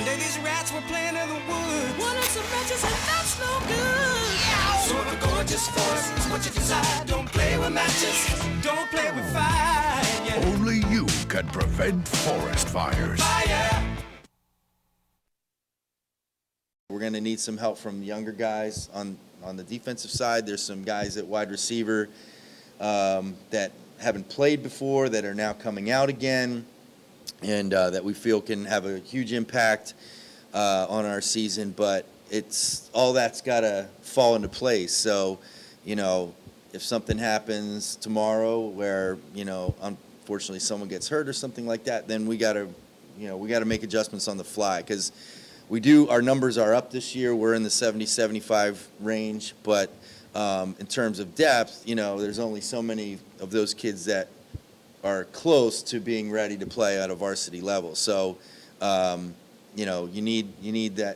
Say these rats were playing in the woods. Wanted some matches and that's no good. Yeah. So the gorgeous force is what you decide. Don't play with matches, don't play with fire. Yeah. Only you can prevent forest fires. Fire. We're going to need some help from younger guys on the defensive side. There's some guys at wide receiver that haven't played before that are now coming out again, and that we feel can have a huge impact on our season. But it's all that's got to fall into place. So, you know, if something happens tomorrow where, you know, unfortunately someone gets hurt or something like that, then we got to make adjustments on the fly, because our numbers are up this year. We're in the 70-75 range, but in terms of depth, you know, there's only so many of those kids that are close to being ready to play at a varsity level. So, you know, you need the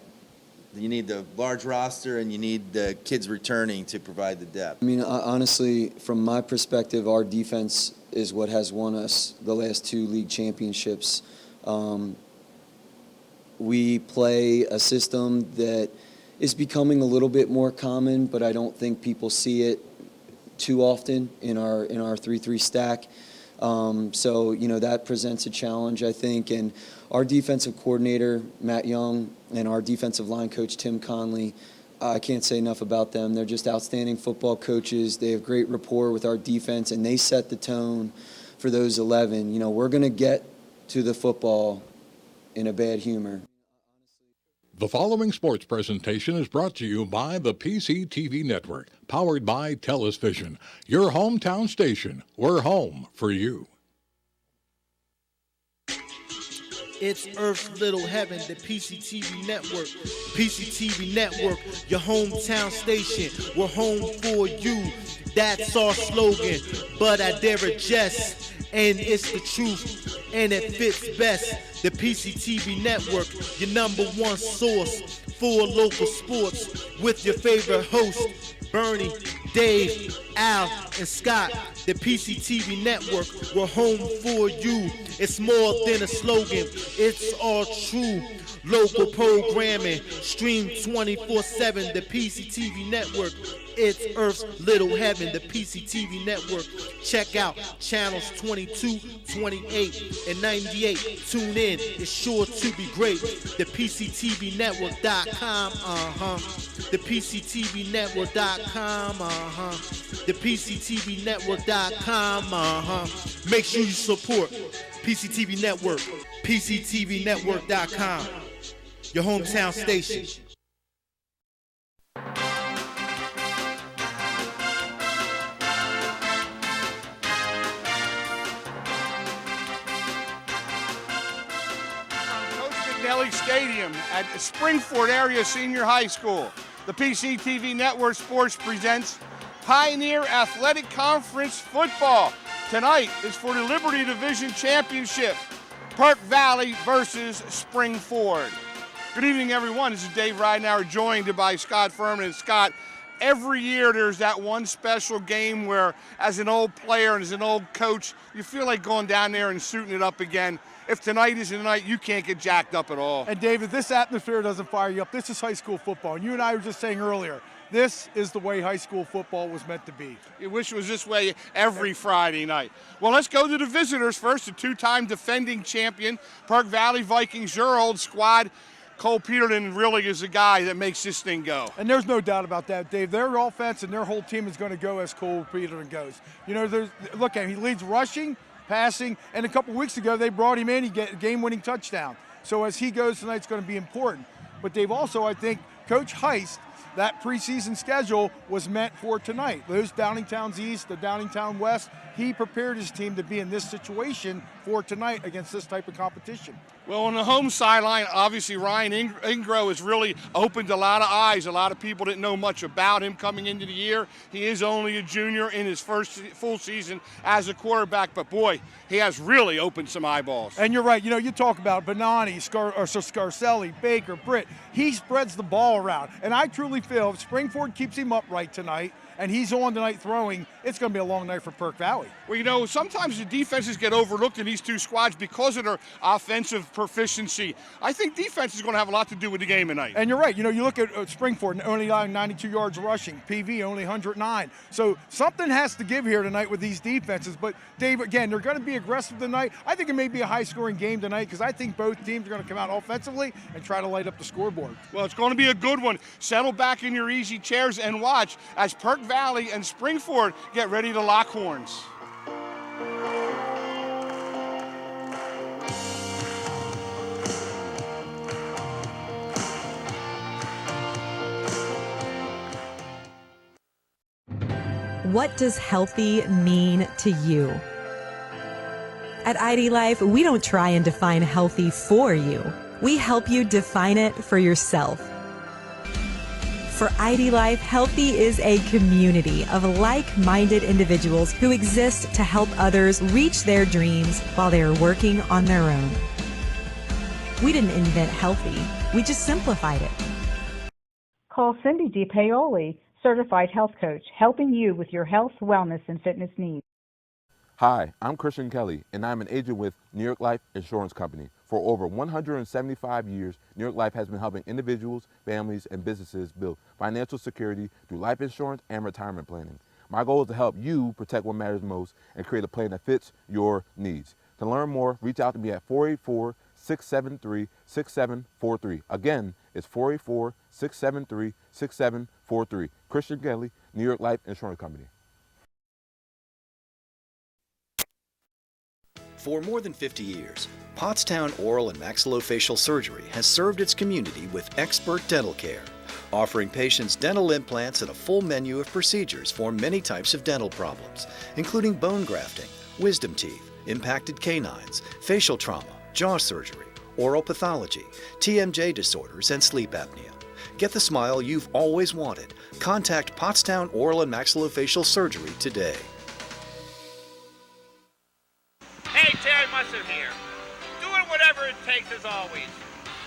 large roster, and you need the kids returning to provide the depth. I mean, honestly, from my perspective, our defense is what has won us the last 2 league championships. We play a system that is becoming a little bit more common, but I don't think people see it too often in our 3-3 stack. So, you know, that presents a challenge, I think. And our defensive coordinator, Matt Young, and our defensive line coach, Tim Conley, I can't say enough about them. They're just outstanding football coaches. They have great rapport with our defense, and they set the tone for those 11. You know, we're going to get to the football in a bad humor. The following sports presentation is brought to you by the PCTV Network, powered by TELUS Vision, your hometown station. We're home for you. It's Earth's Little Heaven, the PCTV Network. PCTV Network, your hometown station. We're home for you. That's our slogan, but I dare adjust, and it's the truth, and it fits best. The PCTV Network, your #1 source for local sports, with your favorite hosts, Bernie, Dave, Al, and Scott. The PCTV Network, we're home for you. It's more than a slogan, it's all true. Local programming, stream 24/7, the PCTV Network. It's Earth's Little Heaven, the PCTV Network. Check out channels 22, 28, and 98. Tune in, it's sure to be great. The PCTVnetwork.com, The PCTVnetwork.com, The PCTVnetwork.com, Make sure you support PCTV Network, PCTVnetwork.com, your hometown station. Stadium at Springford Area Senior High School. The PCTV Network Sports presents Pioneer Athletic Conference Football. Tonight is for the Liberty Division Championship, Park Valley versus Springford. Good evening, everyone. This is Dave Ridenauer, joined by Scott Furman. And Scott, every year there's that one special game where, as an old player and as an old coach, you feel like going down there and suiting it up again. If tonight isn't tonight, you can't get jacked up at all. And David, this atmosphere doesn't fire you up. This is high school football. And you and I were just saying earlier, this is the way high school football was meant to be. You wish it was this way every Friday night. Well, let's go to the visitors first. The 2-time defending champion, Park Valley Vikings, your old squad. Cole Peterson really is the guy that makes this thing go. And there's no doubt about that, Dave. Their offense and their whole team is going to go as Cole Peterson goes. You know, look at him. He leads rushing, passing, and a couple weeks ago they brought him in. He get a game-winning touchdown. So as he goes tonight, it's going to be important. But Dave, also I think Coach Heist, that preseason schedule was meant for tonight. Those Downingtowns East, the Downingtown West, he prepared his team to be in this situation for tonight against this type of competition. Well, on the home sideline, obviously Ryan Ingro has really opened a lot of eyes. A lot of people didn't know much about him coming into the year. He is only a junior in his first full season as a quarterback, but boy, he has really opened some eyeballs. And you're right. You know, you talk about Bonani, Scarcelli, Baker, Britt. He spreads the ball around. And I truly feel if Springford keeps him upright tonight and he's on tonight throwing, it's going to be a long night for Perk Valley. Well, you know, sometimes the defenses get overlooked in these two squads because of their offensive proficiency. I think defense is going to have a lot to do with the game tonight. And you're right. You know, you look at Springford, only 92 yards rushing. PV only 109. So something has to give here tonight with these defenses. But, Dave, again, they're going to be aggressive tonight. I think it may be a high-scoring game tonight because I think both teams are going to come out offensively and try to light up the scoreboard. Well, it's going to be a good one. Settle back in your easy chairs and watch as Perk Valley and Springford get ready to lock horns. What does healthy mean to you? At ID Life, we don't try and define healthy for you. We help you define it for yourself. For ID Life, healthy is a community of like-minded individuals who exist to help others reach their dreams while they are working on their own. We didn't invent healthy, we just simplified it. Call Cindy DiPaoli, Certified Health Coach, helping you with your health, wellness, and fitness needs. Hi, I'm Christian Kelly, and I'm an agent with New York Life Insurance Company. For over 175 years, New York Life has been helping individuals, families, and businesses build financial security through life insurance and retirement planning. My goal is to help you protect what matters most and create a plan that fits your needs. To learn more, reach out to me at 484-673-6743. Again, it's 484-673-6743. Christian Kelly, New York Life Insurance Company. For more than 50 years, Pottstown Oral and Maxillofacial Surgery has served its community with expert dental care, offering patients dental implants and a full menu of procedures for many types of dental problems, including bone grafting, wisdom teeth, impacted canines, facial trauma, jaw surgery, oral pathology, TMJ disorders, and sleep apnea. Get the smile you've always wanted. Contact Pottstown Oral and Maxillofacial Surgery today. Hey, Terry Musser here. Doing whatever it takes as always.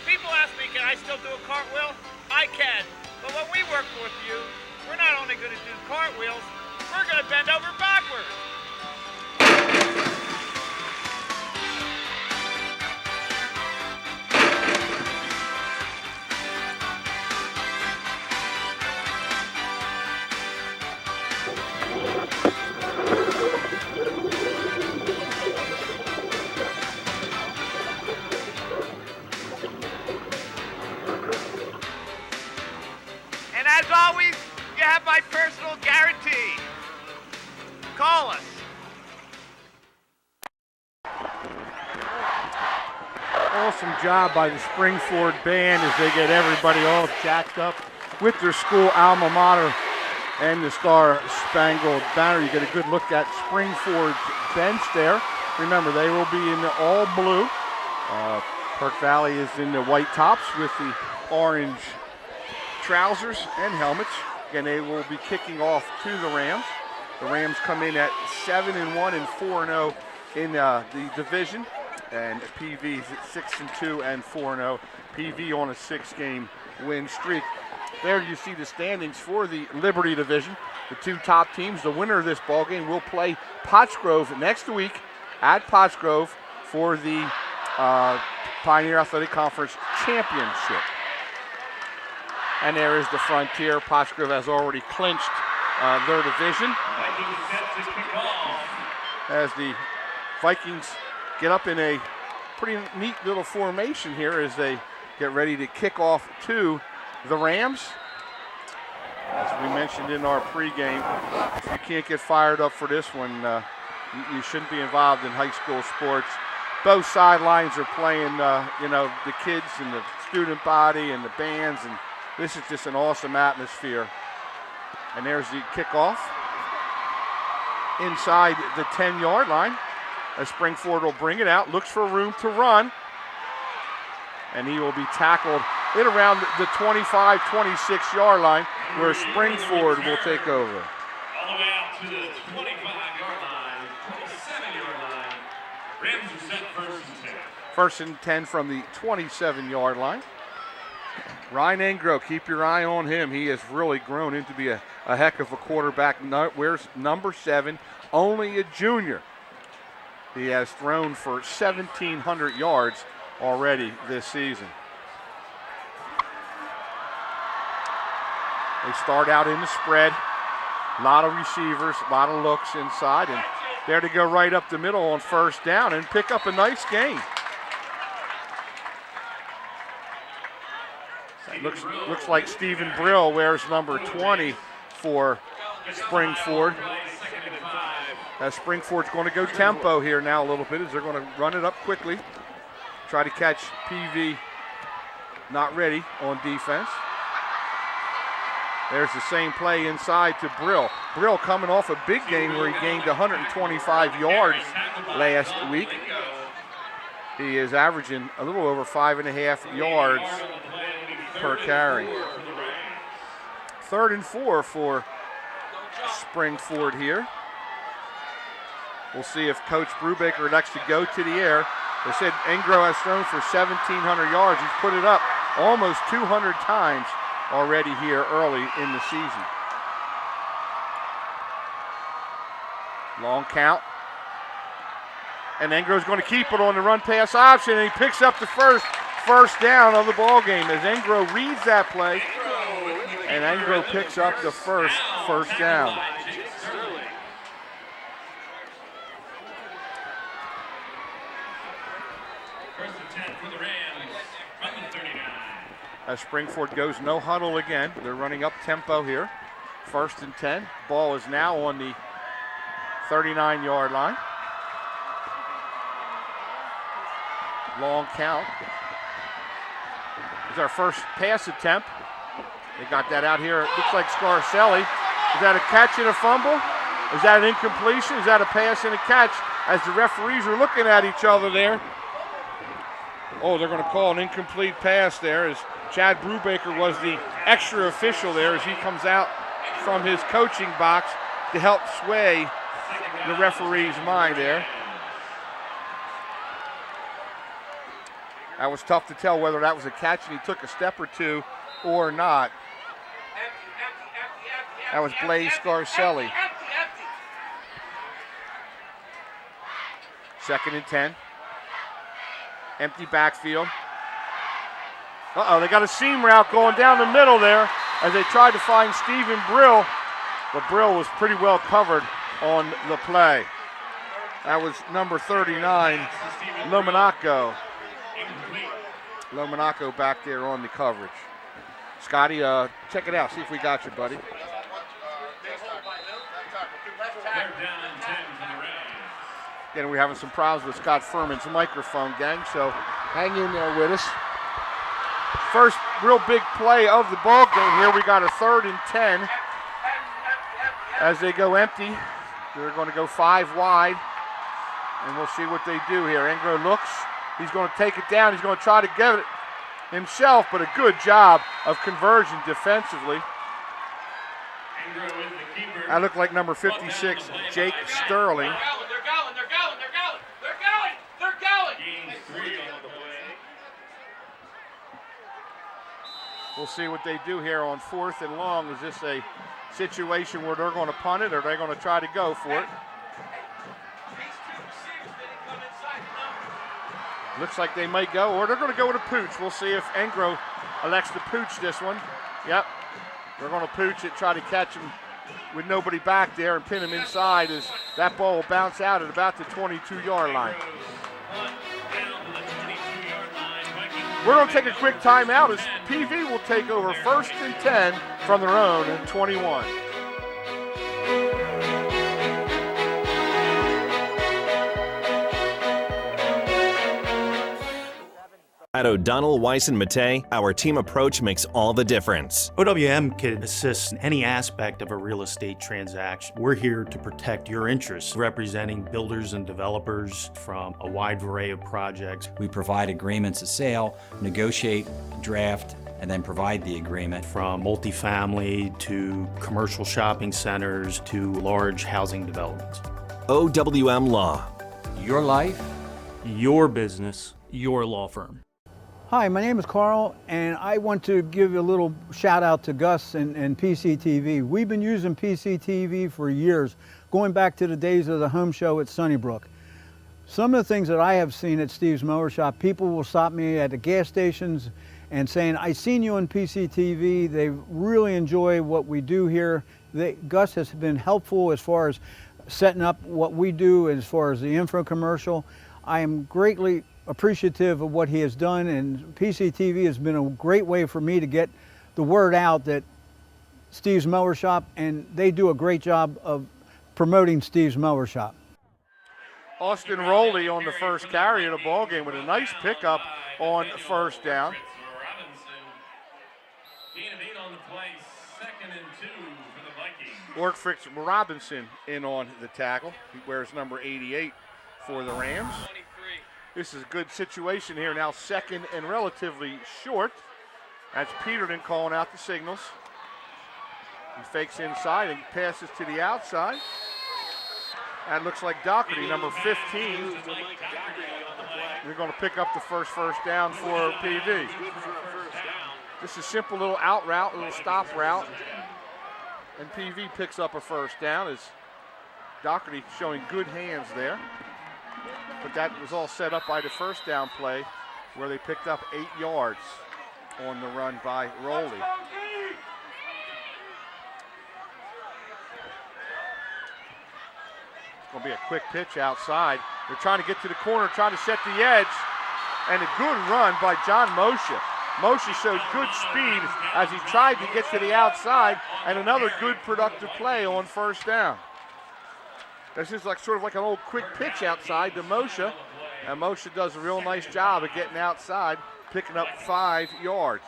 People ask me, can I still do a cartwheel? I can. But when we work with you, we're not only going to do cartwheels, we're going to bend over backwards. As always, you have my personal guarantee. Call us. Awesome job by the Springford band as they get everybody all jacked up with their school alma mater and the Star Spangled Banner. You get a good look at Springford's bench there. Remember, they will be in the all blue. Perk Valley is in the white tops with the orange trousers and helmets. Again, they will be kicking off to the Rams. The Rams come in at 7-1 and 4-0 in the division, and PV's at 6-2 and 4-0. PV on a 6-game win streak. There you see the standings for the Liberty division. The two top teams, the winner of this ball game, will play Pottsgrove next week at Pottsgrove for the Pioneer Athletic Conference Championship. And there is the Frontier. Pottsgrove has already clinched their division. As the Vikings get up in a pretty neat little formation here as they get ready to kick off to the Rams. As we mentioned in our pregame, if you can't get fired up for this one, you shouldn't be involved in high school sports. Both sidelines are playing, the kids and the student body and the bands, and this is just an awesome atmosphere. And there's the kickoff inside the 10-yard line. As Springford will bring it out, looks for room to run. And he will be tackled in around the 25, 26-yard line where Springford will take over. All the way out to the 25-yard line, 27-yard line. Rams are set first and 10. First and 10 from the 27-yard line. Ryan Engro, keep your eye on him. He has really grown into be a heck of a quarterback. Wears number 7, only a junior. He has thrown for 1,700 yards already this season. They start out in the spread. A lot of receivers, a lot of looks inside, and there to go right up the middle on first down and pick up a nice gain. Looks like Stephen Brill wears number 20 for Springford. As Springford's going to go tempo here now a little bit as they're going to run it up quickly. Try to catch PV not ready on defense. There's the same play inside to Brill. Brill coming off a big game where he gained 125 yards last week. He is averaging a little over 5.5 yards per carry. 3rd and 4 for Springford here. We'll see if Coach Brubaker elects to go to the air. They said Engro has thrown for 1,700 yards. He's put it up almost 200 times already here early in the season. Long count. And Engro's going to keep it on the run pass option, and he picks up the first down of the ball game as Engro reads that play, and Engro picks up the first down. As Springford goes no huddle again, they're running up tempo here. 1st and 10. Ball is now on the 39-yard line. Long count. It's our first pass attempt. They got that out here. It looks like Scarcelli. Is that a catch and a fumble? Is that an incompletion? Is that a pass and a catch? As the referees are looking at each other there. Oh, they're going to call an incomplete pass there as Chad Brubaker was the extra official there as he comes out from his coaching box to help sway the referee's mind there. That was tough to tell whether that was a catch and he took a step or two or not. That was Blaze Scarcelli. 2nd and 10. Empty backfield. They got a seam route going down the middle there as they tried to find Stephen Brill, but Brill was pretty well covered on the play. That was number 39, Lomonaco. Lomonaco back there on the coverage. Scotty, check it out. See if we got you, buddy. Again, we're having some problems with Scott Furman's microphone, gang, so hang in there with us. First real big play of the ball game here. We got a 3rd and 10 as they go empty. They're going to go 5 wide, and we'll see what they do here. Engro looks. He's going to take it down. He's going to try to get it himself, but a good job of conversion defensively. That looked like number 56, Jake Sterling. We'll see what they do here on 4th and long. Is this a situation where they're going to punt it or are they going to try to go for it? Looks like they might go, or they're going to go with a pooch. We'll see if Engro elects to pooch this one. Yep, they're going to pooch it, try to catch him with nobody back there and pin him inside as that ball will bounce out at about the 22-yard line. We're going to take a quick timeout as PV will take over 1st and 10 from their own 21. At O'Donnell, Weiss & Mattei, our team approach makes all the difference. OWM can assist in any aspect of a real estate transaction. We're here to protect your interests, representing builders and developers from a wide array of projects. We provide agreements of sale, negotiate, draft, and then provide the agreement. From multifamily to commercial shopping centers to large housing developments. OWM Law. Your life, your business, your law firm. Hi, my name is Carl, and I want to give a little shout out to Gus and PCTV. We've been using PCTV for years, going back to the days of the home show at Sunnybrook. Some of the things that I have seen at Steve's Mower Shop, people will stop me at the gas stations and saying, I seen you on PCTV. They really enjoy what we do here. Gus has been helpful as far as setting up what we do as far as the info commercial. I am greatly appreciative of what he has done, and PCTV has been a great way for me to get the word out that Steve's Mower Shop, and they do a great job of promoting Steve's Mower Shop. Austin Rowley on the first carry of the ball game with a nice pickup on first down. Orkfix Robinson in on the tackle. He wears number 88 for the Rams. This is a good situation here now, second and relatively short. That's Peterton calling out the signals. He fakes inside and passes to the outside. That looks like Doherty, number 15. We're going to pick up the first down for PV. Just a simple little out route, a little stop route. And PV picks up a first down as Doherty showing good hands there. But that was all set up by the first down play where they picked up 8 yards on the run by Rowley. It's going to be a quick pitch outside. They're trying to get to the corner, trying to set the edge. And a good run by John Moshe. Moshe showed good speed as he tried to get to the outside, and another good productive play on first down. This is sort of like an old quick pitch outside to Moshe, and Moshe does a real nice job of getting outside, picking up 5 yards.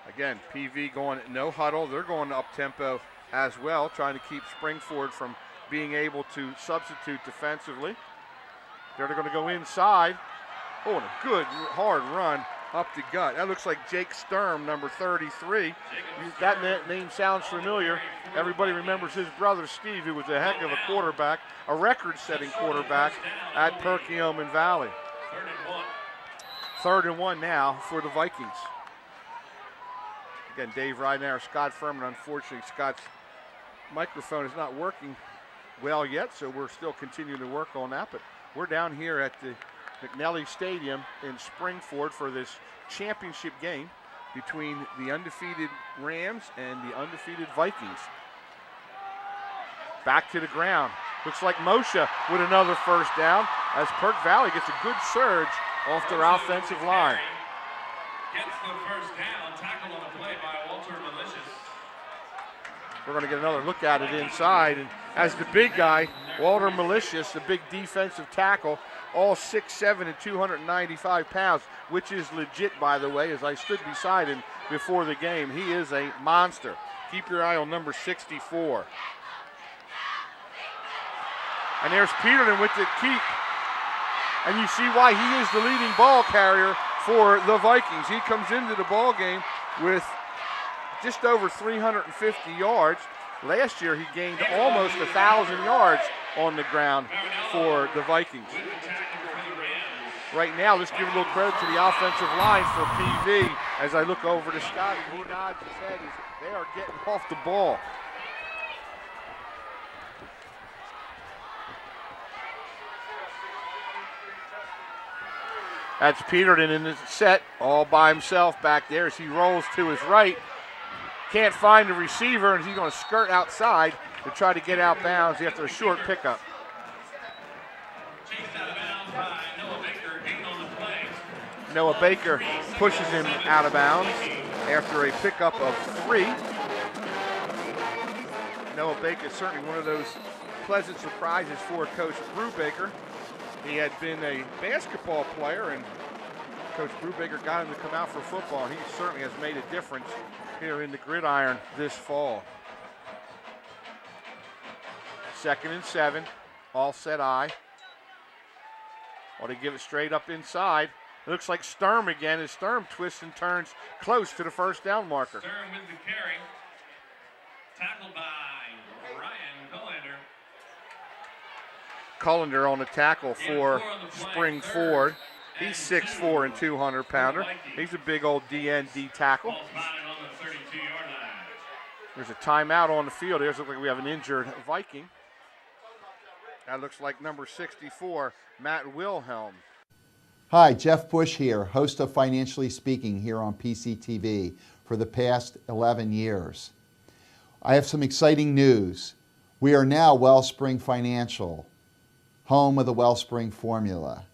Again, PV going no huddle. They're going up tempo as well, trying to keep Springford from being able to substitute defensively. They're going to go inside. Oh, and a good hard run up the gut. That looks like Jake Sturm, number 33. That name sounds familiar. Everybody remembers his brother Steve, who was a heck of a quarterback, a record-setting quarterback at Perkiomen Valley. 3rd and 1 now for the Vikings. Again, Dave Ryder, Scott Furman. Unfortunately, Scott's microphone is not working well yet, so we're still continuing to work on that. But we're down here at the McNally Stadium in Springford for this championship game between the undefeated Rams and the undefeated Vikings. Back to the ground. Looks like Moshe with another first down as Perk Valley gets a good surge off their offensive line. Gets the first down, tackle on the play by Walter Malicious. We're going to get another look at it inside. And as the big guy, Walter Malicious, the big defensive tackle, all 6'7" and 295 pounds, which is legit, by the way, as I stood beside him before the game. He is a monster. Keep your eye on number 64. And there's Peterton with the keep. And you see why he is the leading ball carrier for the Vikings. He comes into the ball game with just over 350 yards. Last year he gained almost 1,000 yards on the ground for the Vikings. Right now, let's give a little credit to the offensive line for PV. As I look over to Scott, he nods his head. They are getting off the ball. That's Peterton in the set, all by himself back there as he rolls to his right. Can't find the receiver, and he's going to skirt outside to try to get out bounds after a short pickup. Noah Baker pushes him out of bounds after a pickup of 3. Noah Baker is certainly one of those pleasant surprises for Coach Brubaker. He had been a basketball player, and Coach Brubaker got him to come out for football, and he certainly has made a difference here in the gridiron this fall. 2nd and 7, all set eye. Want to give it straight up inside. It looks like Sturm again as Sturm twists and turns close to the first down marker. Sturm with the carry. Tackled by Ryan Cullender. Cullender on the tackle for Springford. He's 6'4" and 200-pounder. He's a big old DND tackle. There's a timeout on the field. It looks like we have an injured Viking. That looks like number 64, Matt Wilhelm. Hi, Jeff Bush here, host of Financially Speaking here on PCTV for the past 11 years. I have some exciting news. We are now Wellspring Financial, home of the Wellspring formula.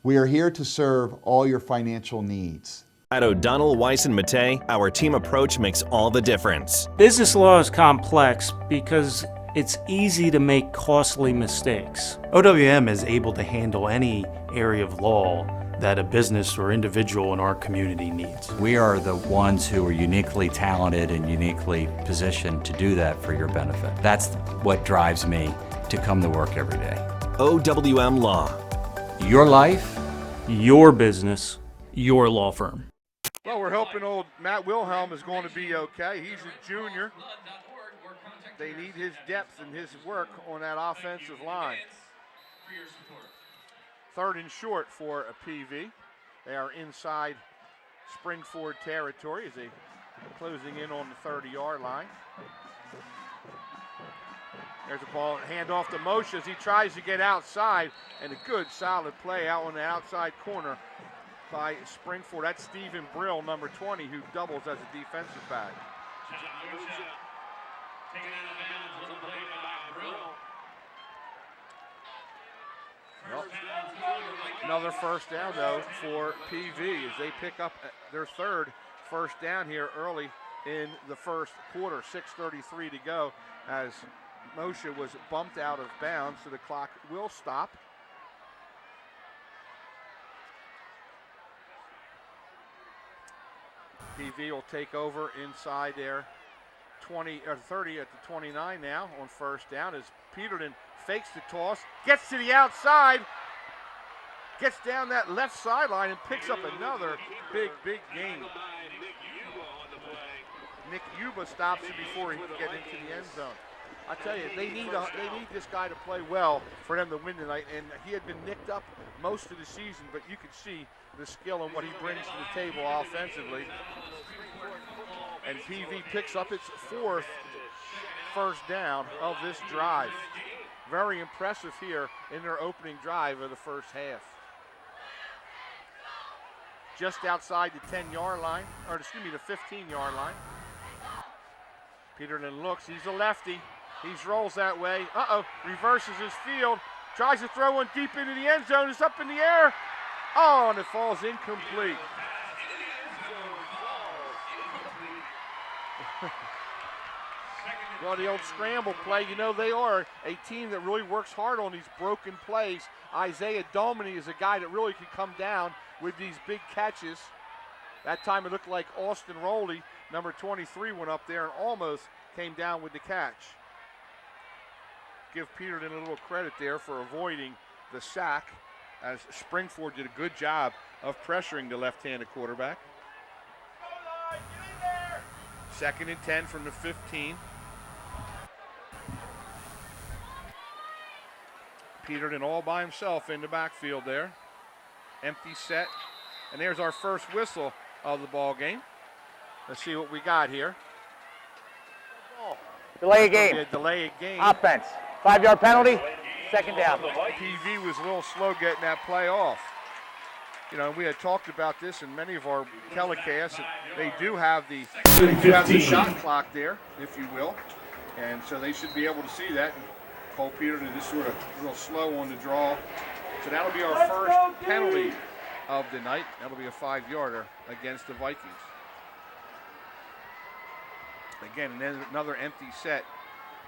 We are here to serve all your financial needs. At O'Donnell, Weiss & Mattei, our team approach makes all the difference. Business law is complex because it's easy to make costly mistakes. OWM is able to handle any area of law that a business or individual in our community needs. We are the ones who are uniquely talented and uniquely positioned to do that for your benefit. That's what drives me to come to work every day. OWM Law. Your life, your business, your law firm. Well, we're hoping old Matt Wilhelm is going to be okay. He's a junior. They need his depth and his work on that offensive line. 3rd and short for a PV. They are inside Springford territory as they closing in on the 30-yard line. There's a ball, handoff to Moshe as he tries to get outside, and a good solid play out on the outside corner by Springford. That's Stephen Brill, number 20, who doubles as a defensive back. Well, another first down, though, for PV as they pick up their 3rd first down here early in the first quarter. 6:33 to go as Moshe was bumped out of bounds, so the clock will stop. PV will take over inside their 20 or 30 at the 29 now on first down as Peterton fakes the toss, gets to the outside, gets down that left sideline and picks up another big gain. Nick Yuba stops him before he can get into the end zone. I tell you, they need this guy to play well for them to win tonight, and he had been nicked up most of the season, but you can see the skill and what he brings to the table offensively. And PV picks up its 4th first down of this drive. Very impressive here in their opening drive of the first half. Just outside the 10-yard line, or excuse me, the 15-yard line. Peterton looks, he's a lefty. He rolls that way. Reverses his field. Tries to throw one deep into the end zone. It's up in the air. Oh, and it falls incomplete. Well, the old scramble play, you know, they are a team that really works hard on these broken plays. Isaiah Domini is a guy that really can come down with these big catches. That time it looked like Austin Rowley, number 23, went up there and almost came down with the catch. Give Peterton a little credit there for avoiding the sack, as Springford did a good job of pressuring the left-handed quarterback. 2nd and 10 from the 15. Peterton all by himself in the backfield there. Empty set. And there's our first whistle of the ball game. Let's see what we got here. Delay a game. Delay a game. Offense. 5-yard penalty. 2nd down. PV was a little slow getting that play off. You know, we had talked about this in many of our telecasts. They do have the shot clock there, if you will. And so they should be able to see that. And Cole Peterton is sort of a little slow on the draw. So that'll be our first penalty of the night. That'll be a 5-yarder against the Vikings. Again, and then another empty set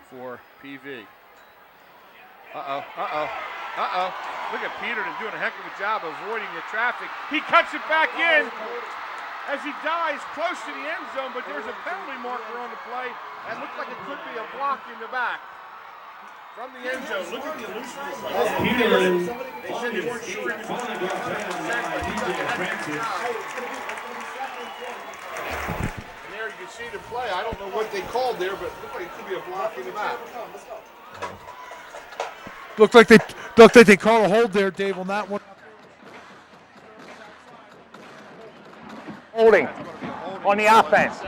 for PV. Look at Peterton doing a heck of a job avoiding the traffic. He cuts it back in as he dives close to the end zone, but there's a penalty marker on the play. That looked like it could be a block in the back. From the end zone, look at the elusiveness. They said they weren't sure. There you can see the play. I don't know what they called there, but it looked like it could be a block in the back. Looked like they called a hold there, Dave, on that one. Holding on the offense.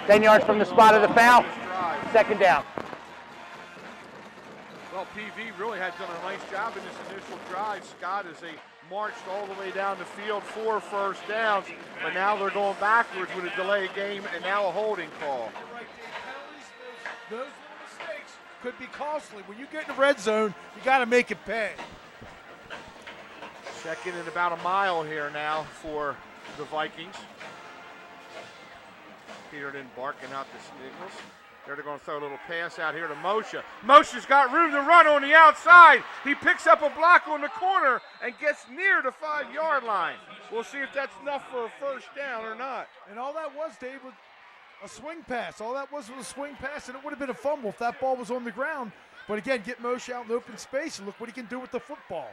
10 yards from the spot of the foul. Second down. Well, PV really has done a nice job in this initial drive, Scott, as they marched all the way down the field, 4 first downs, but now they're going backwards with a delay game and now a holding call. Those little mistakes could be costly. When you get in the red zone, you got to make it pay. Second and about a mile here now for the Vikings. Peterson barking out the signals. They're going to throw a little pass out here to Moshe. Moshe's got room to run on the outside. He picks up a block on the corner and gets near the 5-yard line. We'll see if that's enough for a first down or not. And all that was, Dave, was a swing pass. All that was a swing pass, and it would have been a fumble if that ball was on the ground. But again, get Moshe out in open space, and look what he can do with the football.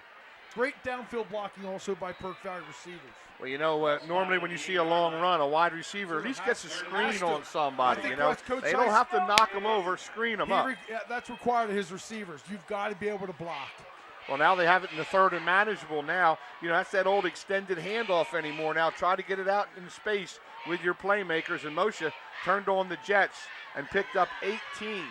Great downfield blocking also by Perk Valley receivers. Well, you know, normally when you see a long run, a wide receiver at least gets a screen on somebody, you know. They don't have to knock them over, screen them up. That's required of his receivers. You've got to be able to block. Well, now they have it in the third and manageable now. You know, that's that old extended handoff anymore now. Try to get it out in space with your playmakers. And Moshe turned on the Jets and picked up 18.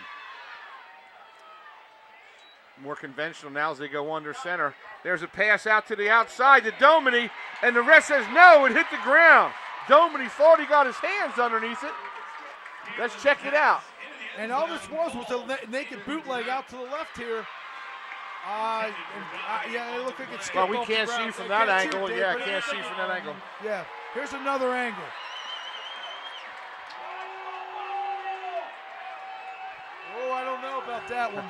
More conventional now as they go under center. There's a pass out to the outside to Domini, and the rest says no, it hit the ground. Domini thought he got his hands underneath it. Let's check it out. And all this was a naked bootleg out to the left here. Yeah, it looked like it skipped Well, we off can't the see ground. from that angle. Dave, Yeah, but can't see from that angle. Yeah, here's another angle. Oh, I don't know about that one.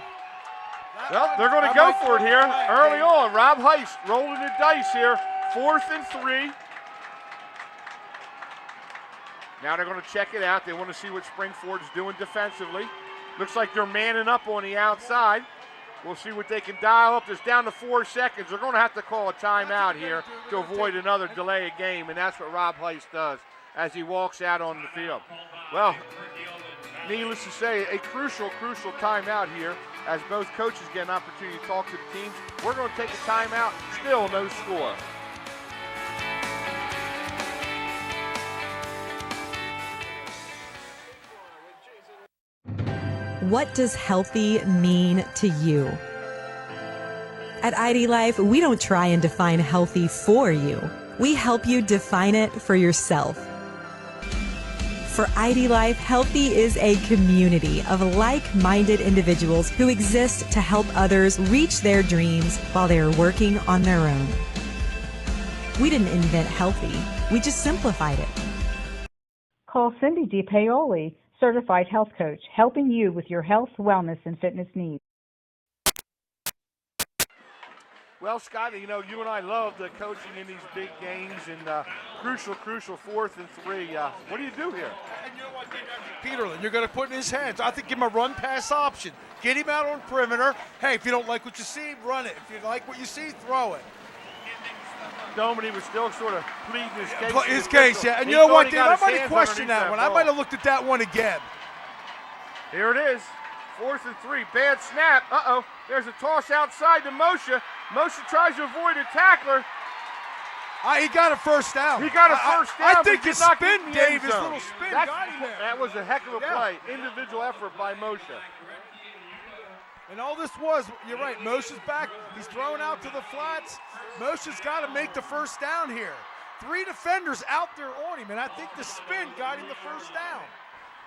Well, they're going to go for it here early on. Rob Heist rolling the dice here. 4th and 3. Now they're going to check it out. They want to see what Springford's doing defensively. Looks like they're manning up on the outside. We'll see what they can dial up. It's down to 4 seconds. They're going to have to call a timeout here to avoid another delay of game, and that's what Rob Heist does as he walks out on the field. Well, needless to say, a crucial timeout here as both coaches get an opportunity to talk to the teams. We're going to take a timeout, still no score. What does healthy mean to you? At ID Life, we don't try and define healthy for you. We help you define it for yourself. For ID Life, healthy is a community of like-minded individuals who exist to help others reach their dreams while they are working on their own. We didn't invent healthy, we just simplified it. Call Cindy DiPaoli, Certified Health Coach, helping you with your health, wellness, and fitness needs. Well, Scott, you know, you and I love the coaching in these big games and crucial 4th and 3. What do you do here? And you know what, Peterlin, you're going to put in his hands. I think give him a run-pass option. Get him out on perimeter. Hey, if you don't like what you see, run it. If you like what you see, throw it. Domini was still sort of pleading his case. His case, yeah. And you know what, Dave? I might have questioned that one. I might have looked at that one again. Here it is. 4th and 3. Bad snap. Uh-oh. There's a toss outside to Moshe. Moshe tries to avoid a tackler. He got a first down. He got a first down. I think his spin, Dave, his little spin got him there. That was a heck of a play. Individual effort by Moshe. And all this was, you're right, Moshe's back. He's throwing out to the flats. Moshe's got to make the first down here. 3 defenders out there on him, and I think the spin got him the first down.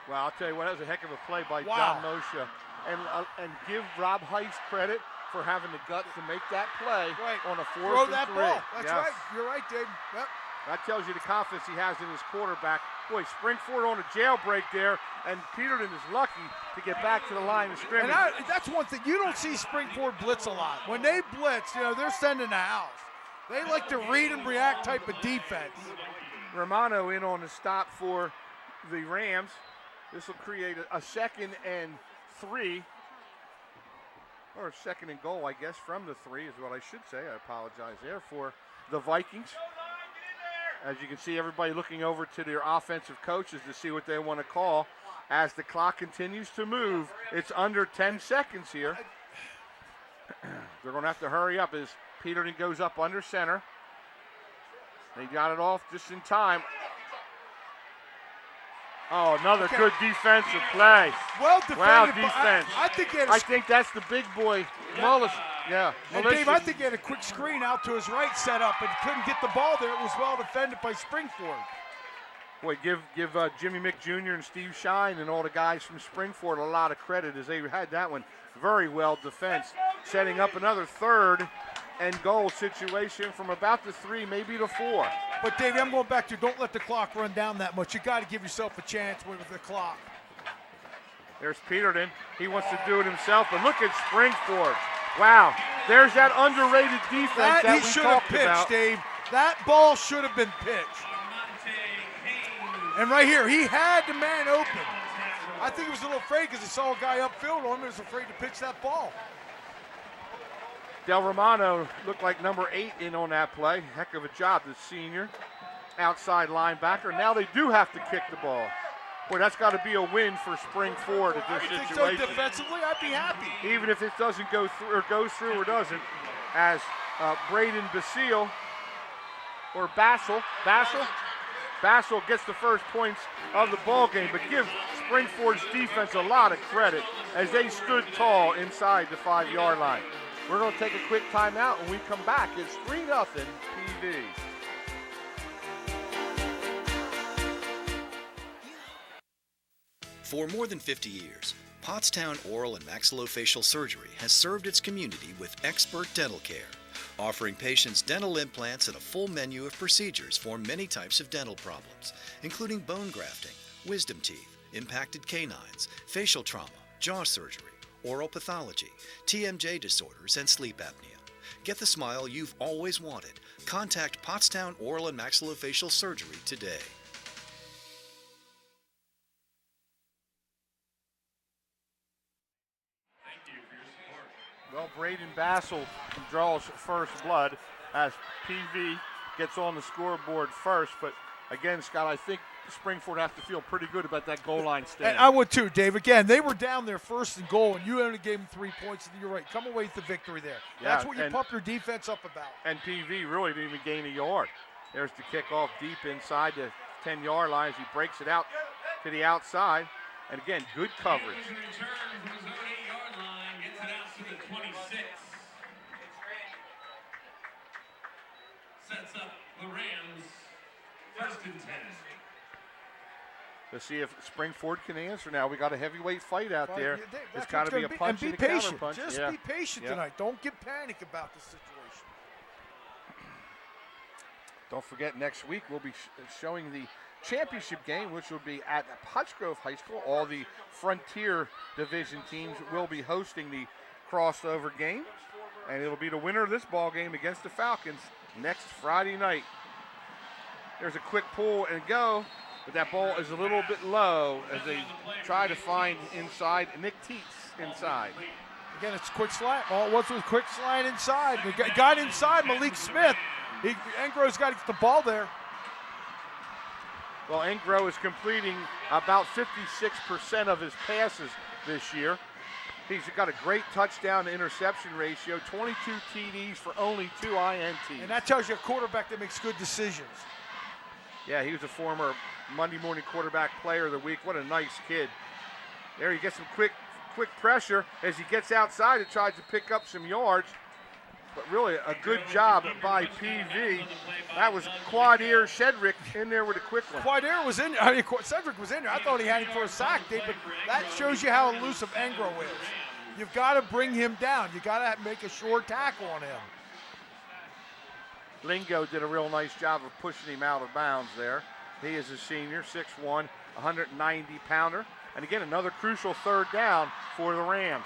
Well, I'll tell you what, that was a heck of a play by John Moshe. And give Rob Heist credit for having the guts to make that play on a 4th and 3. Throw that ball. That's right. You're right, Dave. Yep. That tells you the confidence he has in his quarterback. Boy, Springford on a jailbreak there, and Peterson is lucky to get back to the line of scrimmage. And that's one thing. You don't see Springford blitz a lot. When they blitz, you know, they're sending the house. They like to read and react type of defense. Romano in on the stop for the Rams. This will create a 2nd and 3. Or 2nd and goal, I guess, from the 3 is what I should say. I apologize there for the Vikings. As you can see, everybody looking over to their offensive coaches to see what they want to call. As the clock continues to move, it's under 10 seconds here. They're going to have to hurry up as Peterson goes up under center. They got it off just in time. Oh, another good defensive play. Well defended. Wow, defense. I think that's the big boy, Mullis. Yeah, and Dave, I think he had a quick screen out to his right set up and couldn't get the ball there. It was well defended by Springford. Boy, give Jimmy Mick Jr. and Steve Shine and all the guys from Springford a lot of credit as they had that one very well defensed, setting up another 3rd and goal situation from about the 3, maybe the 4. But, Dave, I'm going back to don't let the clock run down that much. You got to give yourself a chance with the clock. There's Peterton. He wants to do it himself, but look at Springford. Wow, there's that underrated defense that we talked about. Dave. That ball should have been pitched. And right here, he had the man open. I think he was a little afraid because he saw a guy upfield on him and was afraid to pitch that ball. Del Romano looked like number 8 in on that play. Heck of a job, the senior outside linebacker. Now they do have to kick the ball. Boy, that's got to be a win for Springford at this situation. So defensively, I'd be happy. Even if it doesn't go through or goes through or doesn't, as Braden Basile or Bassel gets the first points of the ball game, but give Springford's defense a lot of credit as they stood tall inside the 5-yard line. We're going to take a quick timeout. When we come back, it's 3-0 PV. For more than 50 years, Pottstown Oral and Maxillofacial Surgery has served its community with expert dental care, offering patients dental implants and a full menu of procedures for many types of dental problems, including bone grafting, wisdom teeth, impacted canines, facial trauma, jaw surgery, oral pathology, TMJ disorders, and sleep apnea. Get the smile you've always wanted. Contact Pottstown Oral and Maxillofacial Surgery today. Well, Braden Bassel draws first blood as PV gets on the scoreboard first. But again, Scott, I think Springford has to feel pretty good about that goal line stand. And I would too, Dave. Again, they were down there 1st and goal, and you only gave them 3 points. And you're right. Come away with the victory there. That's what you pump your defense up about. And PV really didn't even gain a yard. There's the kickoff deep inside the 10-yard line as he breaks it out to the outside. And again, good coverage. Sets up the Rams, 1st and 10. Let's see if Springford can answer now. We got a heavyweight fight out there. It's got to be a punch and and be a patient. counterpunch. Just be patient tonight. Don't get panic about the situation. Don't forget, next week we'll be showing the championship game, which will be at Hutchgrove High School. All the Frontier Division teams will be hosting the crossover game, and it'll be the winner of this ball game against the Falcons next Friday night. There's a quick pull and go, but that ball is a little bit low as they try to find inside Nick Teets inside. Again, it's a quick slide. All it was a quick slide inside. They got inside Malik Smith. Engro's got to get the ball there. Well, Engro is completing about 56% of his passes this year. He's got a great touchdown to interception ratio, 22 TDs for only 2 INTs. And that tells you a quarterback that makes good decisions. Yeah, he was a former Monday morning quarterback player of the week. What a nice kid. There he gets some quick pressure as he gets outside and tries to pick up some yards. But really a good job by PV. That was Quadir Shedrick in there with a quick one. Quadir was in there. I mean, Cedric was in there. I thought he had him for a sack, Dave, but that shows you how elusive Engro is. You've got to bring him down. You got to make a short tackle on him. Lingo did a real nice job of pushing him out of bounds there. He is a senior, 6'1", 190-pounder. And again, another crucial 3rd down for the Rams.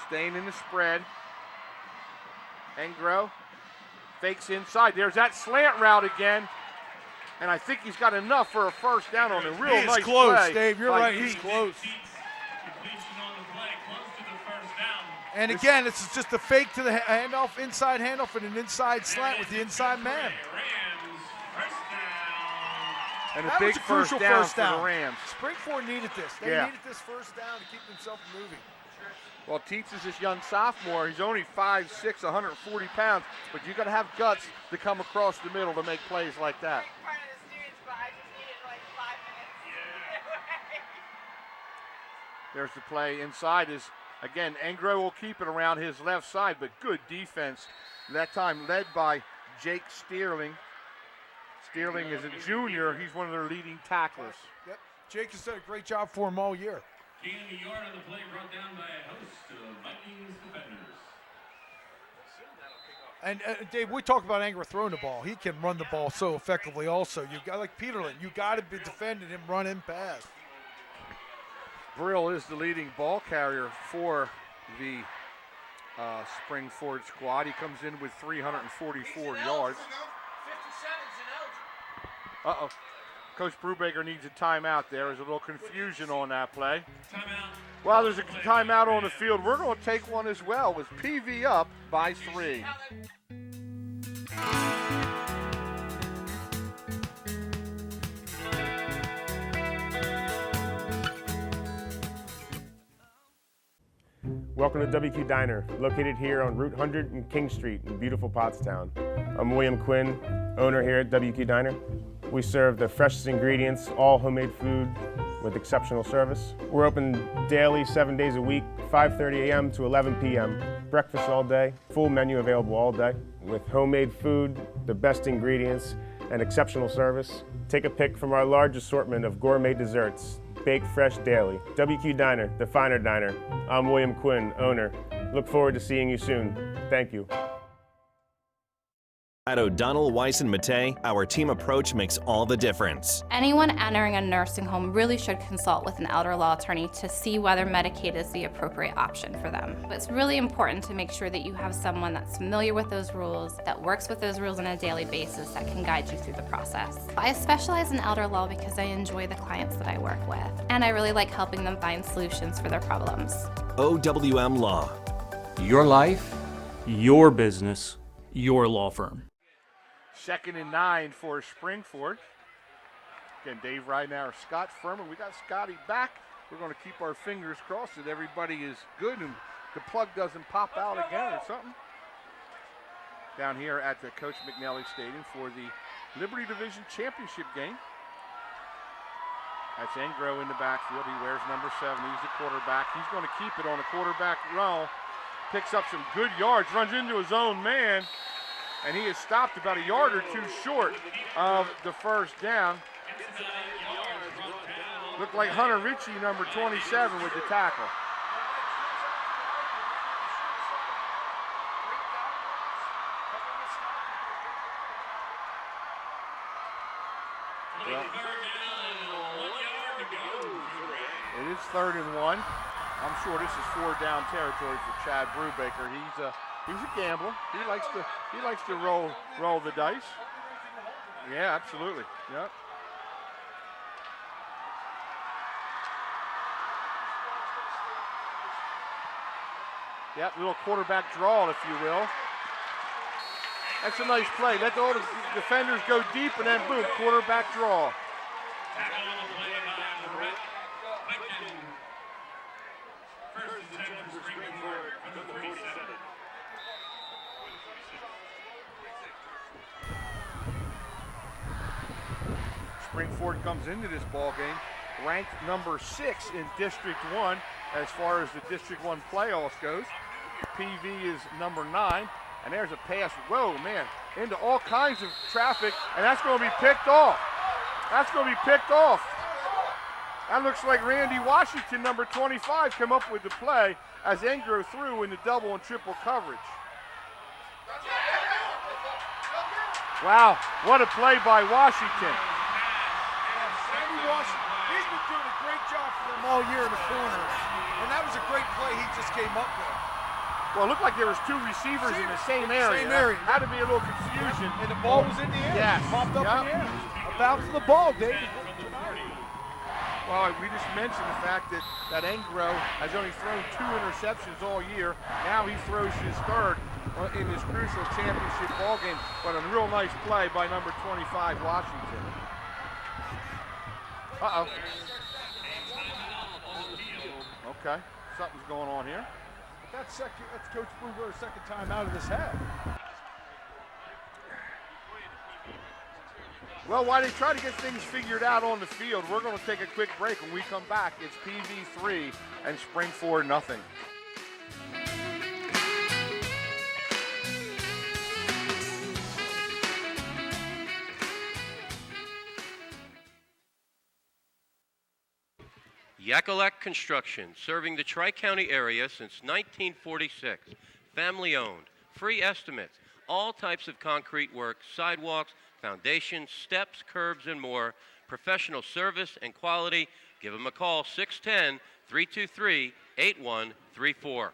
Staying in the spread. Engro fakes inside. There's that slant route again. And I think he's got enough for a 1st down on a real nice play. He's close, Dave. You're right. He's close. And again, it's just a fake to the handoff, inside handoff, and an inside slant with the inside man. And a big first down for the Rams. Springford needed this. They needed this 1st down to keep themselves moving. Well, Teets is this young sophomore. He's only 5'6", 140 pounds, but you got to have guts to come across the middle to make plays like that. There's the play inside is, again, Engro will keep it around his left side, but good defense. That time led by Jake Steerling. Steerling is a junior. He's one of their leading tacklers. Yep. Jake has done a great job for him all year. Gaining a yard on the play brought down by a host of Vikings defenders. And Dave, we talk about Angra throwing the ball. He can run the ball so effectively also. You got like Peterlin, you got to be defending him, run him pass. Brill is the leading ball carrier for the Springford squad. He comes in with 344 yards. Uh-oh. Coach Brubaker needs a timeout there. There's a little confusion on that play. Timeout. Well, there's a timeout on the field. We're going to take one as well with PV up by 3. Welcome to WQ Diner, located here on Route 100 and King Street in beautiful Pottstown. I'm William Quinn, owner here at WQ Diner. We serve the freshest ingredients, all homemade food with exceptional service. We're open daily, 7 days a week, 5:30 a.m. to 11 p.m. Breakfast all day, full menu available all day with homemade food, the best ingredients, and exceptional service. Take a pick from our large assortment of gourmet desserts, baked fresh daily. WQ Diner, the finer diner. I'm William Quinn, owner. Look forward to seeing you soon. Thank you. At O'Donnell, Weiss & Mattei, our team approach makes all the difference. Anyone entering a nursing home really should consult with an elder law attorney to see whether Medicaid is the appropriate option for them. It's really important to make sure that you have someone that's familiar with those rules, that works with those rules on a daily basis, that can guide you through the process. I specialize in elder law because I enjoy the clients that I work with, and I really like helping them find solutions for their problems. OWM Law. Your life, your business, your law firm. 2nd and 9 for Springford. Again, Dave Ridenauer, Scott Furman. We got Scotty back. We're going to keep our fingers crossed that everybody is good and the plug doesn't pop out again or something. Down here at the Coach McNally Stadium for the Liberty Division Championship game. That's Engro in the backfield. He wears number 7. He's the quarterback. He's going to keep it on the quarterback run. Picks up some good yards, runs into his own man. And he is stopped about a yard or two short of the first down. Looked like Hunter Ritchie, number 27, with the tackle. Well, it is 3rd and 1. I'm sure this is 4-down territory for Chad Brubaker. He's a gambler. He likes to roll the dice. Yeah, absolutely. Yep. Yep, little quarterback draw, if you will. That's a nice play. Let all the defenders go deep, and then boom, quarterback draw. Springford comes into this ball game ranked number 6 in District 1 as far as the District 1 playoffs goes. PV is number 9, and there's a pass, whoa, man, into all kinds of traffic, and that's going to be picked off. That's going to be picked off. That looks like Randy Washington, number 25, come up with the play as Engro threw in the double and triple coverage. Wow, what a play by Washington. He's been doing a great job for them all year in the corner, and that was a great play he just came up with. Well, it looked like there was 2 receivers in the same area. Had to be a little confusion. And the ball was in the air. Yes. Popped up in the air. A bounce of the ball, Dave. Well, we just mentioned the fact that Engro has only thrown 2 interceptions all year. Now he throws his 3rd in this crucial championship ball game. But a real nice play by number 25, Washington. Uh-oh. Okay, something's going on here. That's Coach Brubaker's second time out of this half. Well, while they try to get things figured out on the field, we're going to take a quick break. When we come back, it's PV 3 and Spring-Ford nothing. Yakalak Construction, serving the Tri-County area since 1946. Family owned, free estimates, all types of concrete work, sidewalks, foundations, steps, curbs, and more. Professional service and quality. Give them a call, 610-323-8134.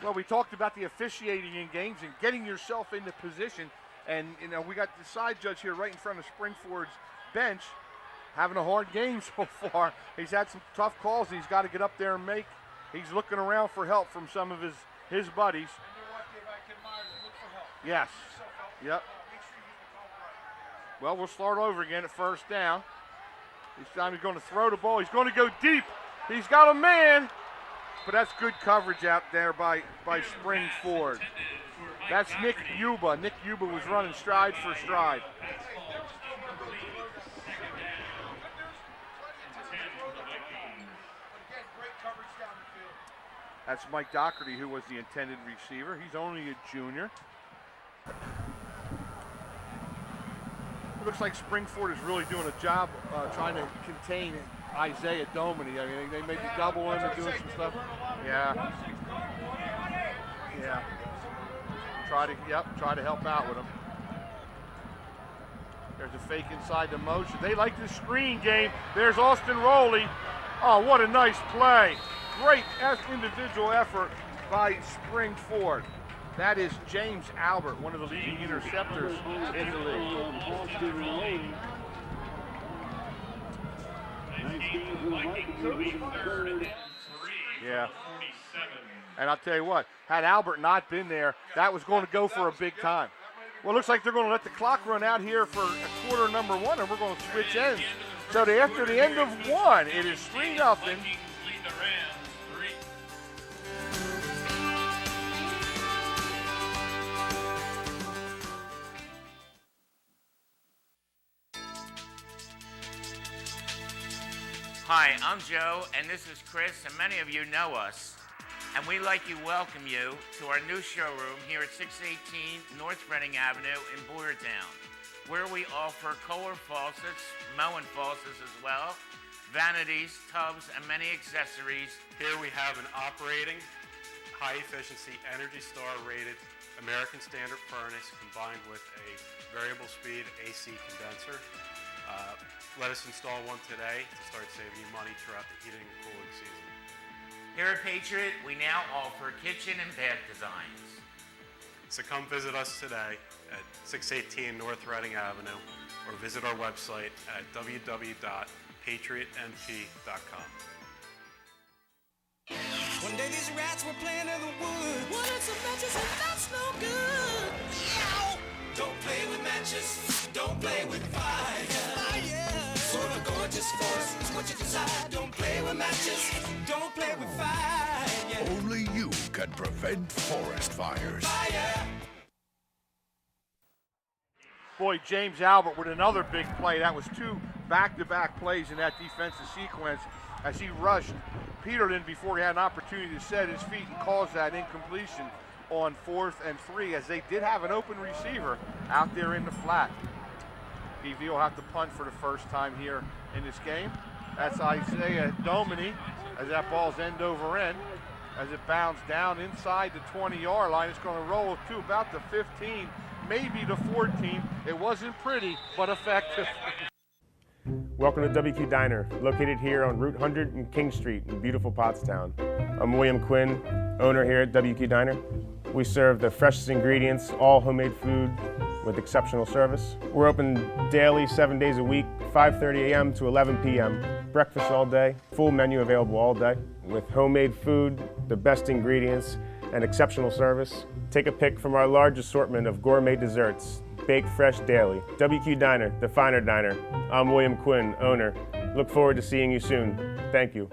Well, we talked about the officiating in games and getting yourself into position. And, we got the side judge here right in front of Spring-Ford's bench, having a hard game so far. He's had some tough calls he's got to get up there and make. He's looking around for help from some of his buddies. Yes. Yep. Well, we'll start over again at first down. This time he's going to throw the ball. He's going to go deep. He's got a man. But that's good coverage out there by Spring-Ford. That's Nick Yuba. Nick Yuba was running stride for stride. That's Mike Doherty, who was the intended receiver. He's only a junior. It looks like Spring-Ford is really doing a job trying to contain Isaiah Domini. I mean, they may be doubling and doing some stuff. Yeah. Yeah. Try to help out with him. There's a fake inside the motion. They like the screen game. There's Austin Rowley. Oh, what a nice play. Great individual effort by Spring-Ford. That is James Albert, one of the leading interceptors in the league. Yeah. And I'll tell you what, had Albert not been there, that was going to go for a big time. Well, it looks like they're going to let the clock run out here for a quarter number one, and we're going to switch ends. So after the end of one, it is 3-0. Hi, I'm Joe, and this is Chris, and many of you know us. And we'd like to welcome you to our new showroom here at 618 North Reading Avenue in Boyertown, where we offer Kohler faucets, Moen faucets as well, vanities, tubs, and many accessories. Here we have an operating, high-efficiency, Energy Star rated American Standard furnace combined with a variable speed AC condenser. Let us install one today to start saving you money throughout the heating and cooling season. Here at Patriot, we now offer kitchen and bath designs. So come visit us today at 618 North Reading Avenue or visit our website at www.patriotmp.com. One day these rats were playing in the woods. Wanted some matches and that's no good. Ow! Don't play with matches. Don't play with fire. For a gorgeous force is what you desire. Don't play with matches. Don't play with fire. Only you can prevent forest fires. Fire. Boy, James Albert with another big play. That was 2 back-to-back plays in that defensive sequence as he rushed Peterson before he had an opportunity to set his feet and cause that incompletion on 4th and 3, as they did have an open receiver out there in the flat. PV will have to punt for the first time here in this game. That's Isaiah Domini as that ball's end over end. As it bounds down inside the 20-yard line, it's going to roll to about the 15, maybe the 14. It wasn't pretty, but effective. Welcome to WQ Diner, located here on Route 100 and King Street in beautiful Pottstown. I'm William Quinn, owner here at WQ Diner. We serve the freshest ingredients, all homemade food with exceptional service. We're open daily, 7 days a week, 5:30 a.m. to 11 p.m. Breakfast all day, full menu available all day with homemade food, the best ingredients, and exceptional service. Take a pick from our large assortment of gourmet desserts, baked fresh daily. WQ Diner, the finer diner. I'm William Quinn, owner. Look forward to seeing you soon. Thank you.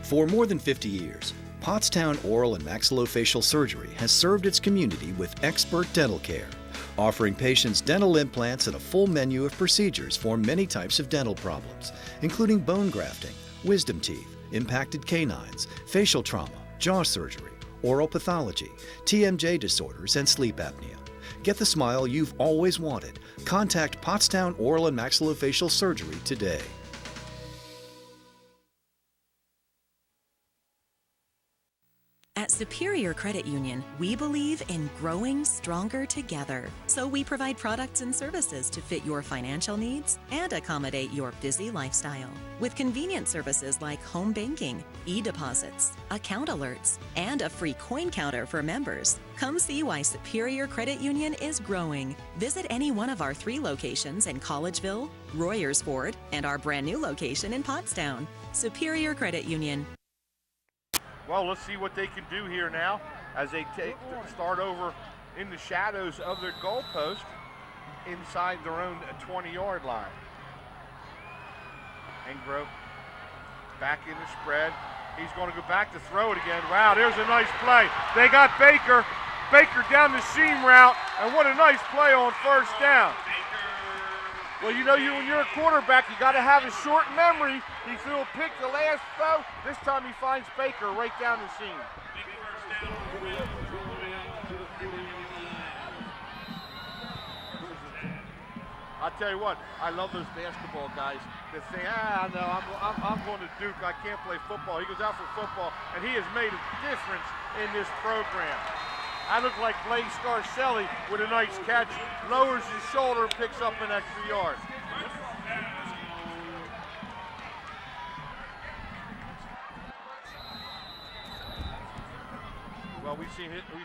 For more than 50 years, Pottstown Oral and Maxillofacial Surgery has served its community with expert dental care, offering patients dental implants and a full menu of procedures for many types of dental problems, including bone grafting, wisdom teeth, impacted canines, facial trauma, jaw surgery, oral pathology, TMJ disorders, and sleep apnea. Get the smile you've always wanted. Contact Pottstown Oral and Maxillofacial Surgery today. At Superior Credit Union, we believe in growing stronger together. So we provide products and services to fit your financial needs and accommodate your busy lifestyle. With convenient services like home banking, e-deposits, account alerts, and a free coin counter for members. Come see why Superior Credit Union is growing. Visit any one of our 3 locations in Collegeville, Royersford, and our brand new location in Pottstown. Superior Credit Union. Well, let's see what they can do here now as they start over in the shadows of their goalpost inside their own 20-yard line. Engro back in the spread. He's going to go back to throw it again. Wow, there's a nice play. They got Baker. Baker down the seam route, and what a nice play on first down. Well, you know, when you're a quarterback, you got to have a short memory. He threw a pick the last throw. This time he finds Baker right down the seam. I'll tell you what, I love those basketball guys that say, no, I'm going to Duke. I can't play football. He goes out for football, and he has made a difference in this program. I look like Blaise Scarcelli with a nice catch, lowers his shoulder, and picks up an extra yard. Well, we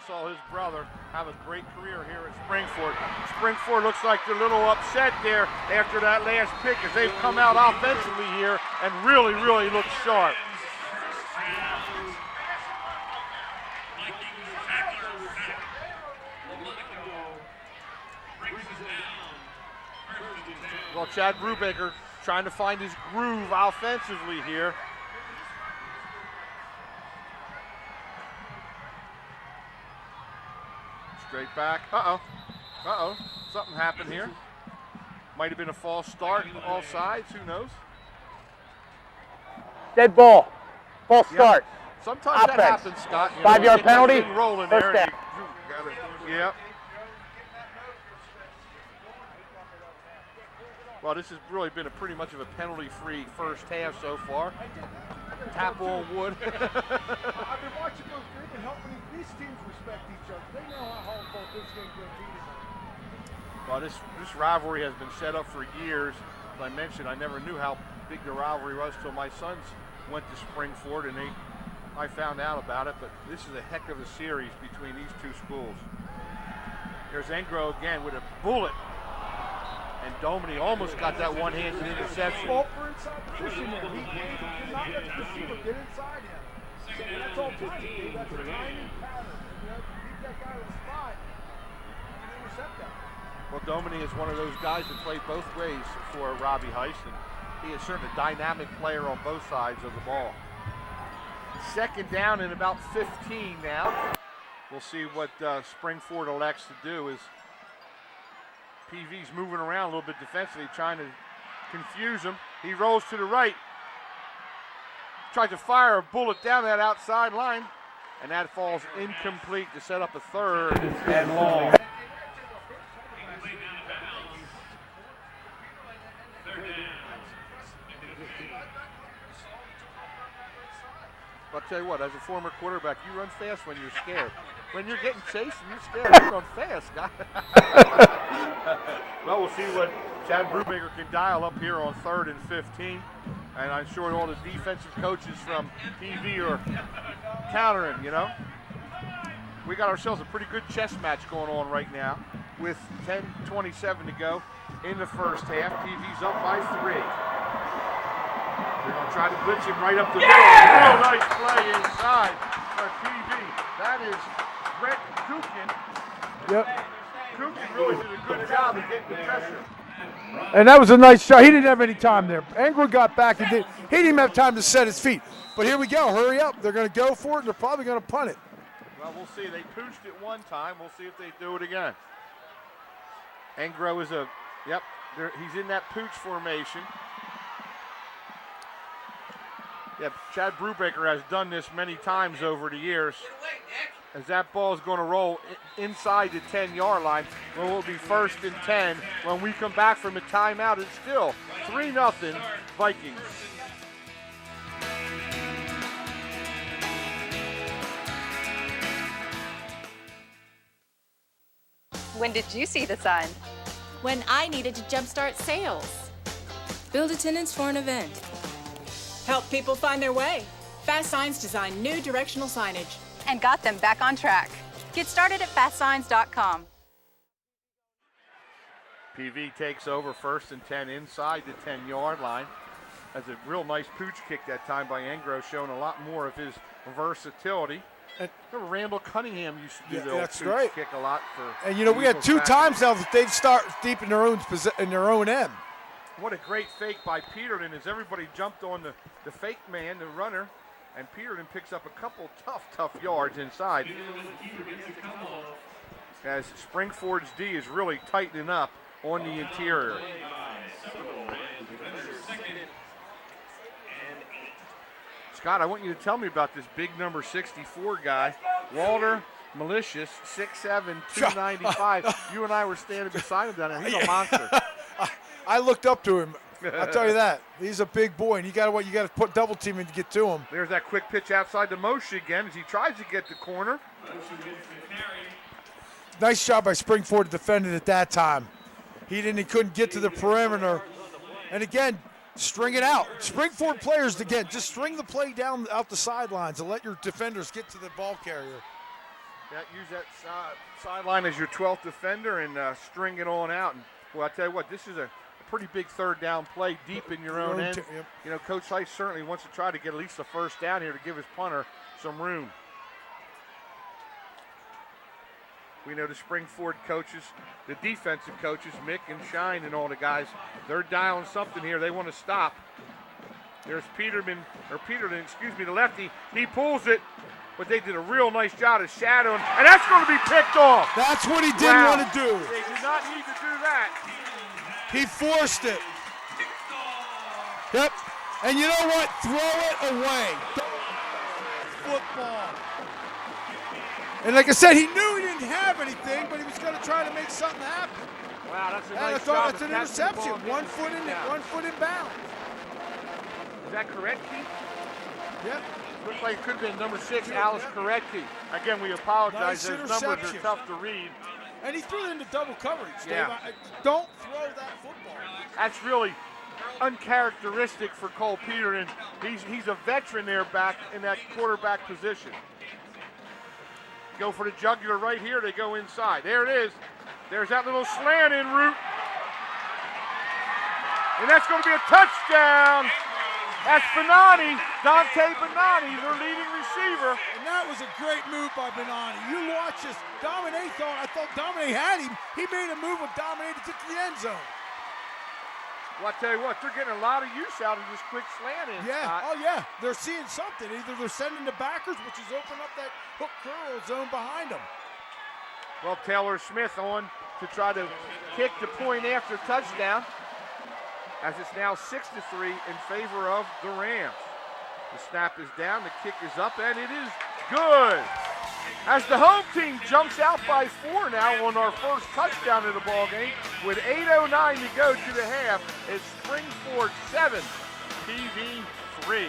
saw his brother have a great career here at Springford. Springford looks like they're a little upset there after that last pick as they've come out offensively here and really, really look sharp. Well, Chad Brubaker trying to find his groove offensively here. Straight back. Uh-oh. Something happened here. Might have been a false start, all sides, who knows? Dead ball. False start. Sometimes that happens, Scott. 5-yard penalty. First down. Yep. Well, this has really been pretty much of a penalty-free first half so far. Tap on wood. I've been watching those games and helping these teams respect each other. They know how hard both this game's going to be. Well, this rivalry has been set up for years. As I mentioned, I never knew how big the rivalry was till my sons went to Springford, and I found out about it. But this is a heck of a series between these two schools. There's Engro again with a bullet. And Domini almost got that one-handed interception. Fault for inside position there. He did not let the receiver get inside him. That's all good. That's a timing pattern. Keep that guy on the spot and intercept that. Well, Domini is one of those guys that played both ways for Robbie Heist, and he is certainly a dynamic player on both sides of the ball. Second down and about 15 now. We'll see what Springford elects to do. Is PV's moving around a little bit defensively, trying to confuse him. He rolls to the right, tries to fire a bullet down that outside line, and that falls incomplete to set up a third and long. I'll tell you what, as a former quarterback, you run fast when you're scared. When you're getting chased and you're scared, you run fast, guy. Well, we'll see what Chad Brubaker can dial up here on 3rd and 15. And I'm sure all the defensive coaches from PV are countering, you know. We got ourselves a pretty good chess match going on right now with 10:27 to go in the first half. PV's up by 3. They're going to try to blitz him right up the middle. Real nice play inside for PV. That is Brett Kukin. Yep. Kukin really did a good job of getting the pressure. And that was a nice shot. He didn't have any time there. Angro got back and he didn't even have time to set his feet. But here we go. Hurry up. They're going to go for it, and they're probably going to punt it. Well, we'll see. They pooched it one time. We'll see if they do it again. Angro is he's in that pooch formation. Yeah, Chad Brubaker has done this many times over the years. As that ball is going to roll inside the 10-yard line, well, it will be 1st and 10. When we come back from a timeout, it's still 3-0 Vikings. When did you see the sun? When I needed to jumpstart sales. Build attendance for an event. Help people find their way. Fast Signs designed new directional signage. And got them back on track. Get started at fastsigns.com. PV takes over 1st and 10 inside the 10-yard line. That's a real nice pooch kick that time by Angro, showing a lot more of his versatility. And remember Randall Cunningham used to do the old pooch kick a lot for. And we had 2 times now that they've started deep in their own end. What a great fake by Peterton as everybody jumped on the fake man, the runner, and Peterton picks up a couple tough yards inside. As Springford's D is really tightening up on the interior. Scott, I want you to tell me about this big number 64 guy, Walter Malicious, 6'7", 295. You and I were standing beside him down there. He's a monster. I looked up to him. I'll tell you that. He's a big boy, and you got to put double teaming to get to him. There's that quick pitch outside to Moshe again as he tries to get the corner. Nice job by Springford defending at that time. He couldn't get to the perimeter. And again, string it out. Springford players, again, just string the play down out the sidelines and let your defenders get to the ball carrier. Use that sideline as your 12th defender and string it on out. And, well, I tell you what, this is a pretty big 3rd down play deep in your own end. Coach Heiss certainly wants to try to get at least the 1st down here to give his punter some room. We know the Springford coaches, the defensive coaches, Mick and Shine and all the guys, they're dialing something here. They want to stop. There's Peterton, the lefty. He pulls it, but they did a real nice job of shadowing, and that's going to be picked off. That's what he didn't want to do. They did not need to do that. He forced it. Yep. And you know what? Throw it away. Football. And like I said, he knew he didn't have anything, but he was going to try to make something happen. Wow, that's a and nice I thought job. That's an interception. 1 foot in bounds. Is that correct, Keith? Yep. Looks like it could have been number 6, Alice Koretke. Again, we apologize. Those numbers are tough to read. And he threw it into double coverage, Dave. Yeah. Don't throw that football. That's really uncharacteristic for Cole Peterton. He's a veteran there back in that quarterback position. Go for the jugular right here. They go inside. There it is. There's that little slant in route. And that's going to be a touchdown. That's Benani, Dante Benani, their leading receiver. And that was a great move by Benani. You watch this. I thought Dominic had him. He made a move with Dominic to get to the end zone. Well, I tell you what, they're getting a lot of use out of this quick slant in. Yeah, yeah. They're seeing something. Either they're sending the backers, which is opening up that hook curl zone behind them. Well, Taylor Smith on to try to kick the point after touchdown, as it's now 6-3 in favor of the Rams. The snap is down, the kick is up, and it is good. As the home team jumps out by 4 now on our first touchdown of the ball game, with 8:09 to go to the half, it's Springford 7, PV 3.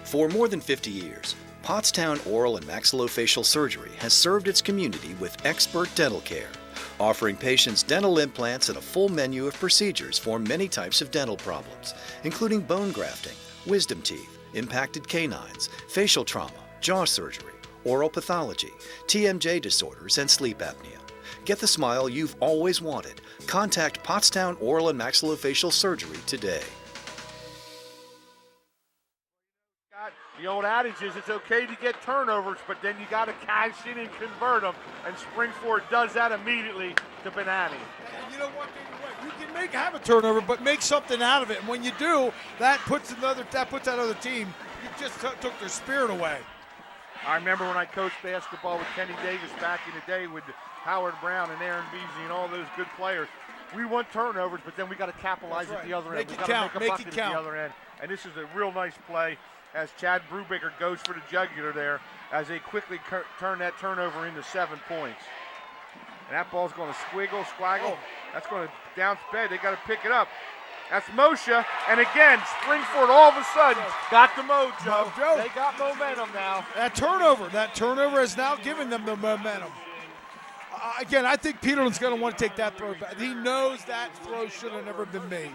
For more than 50 years, Pottstown Oral and Maxillofacial Surgery has served its community with expert dental care, offering patients dental implants and a full menu of procedures for many types of dental problems, including bone grafting, wisdom teeth, impacted canines, facial trauma, jaw surgery, oral pathology, TMJ disorders, and sleep apnea. Get the smile you've always wanted. Contact Pottstown Oral and Maxillofacial Surgery today. The old adage is it's okay to get turnovers, but then you got to cash in and convert them. And Springford does that immediately to Benani. And you know what? You can have a turnover, but make something out of it. And when you do, that puts that other team. You just took their spirit away. I remember when I coached basketball with Kenny Davis back in the day with Howard Brown and Aaron Beasley and all those good players. We want turnovers, but then we got to capitalize at the other end. We got to make a bucket at the other end. And this is a real nice play as Chad Brubaker goes for the jugular there as they quickly turn that turnover into 7 points. And that ball's going to squiggle. That's going to bounce bed. They got to pick it up. That's Moshe. And again, Springford all of a sudden got the mojo. They got momentum now. That turnover has now given them the momentum. Again, I think Peterlin's going to want to take that throw back. He knows that throw should have never been made.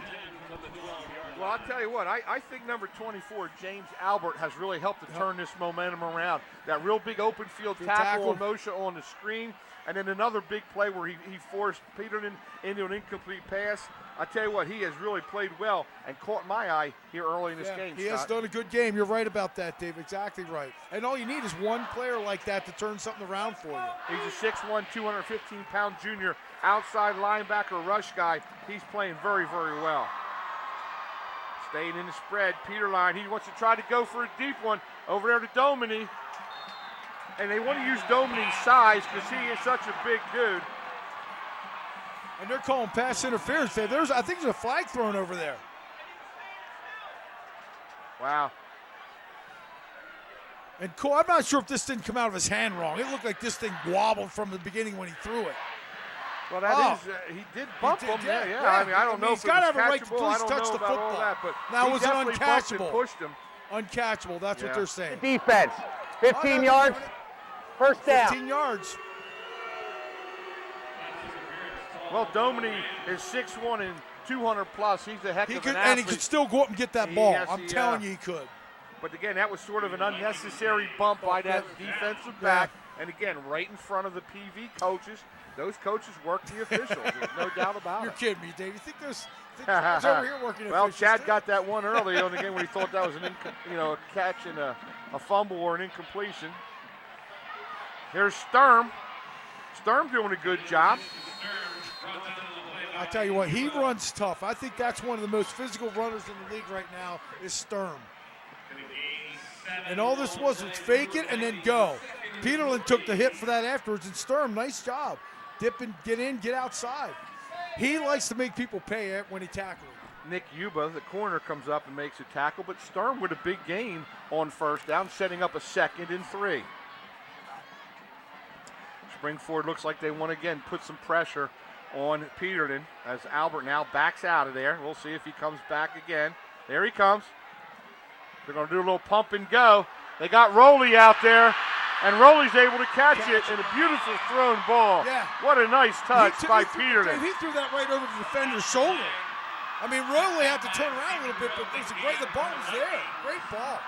Well, I'll tell you what, I think number 24, James Albert, has really helped to turn this momentum around. That real big open field tackle on Moshe on the screen, and then another big play where he forced Peterlin into an incomplete pass. I tell you what, he has really played well and caught my eye here early in this game, He has done a good game. You're right about that, Dave. Exactly right. And all you need is one player like that to turn something around for you. He's a 6'1", 215-pound junior outside linebacker rush guy. He's playing very, very well. Staying in the spread, Peterline, he wants to try to go for a deep one over there to Domini. And they want to use Domini's size because he is such a big dude. And they're calling pass interference there. I think there's a flag thrown over there. Wow. And Cole, I'm not sure if this didn't come out of his hand wrong. It looked like this thing wobbled from the beginning when he threw it. Well, that is, he did bump him. Yeah. I mean, I don't know if he's got to have it was a right to at least touch the football. All that, but now, was it uncatchable? Pushed him. Uncatchable, that's what they're saying. Defense, 15 yards, first down. 15 yards. Well, Domini is 6'1" and 200 plus. He's a heck of an athlete. And he could still go up and get that ball. I'm telling you he could. But again, that was sort of an unnecessary bump by that defensive back. And again, right in front of the PV coaches. Those coaches work the officials. There's no doubt about it. You're kidding me, Dave. You think there's over here working well, officials? Chad too? got that one early on the game when he thought that was a catch and a fumble or an incompletion. Here's Sturm. Sturm doing a good job. I tell you what, he runs tough. I think that's one of the most physical runners in the league right now is Sturm. And all this was fake it and then go. Peterlin took the hit for that afterwards, and Sturm, nice job. Dip and get in, get outside. He likes to make people pay when he tackles. Nick Yuba, the corner, comes up and makes a tackle, but Sturm with a big gain on first down, setting up a 2nd and 3. Springford looks like they want to again put some pressure on Peterlin as Albert now backs out of there. We'll see if he comes back again. There he comes. They're going to do a little pump and go. They got Rowley out there, and Rowley's able to catch it in a beautiful thrown ball. Yeah. What a nice touch by Peterlin. He threw that right over the defender's shoulder. I mean, Rowley had to turn around a little bit, but the ball was there. Great ball.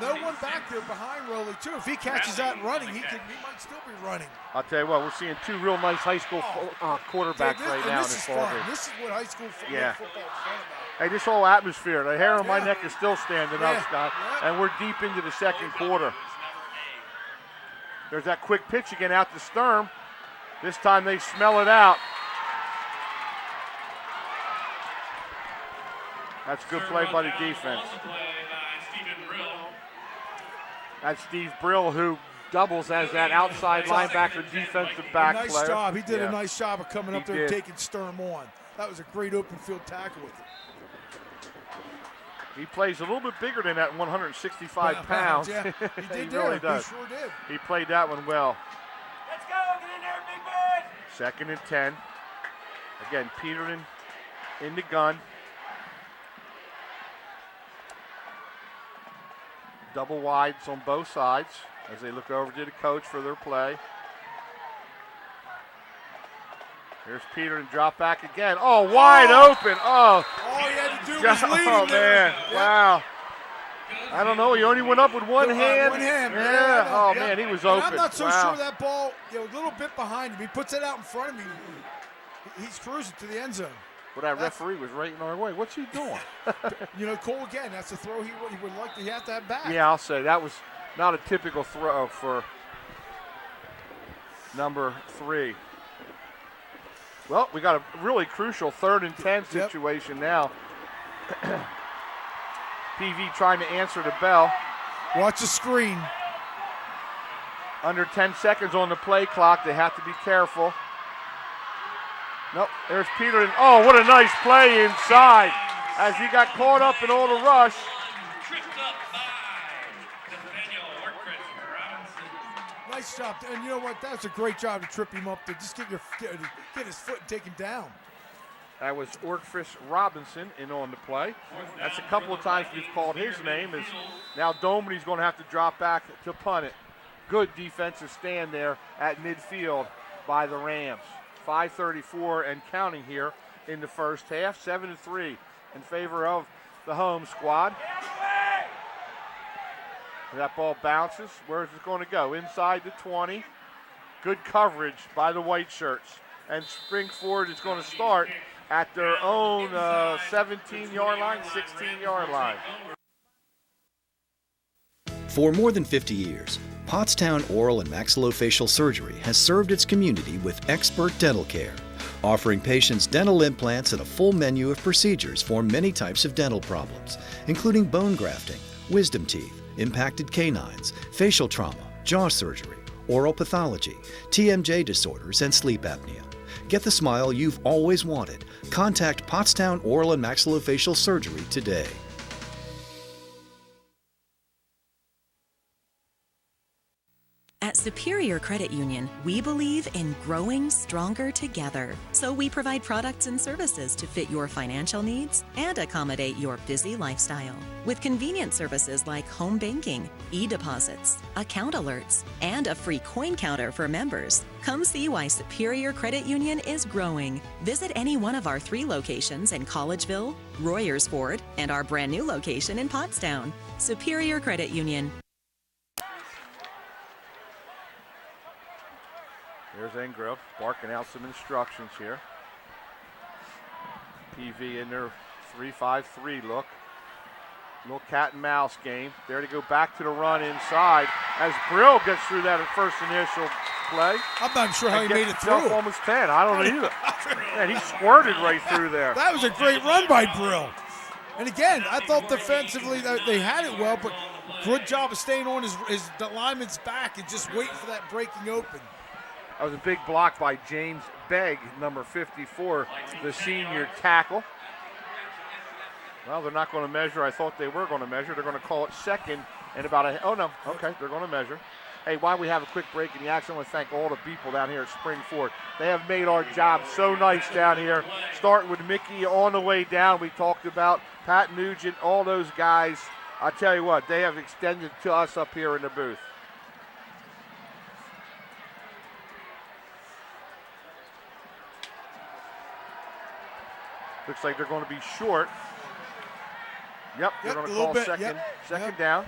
No one back there behind Rowley, too. If he catches that running, he might still be running. I'll tell you what, we're seeing two real nice high school quarterbacks right now in this ball game. This is what high school football is fun about. Hey, this whole atmosphere, the hair on my neck is still standing up, Scott, and we're deep into the second quarter. There's that quick pitch again out to Sturm. This time they smell it out. That's good play by the defense. That's Steve Brill, who doubles as that outside linebacker defensive back player. Nice job. He did a nice job of coming up there and taking Sturm on. That was a great open field tackle with him. He plays a little bit bigger than that 165 pounds. Yeah, he really does. He sure did. He played that one well. Let's go. Get in there, big man. 2nd and 10. Again, Peterlin in the gun. Double wides on both sides as they look over to the coach for their play. Here's Peterlin, drop back again. Oh, wide open. Oh. All he had to do was lead him there. Man. Yep. Wow. I don't know. He only went up with one hand. One hand. Yeah. Oh, man, he was open. I'm not so sure that ball, a little bit behind him. He puts it out in front of him. He's cruising to the end zone. Well, that referee was right in our way. What's he doing? You know, Cole, again, that's a throw he would like to have that back. Yeah, I'll say that was not a typical throw for number 3. Well, we got a really crucial 3rd and 10 situation now. PV trying to answer the bell. Watch the screen. Under 10 seconds on the play clock. They have to be careful. Nope, there's Peterson. Oh, what a nice play inside as he got caught up in all the rush. Nice job. And you know what? That's a great job to trip him up, to just get his foot and take him down. That was Orkfish Robinson in on the play. That's a couple of times we've called his name. Is now Dominy's going to have to drop back to punt it. Good defensive stand there at midfield by the Rams. 5:34 and counting here in the first half. 7-3 in favor of the home squad. That ball bounces. Where is it going to go? Inside the 20. Good coverage by the white shirts. And Springford is going to start at their own 17-yard line, 16-yard line. For more than 50 years, Pottstown Oral and Maxillofacial Surgery has served its community with expert dental care, offering patients dental implants and a full menu of procedures for many types of dental problems, including bone grafting, wisdom teeth, impacted canines, facial trauma, jaw surgery, oral pathology, TMJ disorders, and sleep apnea. Get the smile you've always wanted. Contact Pottstown Oral and Maxillofacial Surgery today. At Superior Credit Union, we believe in growing stronger together. So we provide products and services to fit your financial needs and accommodate your busy lifestyle. With convenient services like home banking, e-deposits, account alerts, and a free coin counter for members. Come see why Superior Credit Union is growing. Visit any one of our 3 locations in Collegeville, Royersford, and our brand new location in Pottstown. Superior Credit Union. There's Engrove barking out some instructions here. PV in their 3-5-3 look. Little cat and mouse game. There to go back to the run inside as Brill gets through that first initial play. I'm not sure how he made it through. Almost 10. I don't know either. Man, he squirted right through there. That was a great run by Brill. And again, I thought defensively they had it well, but good job of staying on the lineman's back and just waiting for that breaking open. That was a big block by James Begg, number 54, the senior tackle. Well, they're not going to measure. I thought they were going to measure. They're going to call it second and about oh no, okay, they're going to measure. Hey, while we have a quick break in the action, I want to thank all the people down here at Springford. They have made our job so nice down here. Starting with Mickey on the way down. We talked about Pat Nugent, all those guys. I tell you what, they have extended to us up here in the booth. Looks like they're going to be short. Yep, they're going to call second down.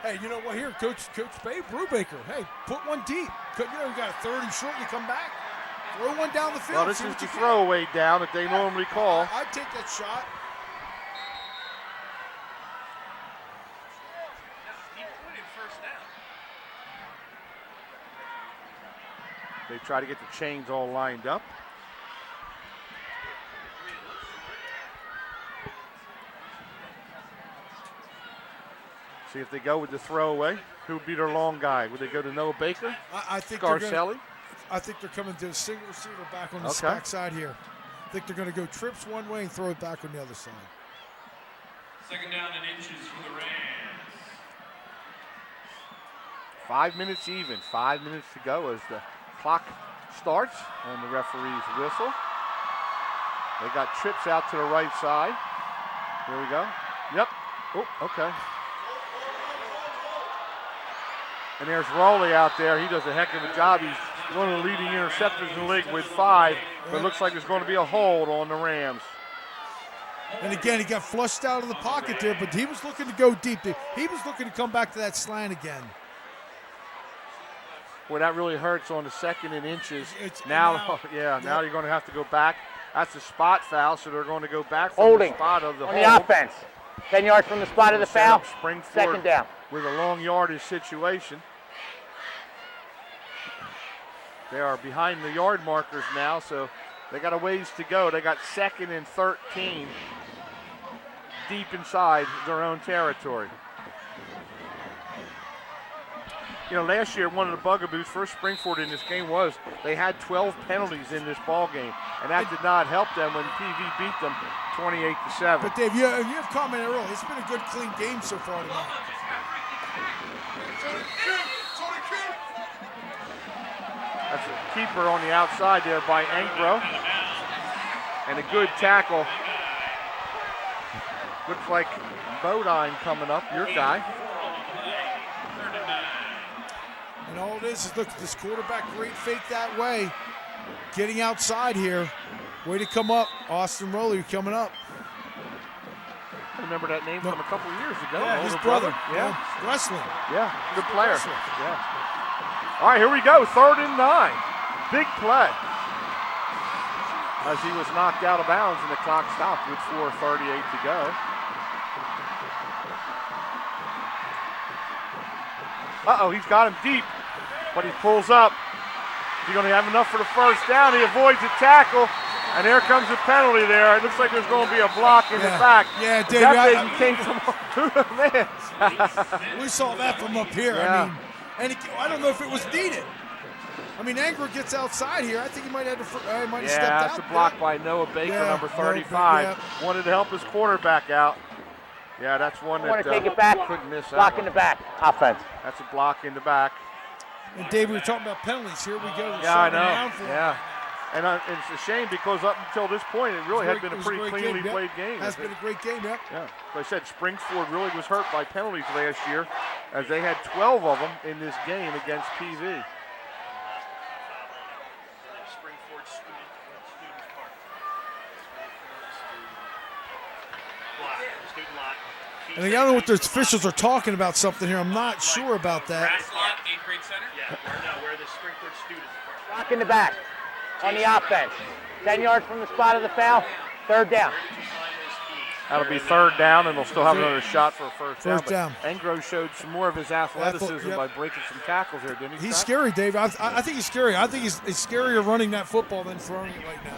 Hey, you know what? Here, Coach Babe Brubaker. Hey, put one deep. You know, you got a 3rd and short. You come back, throw one down the field. Well, this is the throwaway down that they normally call. I'd take that shot. They try to get the chains all lined up. See if they go with the throwaway. Who would be their long guy? Would they go to Noah Baker? I think Scarcelli? I think they're coming to a single receiver back on the back side here. I think they're going to go trips one way and throw it back on the other side. 2nd down and inches for the Rams. 5 minutes even. 5 minutes to go as the clock starts on the referee's whistle. They got trips out to the right side. Here we go. Yep. Oh, okay. And there's Rowley out there. He does a heck of a job. He's one of the leading interceptors in the league with 5. But it looks like there's going to be a hold on the Rams. And again, he got flushed out of the pocket there, but he was looking to go deep. He was looking to come back to that slant again. Boy, that really hurts on the 2nd and inches. Now you're going to have to go back. That's a spot foul, so they're going to go back from Holding the spot of the on hold. the offense. 10 yards from the spot of the foul. Springford 2nd down. With a long yardage situation. They are behind the yard markers now, so they got a ways to go. They got 2nd and 13 deep inside their own territory. You know, last year one of the bugaboos for Springford in this game was they had 12 penalties in this ball game, and that did not help them when PV beat them 28-7. But Dave, you have commented earlier, it's been a good, clean game so far tonight. That's a keeper on the outside there by Engro, and a good tackle. Looks like Bodine coming up, your guy. And all it is look, this quarterback great fake that way. Getting outside here. Way to come up. Austin Rowley coming up. I remember that name from a couple years ago. Yeah, his brother. Yeah. Wrestling. Yeah, good player. Yeah. All right, here we go. 3rd and 9. Big play. As he was knocked out of bounds and the clock stopped with 4:38 to go. Uh-oh, he's got him deep, but he pulls up. He's going to have enough for the 1st down. He avoids a tackle, and there comes a penalty there. It looks like there's going to be a block in the back. Yeah, Dave. That baby came from man. We saw that from up here. Yeah. I mean, I don't know if it was needed. I mean, Angro gets outside here. I think he might have stepped out. Yeah, that's a block by Noah Baker, number 35. Wanted to help his quarterback out. Yeah, that's one that take it back. Couldn't miss. Block in the back. Offense. That's a block in the back. And Dave, we were talking about penalties. Here we go. Yeah, I know. Yeah. And it's a shame because up until this point, it really had been a pretty cleanly played game. Has been a great game, yeah. Yeah. Like I said, Springford really was hurt by penalties last year, as they had 12 of them in this game against PV. And I don't know what the officials are talking about something here. I'm not sure about that. Where the Springford students are. Block in the back on the offense. 10 yards from the spot of the foul. 3rd down. That'll be 3rd down, and they'll still have another shot for a first down. Engro showed some more of his athleticism by breaking some tackles here, didn't he? He's scary, Dave. I think he's scary. I think he's scarier running that football than throwing it right now.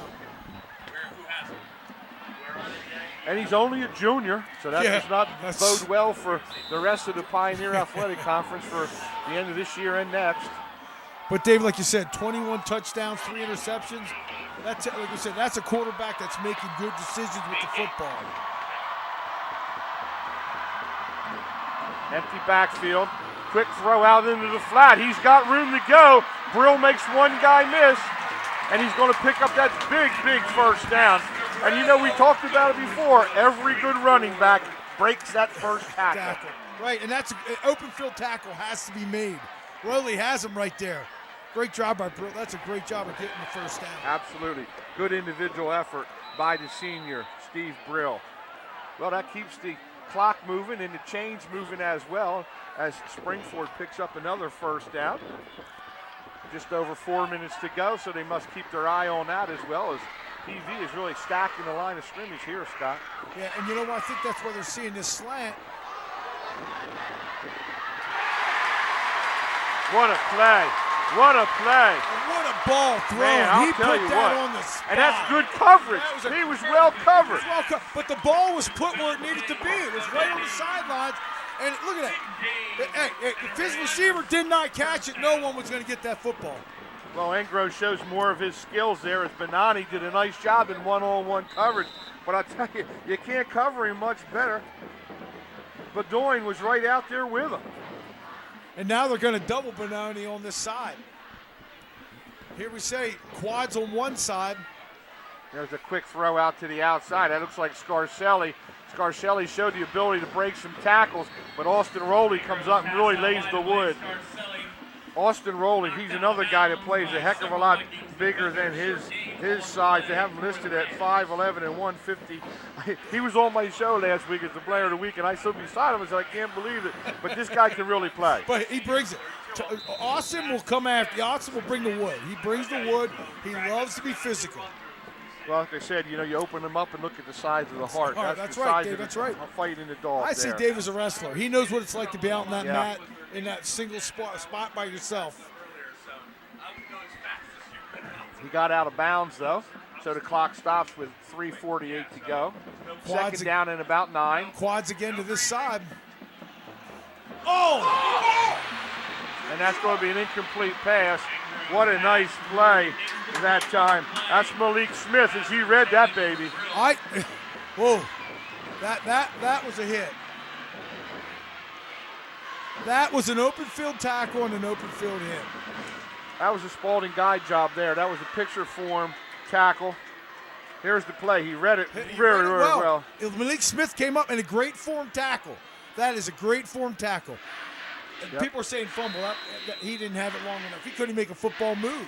And he's only a junior, so that does not bode well for the rest of the Pioneer Athletic Conference for the end of this year and next. But Dave, like you said, 21 touchdowns, 3 interceptions. That's, like you said, that's a quarterback that's making good decisions with the football. Empty backfield, quick throw out into the flat. He's got room to go. Brill makes one guy miss, and he's going to pick up that big 1st down. And you know, we talked about it before. Every good running back breaks that first tackle. Right, and that's an open field tackle has to be made. Rowley has him right there. Great job by Brill. That's a great job of getting the 1st down. Absolutely. Good individual effort by the senior, Steve Brill. Well, that keeps the clock moving and the chains moving as well as Springford picks up another 1st down. Just over 4 minutes to go, so they must keep their eye on that as well as PV is really stacking the line of scrimmage here, Scott. Yeah, and you know what? I think that's why they're seeing this slant. What a play. What a play. And what a ball thrown. Man, he tell put you that what. on the spot. And that's good coverage. He was well covered. But the ball was put where it needed to be. It was right on the sidelines. And look at that. Hey, if his receiver did not catch it, no one was going to get that football. Well, Engro shows more of his skills there as Benani did a nice job in one-on-one coverage. But I tell you, you can't cover him much better. Bedoin was right out there with him. And now they're going to double Benani on this side. Here we say quads on one side. There's a quick throw out to the outside. That looks like Scarcelli. Scarcelli showed the ability to break some tackles, but Austin Rowley comes up and really lays the wood. Austin Rowley, he's another guy that plays a heck of a lot bigger than his size. They have him listed at 5'11" and 150. He was on my show last week as the player of the week, and I stood beside him and said, I can't believe it. But this guy can really play. But he brings it. Austin will come after. Austin will bring the wood. He brings the wood. He loves to be physical. Well, like I said, you open them up and look at the size of the heart. That's the right, size Dave. of That's the right. Fight in the dog. I see Dave as a wrestler. He knows what it's like to be out in that Yeah. mat, in that single spot by yourself. He got out of bounds, though, so the clock stops with 3:48 to go. Second down and about 9. Quads again to this side. Oh! And that's going to be an incomplete pass. What a nice play that time. That's Malik Smith as he read that baby. Whoa, that was a hit. That was an open field tackle and an open field hit. That was a Spalding guide job there. That was a picture form tackle. Here's the play. He read it very well. Malik Smith came up in a great form tackle. That is a great form tackle. Yep. People are saying fumble. That he didn't have it long enough. He couldn't make a football move.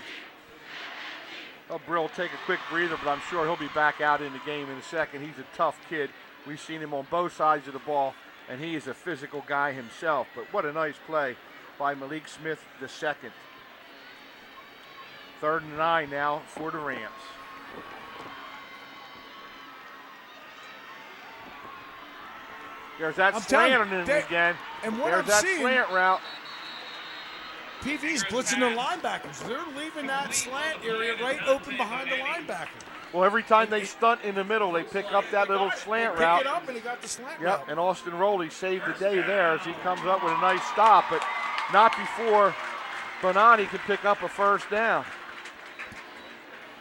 Well, Brill will take a quick breather, but I'm sure he'll be back out in the game in a second. He's a tough kid. We've seen him on both sides of the ball, and he is a physical guy himself. But what a nice play by Malik Smith II. 3rd and 9 now for the Rams. There's that slant on him again. And what There's I'm that seeing, slant route. PV's blitzing their linebackers. They're leaving that slant area right open behind the linebacker. Well, every time they stunt in the middle, they pick up that little slant route. Pick it up, and he got the slant route. Yep, and Austin Rowley saved the day there as he comes up with a nice stop, but not before Bonani can pick up a first down.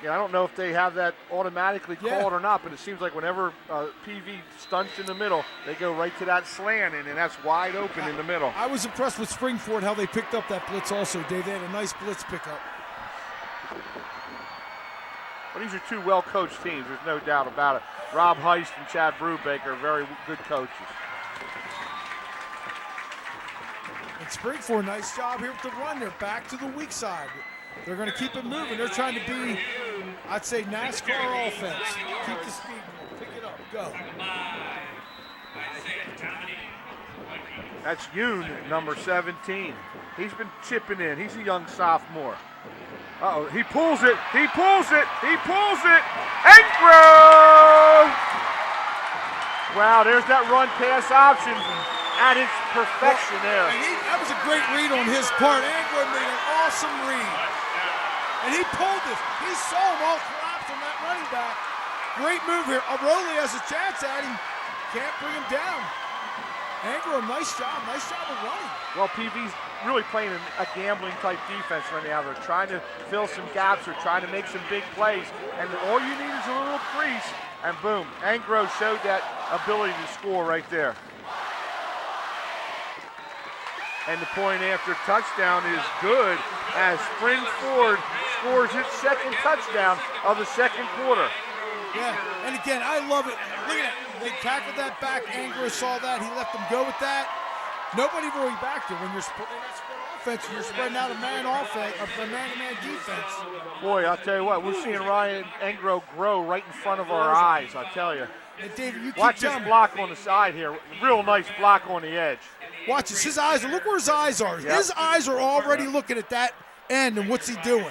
Yeah, I don't know if they have that automatically called or not, but it seems like whenever PV stunts in the middle, they go right to that slant, and that's wide open in the middle. I was impressed with Springford, how they picked up that blitz also, Dave. They had a nice blitz pickup. Well, these are two well-coached teams, there's no doubt about it. Rob Heist and Chad Brubaker are very good coaches. And Springford, nice job here with the run. They're back to the weak side. They're going to keep it moving. They're trying to be, I'd say, NASCAR offense. Keep the speed going. Pick it up. Go. That's Yoon, number 17. He's been chipping in. He's a young sophomore. Uh-oh, he pulls it. He pulls it. He pulls it. Engro! Wow, there's that run-pass option at its perfection there. And that was a great read on his part. Engro made an awesome read. And he pulled this. He saw him all collapse on that running back. Great move here. Rowley has a chance at him. Can't bring him down. Engro, nice job. Nice job of running. Well, PV's really playing a gambling type defense right now. They're trying to fill some gaps. They're trying to make some big plays. And all you need is a little crease. And boom, Engro showed that ability to score right there. And the point after touchdown is good as Springford scores its second touchdown of the second quarter. Yeah, and again, I love it. Look at it. They tackled that back. Engro saw that. He let them go with that. Nobody really backed it. When you're spread offense, you're spreading out a man offense, a man-to-man defense. Boy, I'll tell you what, we're seeing Ryan Engro grow right in front of our eyes, I'll tell you. And David, you watch this block on the side here. Real nice block on the edge. Watch this. His eyes, look where his eyes are. Yep. His eyes are already looking at that end, and what's he doing?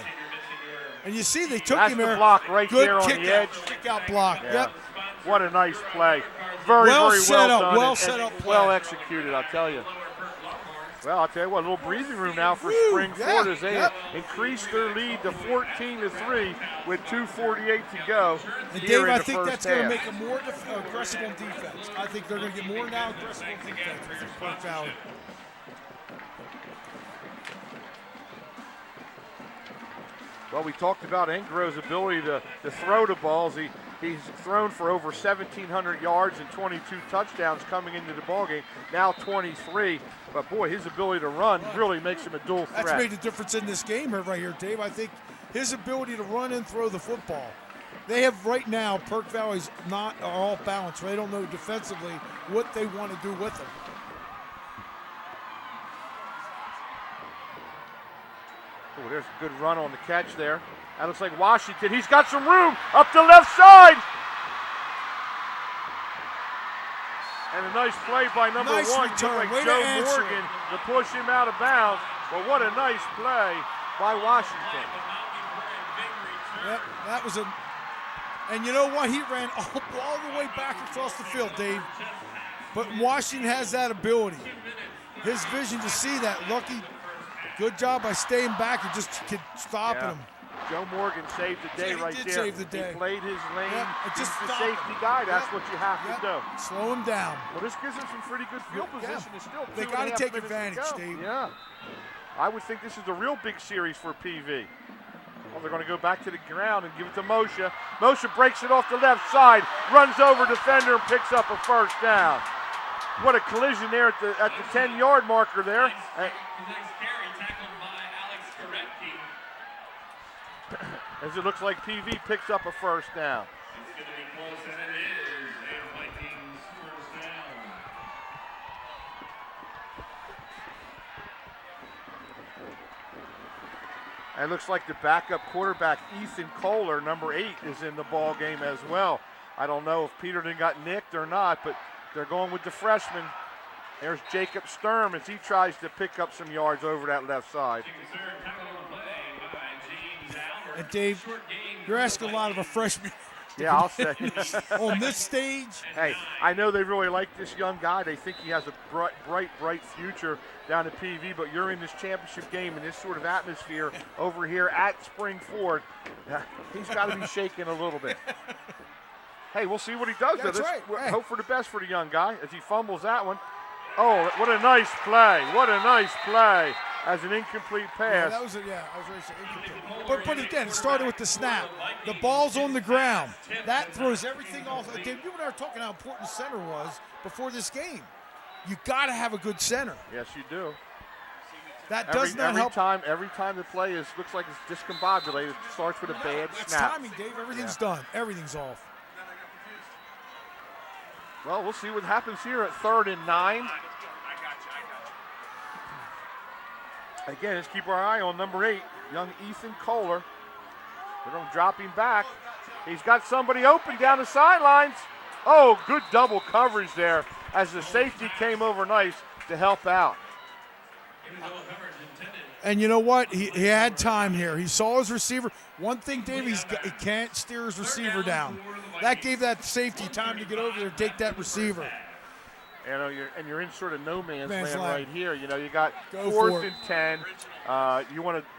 And you see they took That's him the there. block right Good there on kick the edge. Kick out block. Yeah. Yep. What a nice play. Very set well up, done. well set up play. Well executed, I'll tell you. Well, I'll tell you what, a little breathing room now for Springford as they increase their lead to 14-3 with 2:48 to go. And here Dave, in I the think first that's going to half. make them more aggressive on defense. I think they're going to get more now aggressive on defense with Park Valley. Well, we talked about Engro's ability to throw the balls. He's thrown for over 1,700 yards and 22 touchdowns coming into the ballgame. Now 23. But, boy, his ability to run really makes him a dual threat. That's made a difference in this game right here, Dave. I think his ability to run and throw the football. They have right now, Park Valley's not all balanced. They don't know defensively what they want to do with them. Oh, there's a good run on the catch there. That looks like Washington. He's got some room up the left side. And a nice play by number one. Return. Like Way Joe to answer Morgan to push him out of bounds. But what a nice play by Washington. Yep, that was a, and you know what? He ran all the way back across the field, Dave. But Washington has that ability. His vision to see that. Lucky, good job by staying back and just stopping him. Joe Morgan saved the day right did there. save the day. He played his lane. Yep, and He's just the stop safety him. guy. That's Yep. what you have to do. Slow him down. Well, this gives them some pretty good field position. It's still They got to take advantage, Dave. Yeah. I would think this is a real big series for PV. Well, they're going to go back to the ground and give it to Moshe. Moshe breaks it off the left side, runs over defender and picks up a first down. What a collision there at the 10-yard marker there. As it looks like PV picks up a first down. It's going to be close, and it is a Vikings first down. And it looks like the backup quarterback, Ethan Kohler, number 8, is in the ball game as well. I don't know if Peterton got nicked or not, but they're going with the freshman. There's Jacob Sturm as he tries to pick up some yards over that left side. And Dave, you're asking a lot of a freshman. Yeah, I'll say. On this stage. Hey, I know they really like this young guy. They think he has a bright future down at PV, but you're in this championship game in this sort of atmosphere over here at Spring Ford. He's got to be shaking a little bit. Hey, we'll see what he does. That's right. Hope for the best for the young guy as he fumbles that one. Oh, what a nice play. What a nice play as an incomplete pass. Yeah, that was I was ready to say incomplete. But again, it started with the snap. The ball's on the ground. That throws everything off. Dave, you and I were talking how important center was before this game. You got to have a good center. Yes, you do. That does not help. Every time the play looks like it's discombobulated, it starts with a bad It's snap. timing, Dave. Everything's done. Everything's off. Well, we'll see what happens here at 3rd and 9. Again, let's keep our eye on number 8, young Ethan Kohler. They're going to drop him back. He's got somebody open down the sidelines. Oh, good double coverage there as the safety came over nice to help out. And you know what? He had time here. He saw his receiver. One thing, Dave, he can't steer his receiver down. That gave that safety time to get over there and take that receiver. You're in sort of no man's land land. right here. You know, you got Go 4th for and 10. You want to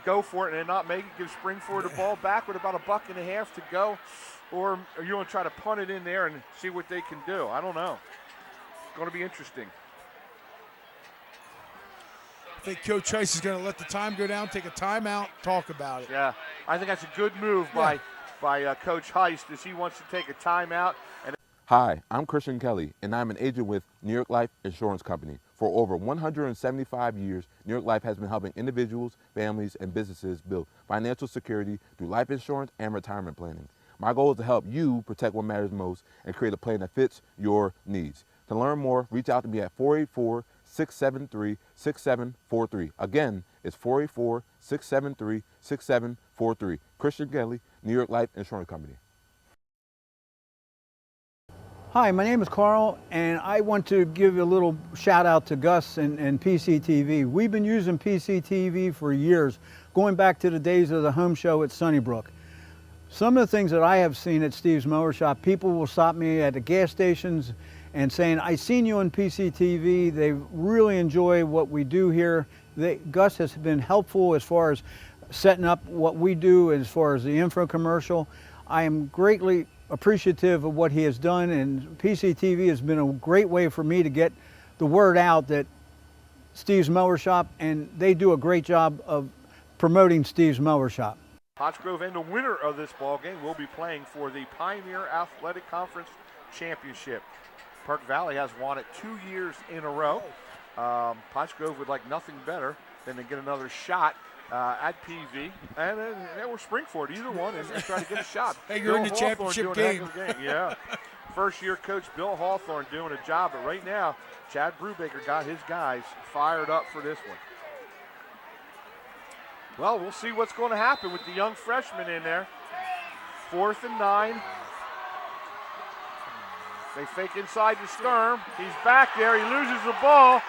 go for it and not make it. Give Springford the ball back with about a buck and a half to go, or you want to try to punt it in there and see what they can do. I don't know. It's going to be interesting. I think Coach Heiss is going to let the time go down, take a timeout, talk about it. Yeah, I think that's a good move by Coach Heist as he wants to take a timeout. Hi, I'm Christian Kelly, and I'm an agent with New York Life Insurance Company. For over 175 years, New York Life has been helping individuals, families, and businesses build financial security through life insurance and retirement planning. My goal is to help you protect what matters most and create a plan that fits your needs. To learn more, reach out to me at 484-673-6743. Again, it's 484-673-6743. Christian Kelly, New York Life Insurance Company. Hi, my name is Carl, and I want to give a little shout out to Gus and PCTV. We've been using PCTV for years, going back to the days of the home show at Sunnybrook. Some of the things that I have seen at Steve's Mower Shop, people will stop me at the gas stations and saying, I seen you on PCTV. They really enjoy what we do here. Gus has been helpful as far as setting up what we do as far as the info commercial. I am greatly appreciative of what he has done, and PCTV has been a great way for me to get the word out that Steve's Mower Shop, and they do a great job of promoting Steve's Mower Shop. Pottsgrove and the winner of this ball game will be playing for the Pioneer Athletic Conference Championship. Park Valley has won it 2 years in a row. Pottsgrove would like nothing better than to get another shot at PV and or Springford, either one, and try to get a shot. Hey, you're in the championship game. Yeah. First year coach Bill Hawthorne doing a job, but right now Chad Brubaker got his guys fired up for this one. Well, we'll see what's going to happen with the young freshman in there. 4th and 9. They fake inside to Sturm. He's back there. He loses the ball.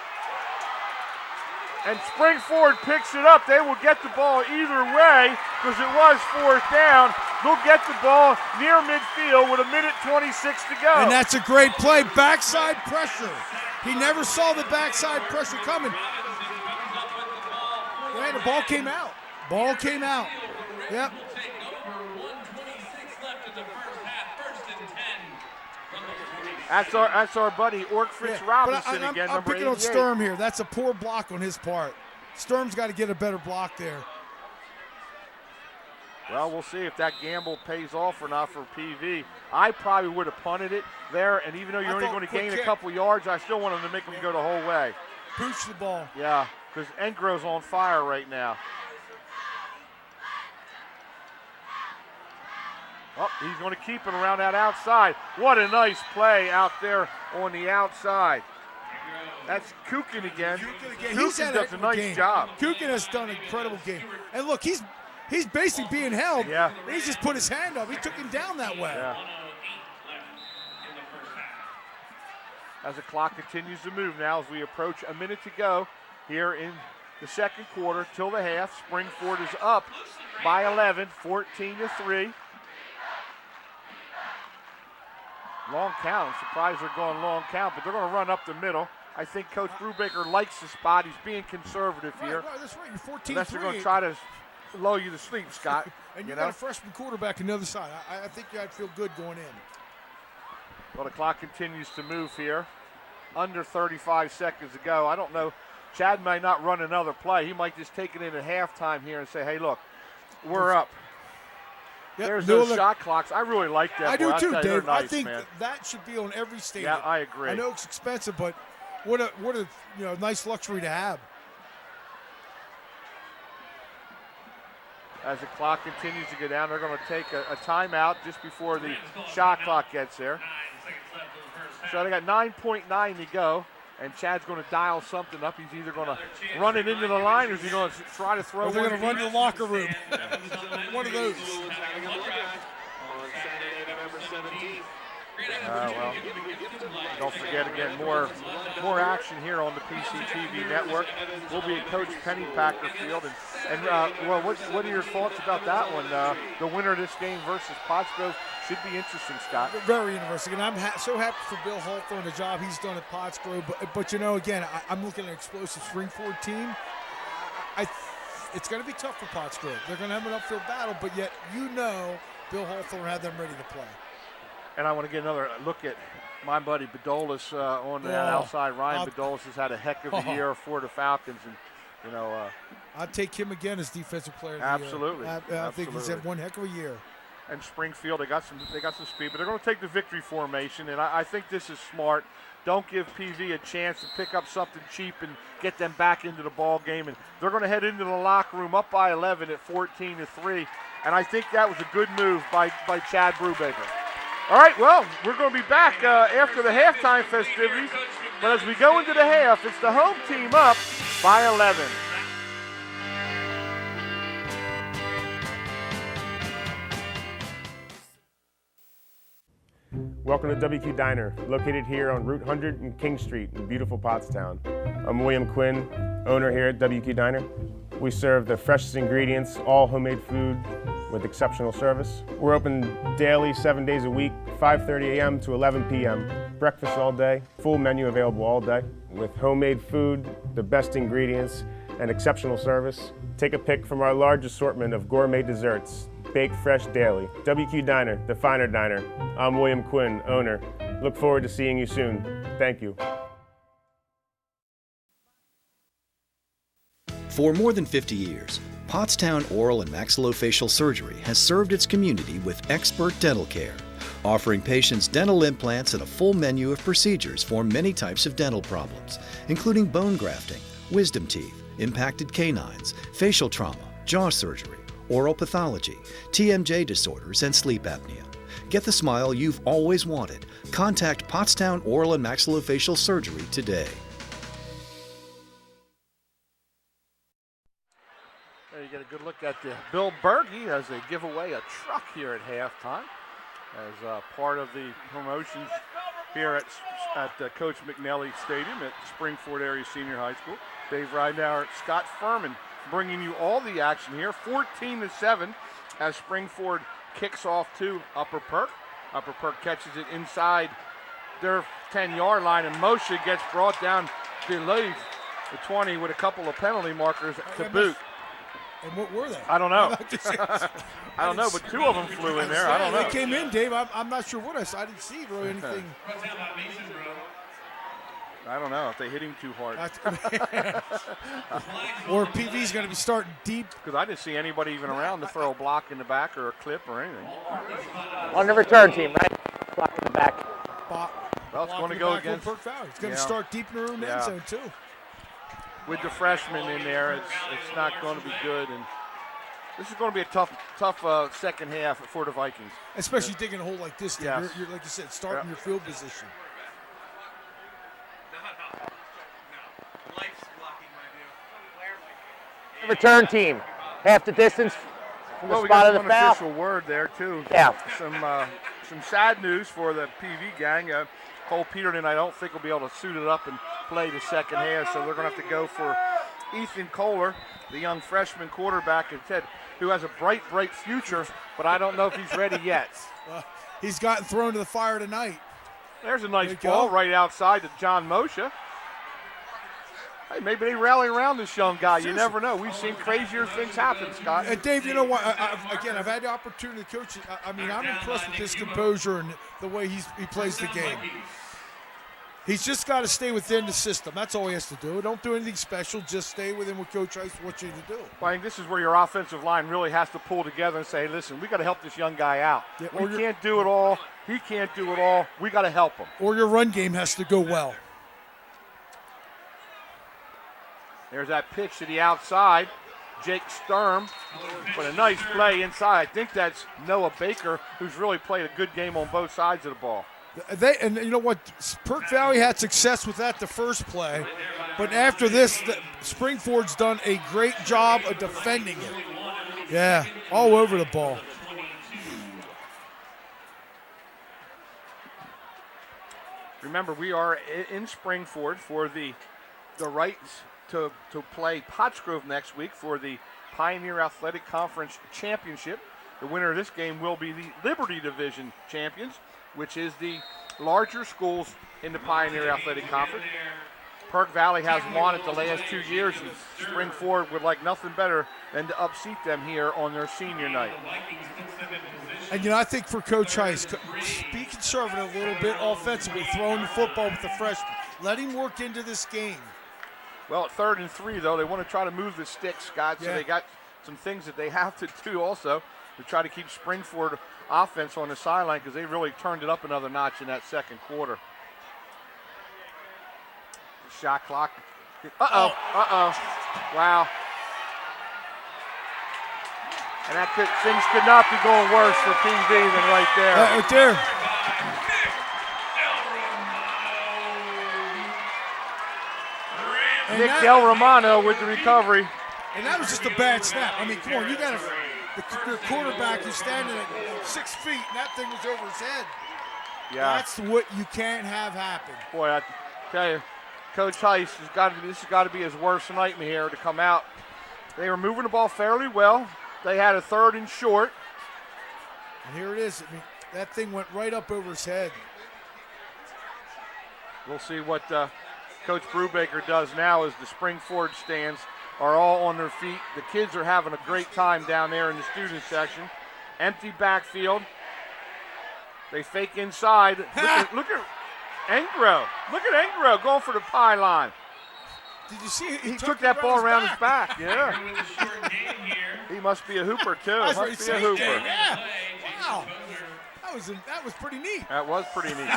And Springford picks it up. They will get the ball either way because it was 4th down. They'll get the ball near midfield with 1:26 to go. And that's a great play. Backside pressure. He never saw the backside pressure coming. Yeah, the ball came out. Ball came out. Yep. That's our buddy Ork Fritz Robinson again, I'm number picking on 88. Sturm here. That's a poor block on his part. Sturm's got to get a better block there. Well, we'll see if that gamble pays off or not for PV. I probably would have punted it there, and even though you're only going to gain a couple yards, I still want them to make them go the whole way. Pooch the ball. Yeah, because Engro's on fire right now. Oh, he's going to keep it around that outside. What a nice play out there on the outside. That's Kukin again. Kukin does a nice job. Kukin has done an incredible game. And look, he's basically being held. Yeah. He just put his hand up. He took him down that way. Yeah. As the clock continues to move now, as we approach a minute to go here in the second quarter till the half. Springford is up by 11, 14-3. Long count. I'm surprised they're going long count, but they're going to run up the middle. I think Coach Brubaker likes the spot. He's being conservative here. Right, that's right. You're 14-3. Unless they're going to try to lull you to sleep, Scott. And you got a freshman quarterback on the other side. I think you would feel good going in. Well, the clock continues to move here. Under 35 seconds to go. I don't know. Chad may not run another play. He might just take it in at halftime here and say, hey, look, we're up. Yep, There's those shot clocks. I really like that. I do too, Dave. Nice, I think man. that should be on every stadium. Yeah, I agree. I know it's expensive, but what a nice luxury to have. As the clock continues to go down, they're going to take a timeout just before the shot clock gets there. So they got 9.9 to go, and Chad's going to dial something up. He's either going to run it into the line or is he going to try to throw or one they're going to run deep? to the locker room. One of those. Well, don't forget again, more action here on the PCTV network. We'll be at Coach Pennypacker Field, and well, what are your thoughts about that one? The winner of this game versus Pottsgrove should be interesting, Scott. Very interesting, and I'm so happy for Bill Hawthorne, the job he's done at Pottsgrove. But again, I'm looking at an explosive Springford team. It's going to be tough for Pottsgrove. They're going to have an upfield battle, but yet Bill Hawthorne had them ready to play. And I want to get another look at my buddy Bedolis on the outside. Ryan Bedolis has had a heck of a year for the Falcons, and I'd take him again as defensive player of the absolutely. year. I think he's had one heck of a year. And Springfield, they got some speed, but they're going to take the victory formation, and I think this is smart. Don't give PV a chance to pick up something cheap and get them back into the ball game. And they're going to head into the locker room up by 11 at 14-3, and I think that was a good move by Chad Brubaker. All right, well, we're going to be back after the halftime festivities. But as we go into the half, it's the home team up by 11. Welcome to WQ Diner, located here on Route 100 and King Street in beautiful Pottstown. I'm William Quinn, owner here at WQ Diner. We serve the freshest ingredients, all homemade food with exceptional service. We're open daily, 7 days a week, 5:30 a.m. to 11 p.m. Breakfast all day, full menu available all day. With homemade food, the best ingredients, and exceptional service. Take a pick from our large assortment of gourmet desserts, baked fresh daily. WQ Diner, the finer diner. I'm William Quinn, owner. Look forward to seeing you soon. Thank you. For more than 50 years, Pottstown Oral and Maxillofacial Surgery has served its community with expert dental care, offering patients dental implants and a full menu of procedures for many types of dental problems, including bone grafting, wisdom teeth, impacted canines, facial trauma, jaw surgery, oral pathology, TMJ disorders, and sleep apnea. Get the smile you've always wanted. Contact Pottstown Oral and Maxillofacial Surgery today. There you get a good look at Bill Berge as they give away a truck here at halftime as part of the promotions here at Coach McNally Stadium at Springford Area Senior High School. Dave Ridenauer, Scott Furman bringing you all the action here. 14-7 as Springford kicks off to Upper Perk. Upper Perk catches it inside their 10-yard line, and Moshe gets brought down below the 20 with a couple of penalty markers to boot. And what were they? I don't know. I don't know, but two of them flew in there. I don't know. They came in, Dave. I'm not sure what I saw. I didn't see really anything. I don't know if they hit him too hard. Or PV's going to be starting deep. Because I didn't see anybody even around to throw a block in the back or a clip or anything. On the return team, right? Block in the back. Well, it's going to go against Perk Valley. It's going to start deep in the room end zone, too. With the freshmen in there, it's not going to be good. And this is going to be a tough second half for the Vikings. Especially digging a hole like this. Yes. You're, like you said, starting your field position. Return team, half the distance from the spot of the foul. We got one official word there too. Yeah. Some sad news for the PV gang. Cole Peterson, I don't think will be able to suit it up and play the second half, so they're going to have to go for Ethan Kohler, the young freshman quarterback, who has a bright future, but I don't know if he's ready yet. He's gotten thrown to the fire tonight. There's a nice ball right outside to John Moshe. Hey, maybe they rally around this young guy. You never know. We've seen crazier things happen, Scott. And Dave, you know what? I've had the opportunity to coach. I'm impressed with his composure and the way he plays the game. He's just got to stay within the system. That's all he has to do. Don't do anything special. Just stay within what Coach Ice wants you to do. Well, I think this is where your offensive line really has to pull together and say, listen, we got to help this young guy out. Yeah, we can't do it all. He can't do it all. We got to help him. Or your run game has to go well. There's that pitch to the outside. Jake Sturm with a nice play inside. I think that's Noah Baker, who's really played a good game on both sides of the ball. And you know what? Perk Valley had success with that the first play. But after this, Springford's done a great job of defending it. Yeah, all over the ball. Remember, we are in Springford for the rights to play Pottsgrove next week for the Pioneer Athletic Conference Championship. The winner of this game will be the Liberty Division champions, which is the larger schools in the Pioneer Athletic Conference. Perk Valley has won it the last 2 years, and Springford would like nothing better than to upseat them here on their senior night. And, I think for Coach Heiss, be conservative a little bit offensively, throwing the football with the freshmen. Let him work into this game. Well, at 3rd and 3, though, they want to try to move the sticks, Scott, so they got some things that they have to do also to try to keep Springford offense on the sideline because they really turned it up another notch in that second quarter. Shot clock. Wow. And things could not be going worse for PV than right there. Right there. Nick Del Romano with the recovery. And that was just a bad snap. I mean, come on, you got the quarterback is standing at 6 feet, and that thing was over his head. Yeah. That's what you can't have happen. Boy, I tell you, Coach Heiss this has got to be his worst nightmare to come out. They were moving the ball fairly well. They had a 3rd and short. And here it is. I mean, that thing went right up over his head. We'll see what Coach Brubaker does now as the Springford stands are all on their feet. The kids are having a great time down there in the student section. Empty backfield. They fake inside. Look at Engro. Look at Engro going for the pylon. Did you see he took that ball around his back? Yeah. He must be a hooper too. Must be a hooper. Yeah. Wow. That was pretty neat. That was pretty neat.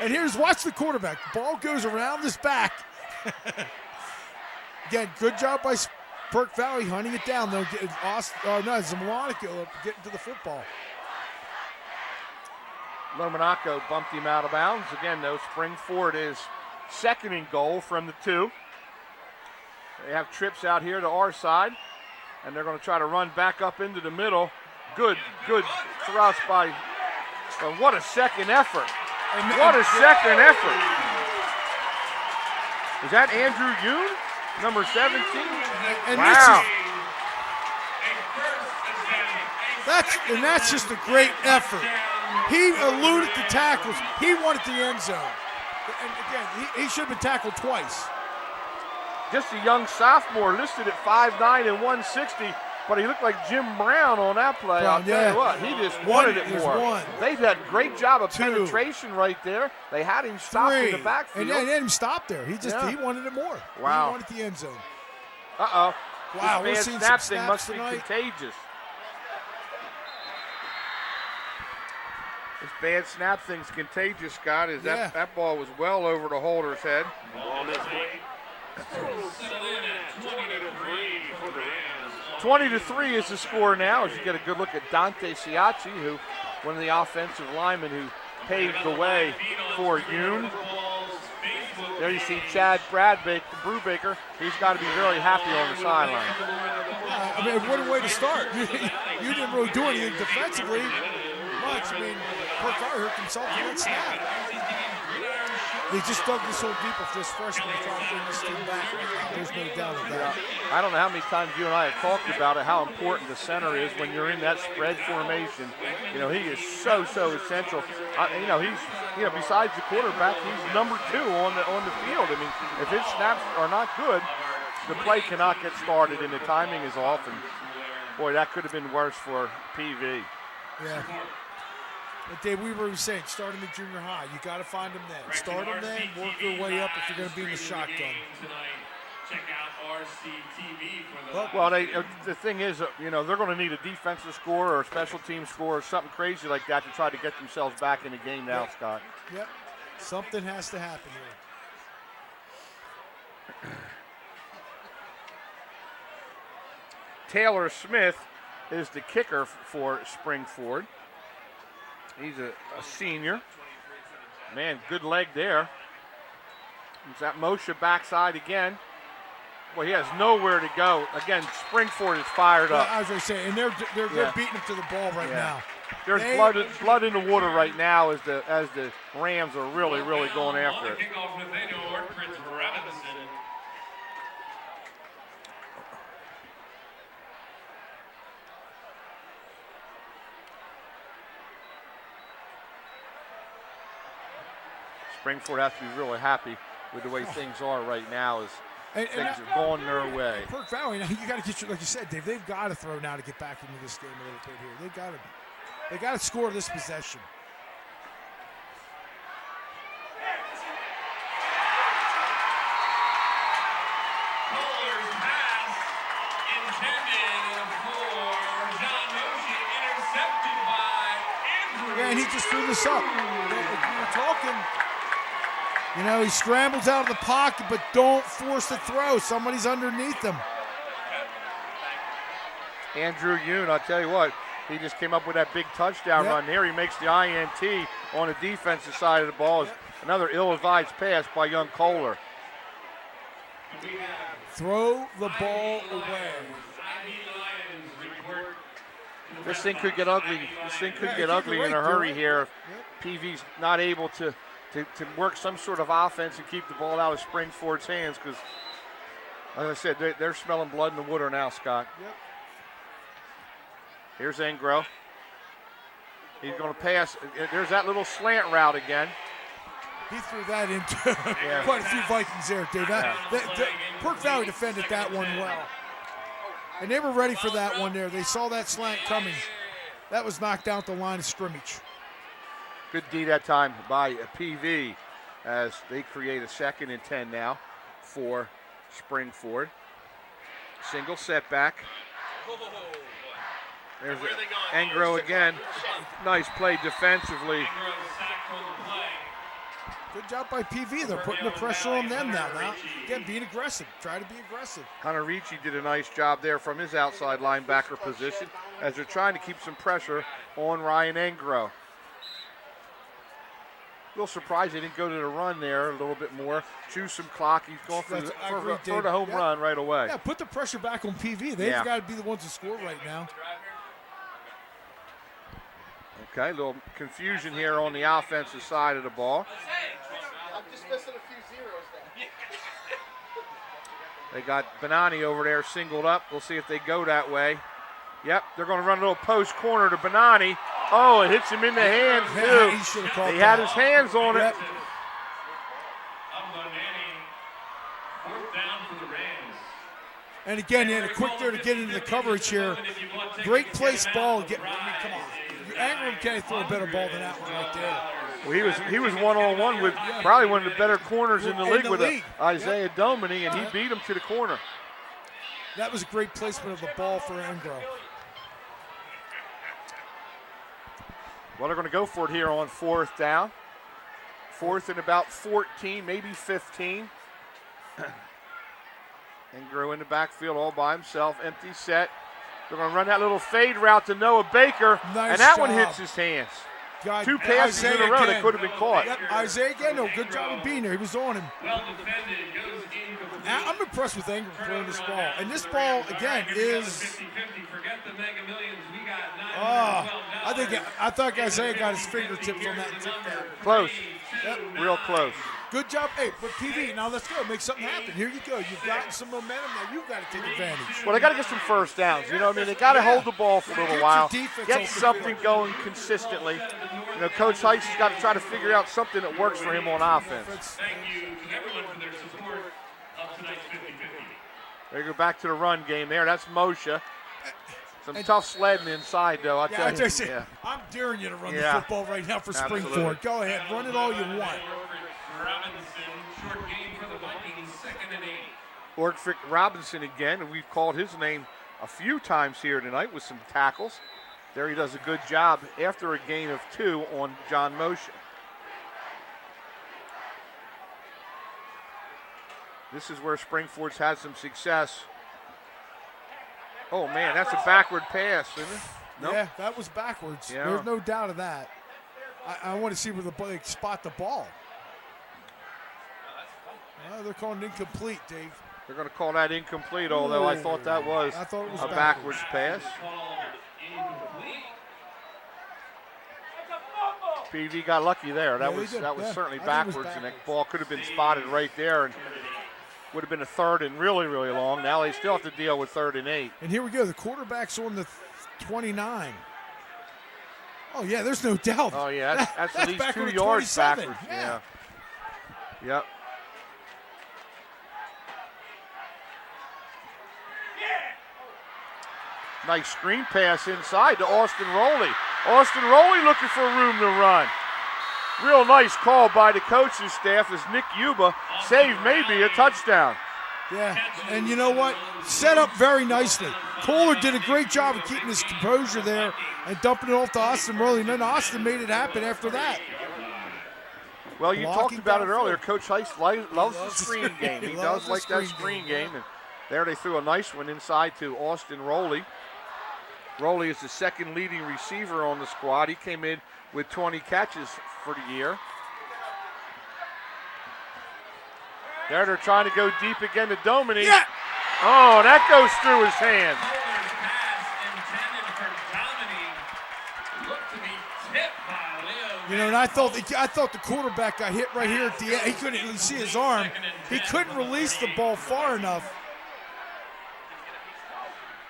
And watch the quarterback. Ball goes around his back. Again, good job by Perk Valley hunting it down though. Zamolonico getting to the football. Lomanaco bumped him out of bounds. Again, though, Springford is 2nd and goal from the 2. They have trips out here to our side, and they're going to try to run back up into the middle. Good thrust by, what a second effort. What a second effort. Is that Andrew Yoon, number 17? And wow. That's just a great effort. He eluded the tackles. He wanted the end zone. And again, he should have been tackled twice. Just a young sophomore listed at 5'9" and 160, but he looked like Jim Brown on that play. I'll tell you what, he just wanted it more. They did a great job of penetration right there. They had him stopped in the backfield. And they had him stop there. He wanted it more. Wow. He wanted the end zone. Uh-oh. Wow, this we're seeing snap some thing snaps must tonight. be contagious. This bad snap thing's contagious, Scott. That ball was well over the holder's head. On this way, settle in at 20-3 for the Rams. 20-3 is the score now as you get a good look at Dante Siacci, who one of the offensive linemen who paved the way for Yoon. There you see Chad Brubaker. He's got to be very happy on the sideline. I mean, what a way to start. You didn't really do anything defensively much. I mean, Kirk Fowler hurt himself in that snap. They just dug this hole deep with this freshman to try to bring this team back. There's no doubt of that. I don't know how many times you and I have talked about it, how important the center is when you're in that spread formation. You know, he is so essential. He's besides the quarterback, he's number 2 on the field. I mean, if his snaps are not good, the play cannot get started and the timing is off. And boy, that could have been worse for PV. Yeah. But Dave, we were saying, start them in junior high. You got to find them then. Start them then, work your way up if you're going to be in the shotgun. Check out RCTV for the. Well, the thing is, they're going to need a defensive score or a special team score or something crazy like that to try to get themselves back in the game now, Scott. Yep. Something has to happen here. Taylor Smith is the kicker for Springford. He's a senior. Man, good leg there. He's that Moshe backside again. Well, he has nowhere to go. Again, Springford is fired up. I was going to say, and they're beating him to the ball right now. There's blood in the water right now as the Rams are really going after it. Springford has to be really happy with the way things are right now as things are going their way. Perk Valley, you got to get, like you said, Dave, they've got to throw now to get back into this game a little bit here. They got to score this possession. Kohler's pass intended for John Moshe, intercepted by Andrew. Yeah, and he just threw this up. We were talking. He scrambles out of the pocket, but don't force the throw. Somebody's underneath him. Andrew Yoon, I'll tell you what, he just came up with that big touchdown run there. He makes the INT on the defensive side of the ball. Another ill-advised pass by young Kohler. Throw the ball away. This thing could get ugly. This thing could get ugly in a hurry here. PV's not able to work some sort of offense and keep the ball out of Springford's hands because, like I said, they're smelling blood in the water now, Scott. Yep. Here's Engro. He's going to pass. There's that little slant route again. He threw that into quite a few Vikings there, Dave. Perk Valley defended that one well. And they were ready for that one there. They saw that slant coming. That was knocked out the line of scrimmage. Good D that time by PV as they create a 2nd and 10 now for Springford. Single setback. There's Engro again. Nice play defensively. Good job by PV. They're putting the pressure on them now. Again, being aggressive. Try to be aggressive. Hunter Ricci did a nice job there from his outside linebacker position as they're trying to keep some pressure on Ryan Engro. A little surprised they didn't go to the run there a little bit more. Choose some clock. He's going for the home run right away. Yeah, put the pressure back on PV. They've got to be the ones to score right now. Okay, a little confusion here on the offensive side of the ball. I'm just missing a few zeros there. They got Benani over there singled up. We'll see if they go that way. Yep, they're going to run a little post corner to Benani. Oh, it hits him in the hands, too. He had his hands on it. And again, he had a quick there to get into the coverage here. Great place ball. Come on. Ingram can't throw a better ball than that one right there. Well, he was one-on-one with probably one of the better corners in the league with Isaiah Domini, and he beat him to the corner. That was a great placement of the ball for Ingram. Well, they're going to go for it here on 4th down. 4th and about 14, maybe 15. Ingram in the backfield all by himself, empty set. They're going to run that little fade route to Noah Baker, and that one hits his hands. God, 2 passes in a row that could have been caught. Yep, Isaiah again, no, good job of being there. He was on him. I'm impressed with Ingram throwing this ball. And this ball, again, is... I thought Isaiah got his fingertips on that tip there. Close. Yep. Real close. Good job. Hey, but PV, now let's go. Make something happen. Here you go. You've gotten some momentum. Now you've got to take advantage. Well, they got to get some first downs. You know what I mean? They got to hold the ball for a little while. Get something going consistently. You know, Coach Heiss has got to try to figure out something that works for him on offense. Thank you to everyone for their support of tonight's 50-50. They go back to the run game there. That's Moshe. Some tough sledding inside, though. I tell you. I'm daring you to run the football right now for Springford. Go ahead. Run it all you want. Robinson, short game for the Vikings, 2nd and 8. Orkfrick Robinson again, and we've called his name a few times here tonight with some tackles. There he does a good job after a gain of 2 on John Moshe. This is where Springford's had some success. Oh, man, that's a backward pass, isn't it? Nope. Yeah, that was backwards. Yeah. There's no doubt of that. I want to see where they spot the ball. They're calling it incomplete, Dave. They're going to call that incomplete, although I thought that was a backwards pass. PV got lucky there. That was certainly backwards, and that ball could have been spotted right there, and would have been a 3rd and really, really long. Now they still have to deal with 3rd and 8. And here we go. The quarterback's on the 29. Oh, yeah, there's no doubt. Oh, yeah, that's at least 2 yards backwards. Yeah. Yep. Nice screen pass inside to Austin Rowley. Austin Rowley looking for room to run. Real nice call by the coaching staff as Nick Yuba saved maybe a touchdown. Yeah, and you know what? Set up very nicely. Kohler did a great job of keeping his composure there and dumping it off to Austin Rowley, and then Austin made it happen after that. Well, you talked about it earlier. Coach Heiss loves the screen game. He does like that screen game. And there they threw a nice one inside to Austin Rowley. Rowley is the 2nd leading receiver on the squad. He came in with 20 catches for the year. There they're trying to go deep again to Domini. Yeah. Oh, that goes through his hands. You know, and I thought the quarterback got hit right here at the end. He couldn't even see his arm. He couldn't release the ball far enough.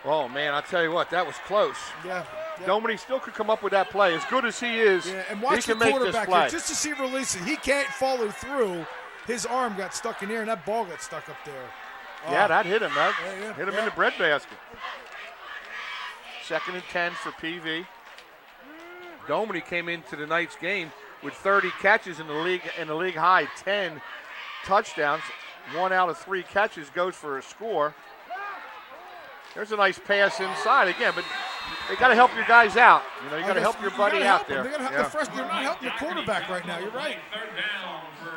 Oh, man, I tell you what, that was close. Yeah. Domini still could come up with that play. As good as he is, and watch he can the make this quarterback play. here, just to see release it. He can't follow through. His arm got stuck in there, and that ball got stuck up there. Yeah, that hit him. That hit him in the Yeah. breadbasket. 2nd and 10 for PV. Domini came into tonight's game with 30 catches in the league high 10 touchdowns. 1 out of 3 catches goes for a score. There's a nice pass inside again, but they got to help your guys out. You know, you got to help your buddy out there. They got to help the freshman. They're not helping the quarterback right now. You're right. 3rd down for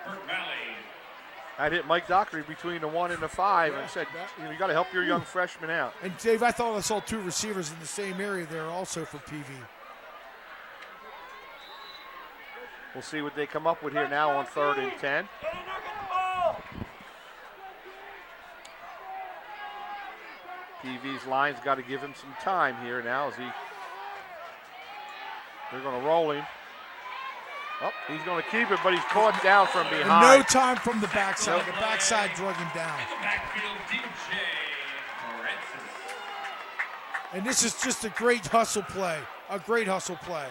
Burke Valley. I hit Mike Dockery between the 1 and the 5 and said, you got to help your young freshman out. And Dave, I thought I saw 2 receivers in the same area there also for PV. We'll see what they come up with here now on 3rd and 10. PV's line's got to give him some time here now as they're going to roll him. Oh, he's going to keep it, but he's caught down from And behind. no time from the backside. The backside drug him down. And this is just a great hustle play. A great hustle play.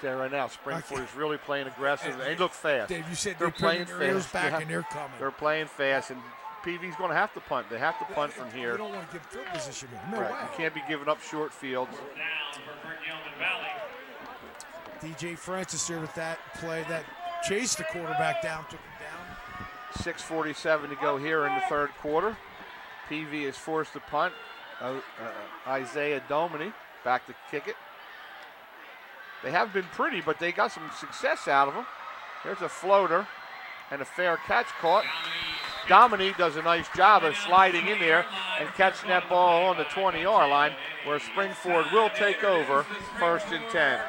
There right now, Springford is really playing aggressive. They look fast. Dave, you said they're playing their ears fast. back Yeah. and they're coming. They're playing fast, and PV's going to have to punt. They have to punt from here. You don't want to give field position here. No right. way. You can't be giving up short fields. DJ Francis here with that play that chased the quarterback down, took him down. 6:47 to go here in the third quarter. PV is forced to punt. Isaiah Domini back to kick it. They have been pretty, but they got some success out of them. There's a floater and a fair catch caught. Domini does a nice job of sliding in there and catching that ball on the 20-yard line, where Springford will take over 1st and 10.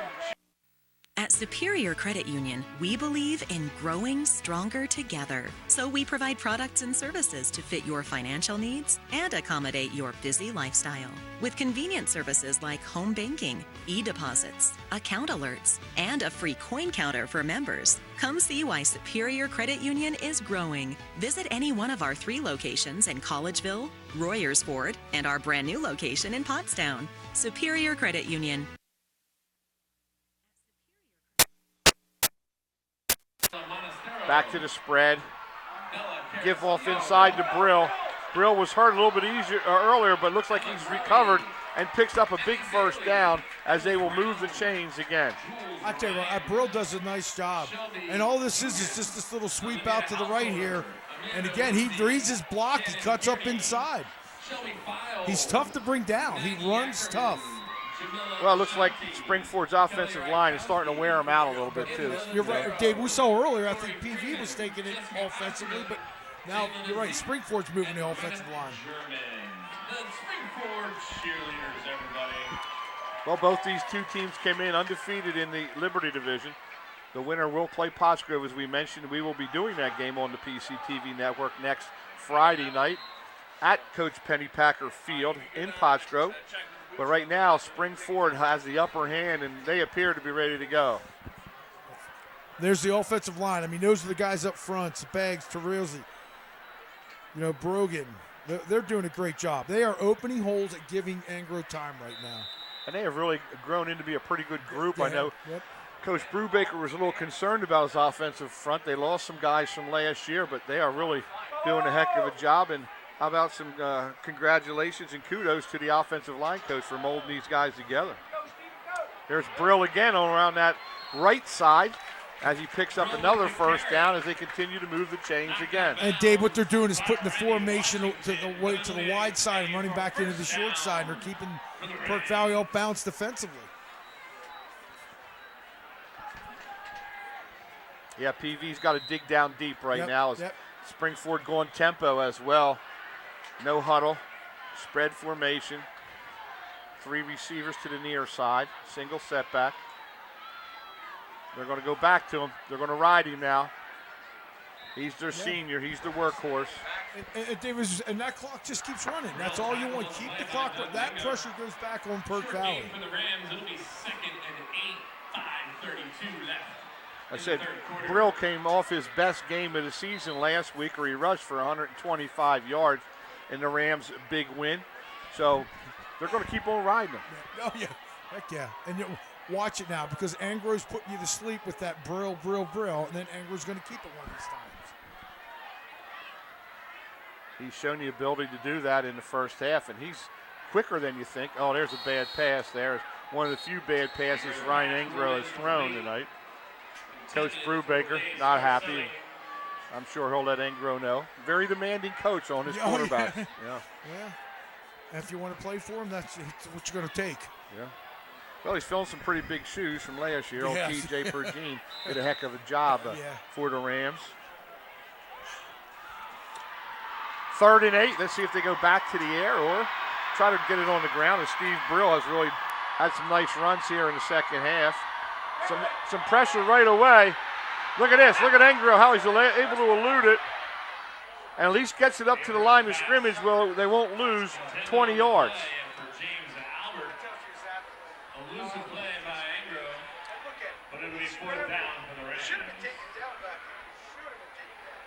At Superior Credit Union, we believe in growing stronger together. So we provide products and services to fit your financial needs and accommodate your busy lifestyle. With convenient services like home banking, e-deposits, account alerts, and a free coin counter for members. Come see why Superior Credit Union is growing. Visit any one of our 3 locations in Collegeville, Royersford, and our brand new location in Pottstown. Superior Credit Union. Back to the spread. Give off inside to Brill. Brill was hurt a little bit earlier, but looks like he's recovered and picks up a big first down as they will move the chains again. I tell you what, Brill does a nice job. And all this is just this little sweep out to the right here. And again, he reads his block. He cuts up inside. He's tough to bring down. He runs tough. Well, it looks like Springford's offensive line is starting to wear him out a little bit, too. You're right, Dave. We saw earlier, I think PV was taking it offensively, but now you're right. Springford's moving the offensive line. Well, both these two teams came in undefeated in the Liberty Division. The winner will play Pottsgrove, as we mentioned. We will be doing that game on the PCTV network next Friday night at Coach Pennypacker Field in Pottsgrove. But right now, Springford has the upper hand, and they appear to be ready to go. There's the offensive line. I mean, those are the guys up front. Baggs, Terrilzi, Brogan. They're doing a great job. They are opening holes at giving Angro time right now. And they have really grown into be a pretty good group. Yeah, I know yep. Coach Brubaker was a little concerned about his offensive front. They lost some guys from last year, but they are really doing a heck of a job. And how about some congratulations and kudos to the offensive line coach for molding these guys together. There's Brill again around that right side as he picks up another first down as they continue to move the chains again. And Dave, what they're doing is putting the formation to the wide side and running back into the short side. And they're keeping Perk Valley off balance defensively. Yeah, PV's got to dig down deep right now. As Yep. Springford going tempo as well. No huddle, spread formation. 3 receivers to the near side, single setback. They're going to go back to him. They're going to ride him now. He's their senior. He's the workhorse. And that clock just keeps running. That's all you want. Keep the clock. That pressure goes back on Perk Valley. For the Rams, it'll be 2nd and 8, 5:32 left. I said Brill came off his best game of the season last week, where he rushed for 125 yards in the Rams' big win. So they're going to keep on riding him. Oh, yeah. Heck yeah. And watch it now, because Angro's putting you to sleep with that Brill, and then Angro's going to keep it one of these times. He's shown the ability to do that in the first half, and he's quicker than you think. Oh, there's a bad pass there. One of the few bad passes Ryan Angro has thrown tonight. Coach Brubaker not happy. I'm sure he'll let Angro know. Very demanding coach on his quarterback. Yeah. Yeah. And if you want to play for him, that's what you're going to take. Yeah. Well, he's filling some pretty big shoes from last year. Old Yes. TJ Pergine did a heck of a job for the Rams. 3rd and 8. Let's see if they go back to the air or try to get it on the ground. And Steve Brill has really had some nice runs here in the second half. Some pressure right away. Look at this. Look at Angro, how he's able to elude it. And at least gets it up to the line of scrimmage where they won't lose 20 yards. explosive play by Angro, but it'll be fourth down for the Rams. Should have been taken down back there. Should have been taken down.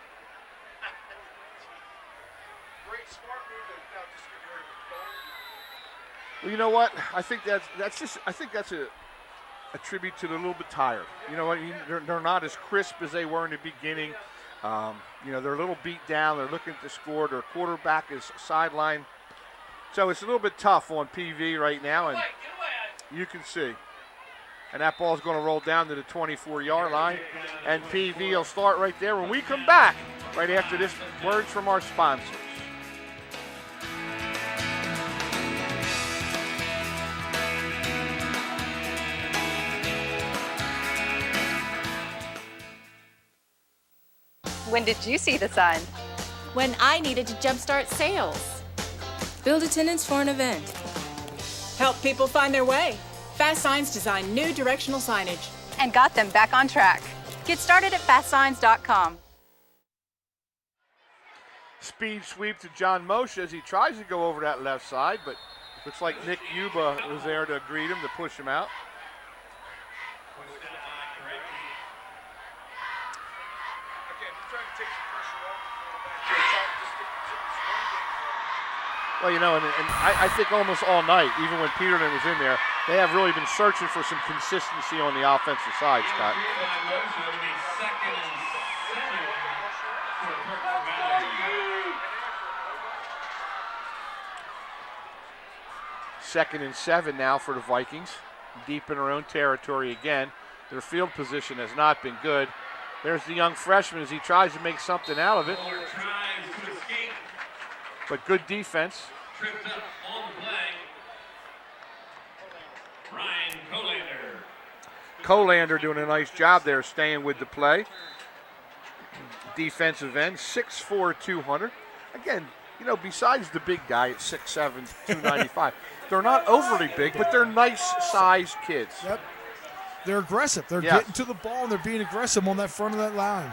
Great smart move to now just get rid of it. Well, you know what? I think that's a tribute to the little bit tired. You know what? They're not as crisp as they were in the beginning. You know, they're a little beat down. They're looking to score. Their quarterback is sidelined. So it's a little bit tough on PV right now, and you can see. And that ball's going to roll down to the 24-yard line, and PV will start right there when we come back right after this words from our sponsors. When did you see the sign? When I needed to jumpstart sales. Build attendance for an event. Help people find their way. Fast Signs designed new directional signage. And got them back on track. Get started at fastsigns.com. Speed sweep to John Moshe as he tries to go over that left side, but looks like Nick Yuba was there to greet him, to push him out. Well, you know, and I think almost all night, even when Peterman was in there, they have really been searching for some consistency on the offensive side, Scott. Second and 7 now for the Vikings, deep in their own territory again. Their field position has not been good. There's the young freshman as he tries to make something out of it. But good defense. Tripped up on the play. Ryan Colander. Colander doing a nice job there, staying with the play. Defensive end, 6'4", 200. Again, you know, besides the big guy at 6'7", 295, they're not overly big, but they're nice-sized kids. Yep. They're aggressive. They're getting to the ball, and they're being aggressive on that front of that line.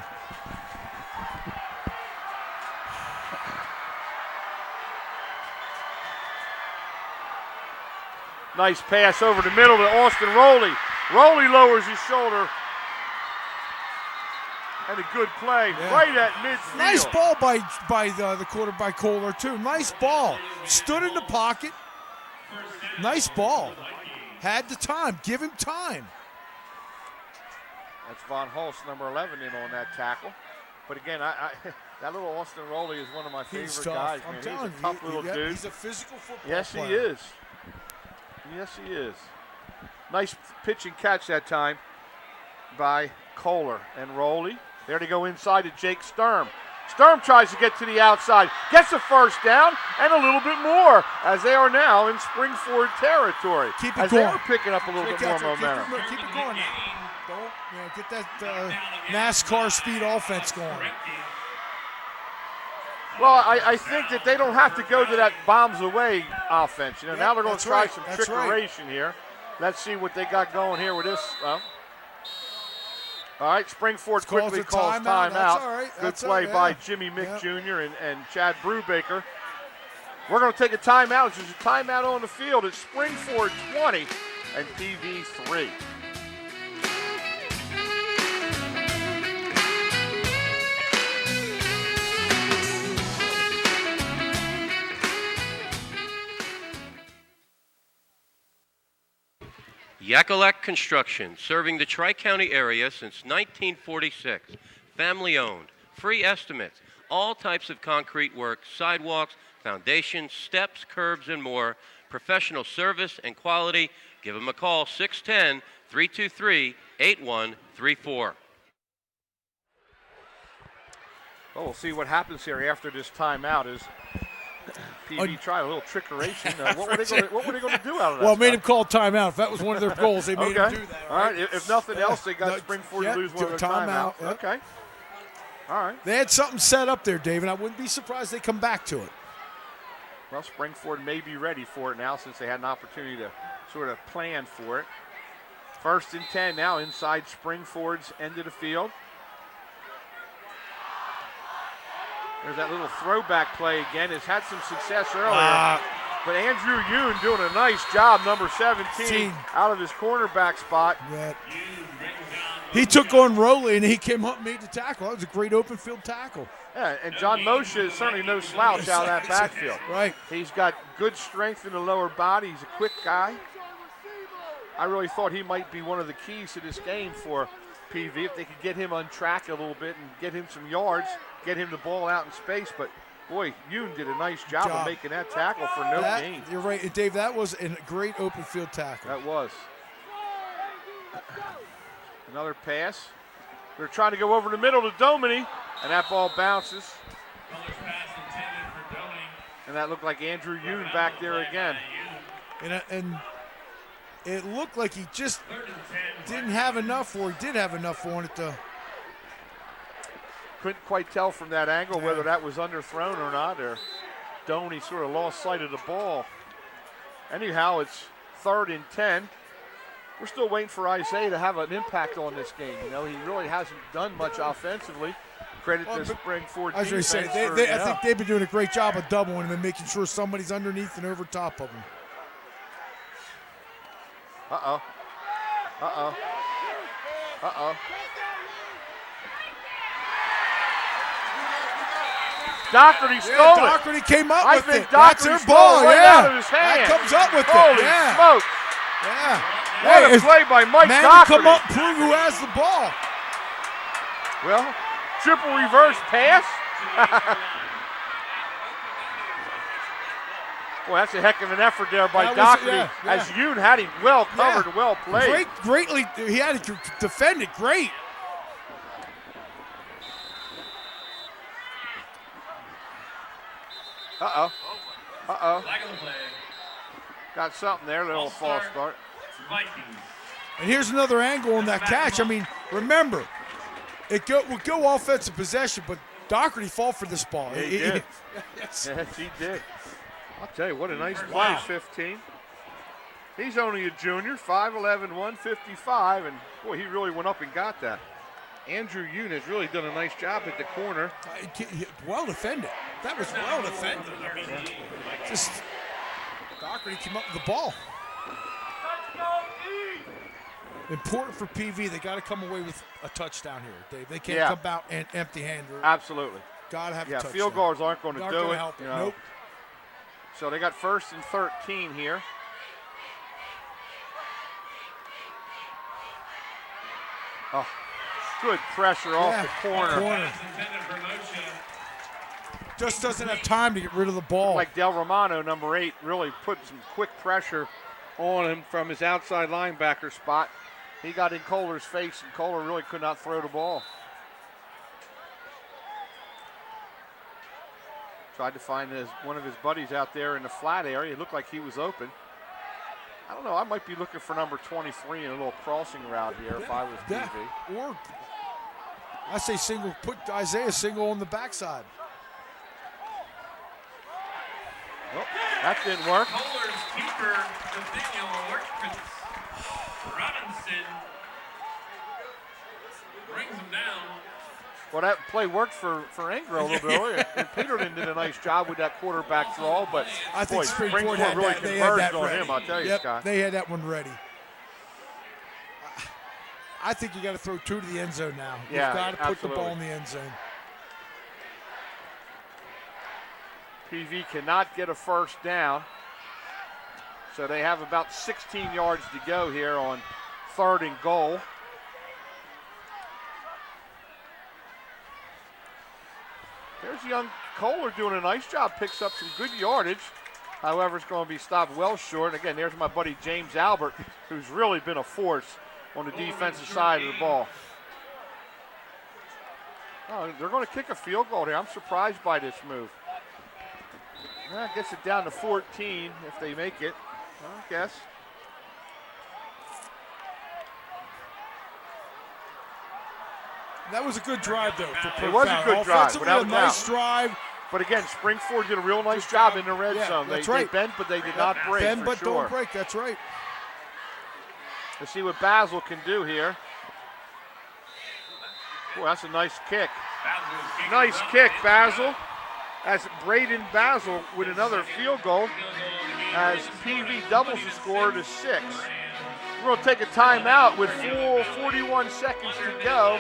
Nice pass over the middle to Austin Rowley. Rowley lowers his shoulder. And a good play right at midfield. Nice ball by the quarterback Kohler, too. Nice ball. Stood in the pocket. Nice ball. Had the time. Give him time. That's Von Holst, number 11, in on that tackle. But again, that little Austin Rowley is one of my favorite guys, man. He's a tough little dude. He's a physical football player. Yes, he is. Yes, he is. Nice pitch and catch that time by Kohler and Rowley. There to go inside to Jake Sturm. Sturm tries to get to the outside, gets a first down and a little bit more as they are now in Springford territory. Keep it as going. They are picking up a little bit more momentum. Keep it going now. Don't get that NASCAR speed offense going. Well, I think that they don't have to go to that bombs away offense. You know, now they're going to try some trickeration here. Let's see what they got going here with this. All right, Springford quickly calls timeout. That's all right. Good play by Jimmy Mick Jr. and Chad Brubaker. We're going to take a timeout. There's a timeout on the field. It's Springford 20 and PV 3. Yakalak Construction, serving the Tri-County area since 1946. Family owned, free estimates, all types of concrete work, sidewalks, foundations, steps, curbs, and more. Professional service and quality. Give them a call, 610-323-8134. Well, we'll see what happens here after this timeout as PV try a little trickeration. What were they going to do out of that? Well, made him call timeout. If that was one of their goals, they made him do that. All right. If nothing else, they got Springford to lose one of their timeouts. Yep. Okay. All right. They had something set up there, Dave, and I wouldn't be surprised they come back to it. Well, Springford may be ready for it now since they had an opportunity to sort of plan for it. 1st and 10 now inside Springford's end of the field. There's that little throwback play again. Has had some success earlier. But Andrew Yoon doing a nice job, number 17, out of his cornerback spot. Yeah. He took on Rowley, and he came up and made the tackle. That was a great open field tackle. Yeah, and John Moshe is certainly no slouch out of that backfield. Right. He's got good strength in the lower body. He's a quick guy. I really thought he might be one of the keys to this game for PV if they could get him on track a little bit and get him some yards, get him the ball out in space. But, boy, Yoon did a nice job of making that tackle for no gain. You're right, and Dave, that was a great open field tackle. That was. Another pass. They're trying to go over the middle to Domini, and that ball bounces. And that looked like Andrew Yoon back there again. And it looked like he just didn't have enough, or he did have enough on it to. Couldn't quite tell from that angle whether that was underthrown or not, or Domini sort of lost sight of the ball. Anyhow, it's 3rd and 10. We're still waiting for Isaiah to have an impact on this game. You know, he really hasn't done much offensively. Credit to Springford I was going to say, I think they've been doing a great job of doubling him and making sure somebody's underneath and over top of him. Uh-oh. Uh-oh. Uh-oh. Doherty stole it. Doherty came up with it. That's their ball, right out of his hand. That comes up with Holy it. Smokes. Yeah. What a play by Mike Doherty. Come up, prove who has the ball. Well, triple reverse pass. Boy, that's a heck of an effort there by Doherty. As Yoon had him well covered, well played. Greatly, he had to defend it great. Uh-oh. Uh-oh. Got something there, little false start. And here's another angle on that catch. I mean, remember, it would go offensive possession, but Doherty fought for this ball. He did. Yes, he did. I'll tell you, what a nice play, 15. He's only a junior, 5'11", 155, and boy, he really went up and got that. Andrew Yoon has really done a nice job at the corner. Well defended. That was well defended. Just Doherty came up with the ball. Important for PV. They got to come away with a touchdown here, Dave. They can't come out empty-handed. Absolutely. Got to have a touchdown. Field goals aren't going to do it. Help you know. Nope. So they got 1st and 13 here. Oh, good pressure off the corner. Just doesn't have time to get rid of the ball. Like Del Romano, number 8, really put some quick pressure on him from his outside linebacker spot. He got in Kohler's face, and Kohler really could not throw the ball. Tried to find one of his buddies out there in the flat area. It looked like he was open. I don't know. I might be looking for number 23 in a little crossing route here if I was TV. Or I say put Isaiah single on the backside. Well, that didn't work. Kohler's keeper, Robinson brings him down. Well, that play worked for Ingro a little bit earlier. And Peterson did a nice job with that quarterback throw, but I think Springford had really converged on ready. him, I'll tell you, Scott. They had that one ready. I think you got to throw 2 to the end zone now. Yeah, You've got to put absolutely. the ball in the end zone. PV cannot get a first down. So they have about 16 yards to go here on 3rd and goal. There's young Kohler doing a nice job, picks up some good yardage. However, it's going to be stopped well short. And again, there's my buddy James Albert, who's really been a force on the defensive side of the ball. Oh, they're going to kick a field goal here. I'm surprised by this move. That gets it down to 14 if they make it, I guess. That was a good drive, though. It was a good drive, without a nice drive. But again, Springford did a real nice job in the red zone. That's They bent, but they did not break. Bend, but sure. don't break. That's right. Let's see what Basil can do here. Boy, that's a nice kick. Nice kick, Basil. That's Braden Basil with another field goal. as PV doubles the score to 6. We're going to take a timeout with full 41 seconds to go.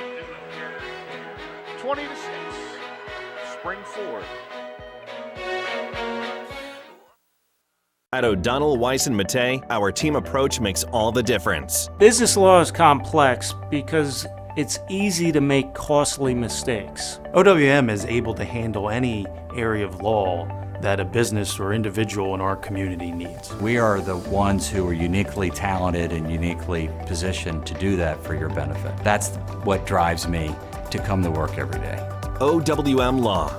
20 to 6. Spring Ford. At O'Donnell, Weiss & Mattei, our team approach makes all the difference. Business law is complex because it's easy to make costly mistakes. OWM is able to handle any area of law that a business or individual in our community needs. We are the ones who are uniquely talented and uniquely positioned to do that for your benefit. That's what drives me to come to work every day. OWM Law.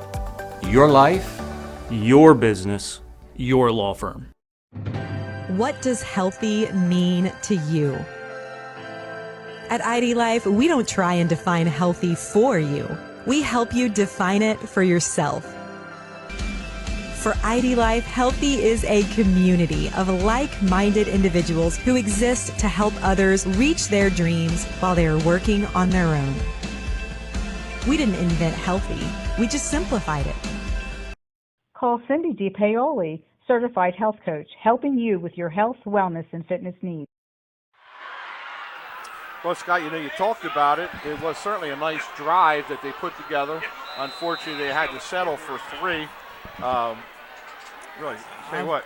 Your life, your business, your law firm. What does healthy mean to you? At ID Life, we don't try and define healthy for you. We help you define it for yourself. For ID Life, healthy is a community of like-minded individuals who exist to help others reach their dreams while they are working on their own. We didn't invent healthy, we just simplified it. Call Cindy DiPaoli, Certified Health Coach, helping you with your health, wellness, and fitness needs. Well, Scott, you talked about it. It was certainly a nice drive that they put together. Unfortunately, they had to settle for 3. Really, say what,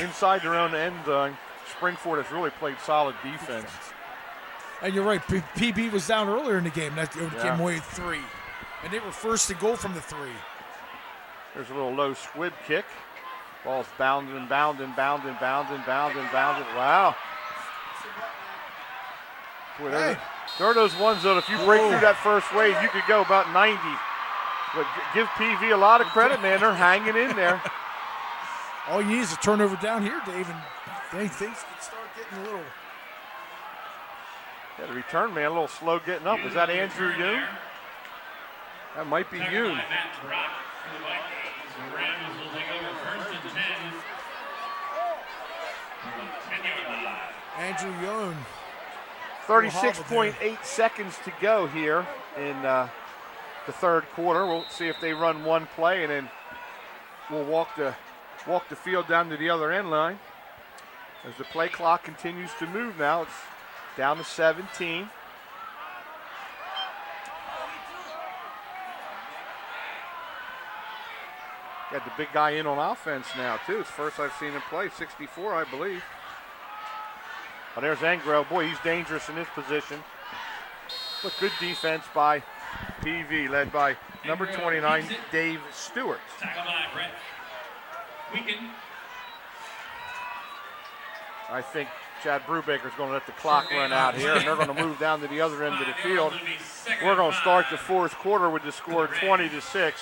inside their own end zone, Springford has really played solid defense. And you're right, PB was down earlier in the game. That came away with 3. And they were first to go from the 3. There's a little low squib kick. Ball's bounding. Wow. Boy, there are those ones that if you break through that first wave, you could go about 90. But give PV a lot of credit, man. They're hanging in there. All you need is a turnover down here, Dave, and things can start getting a little. Yeah, the return man a little slow getting up. Was that Andrew Yoon? That might be Yoon. Andrew Yoon. 36.8 seconds to go here in the third quarter. We'll see if they run one play, and then we'll walk the field down to the other end line. As the play clock continues to move now, it's down to 17. Got the big guy in on offense now, too. It's first I've seen him play, 64, I believe. But there's Engro. Boy, he's dangerous in this position. But good defense by PV, led by number 29, Dave Stewart. I think Chad Brubaker's going to let the clock run out here, and they're going to move down to the other end of the field. We're going to start the fourth quarter with the score 20-6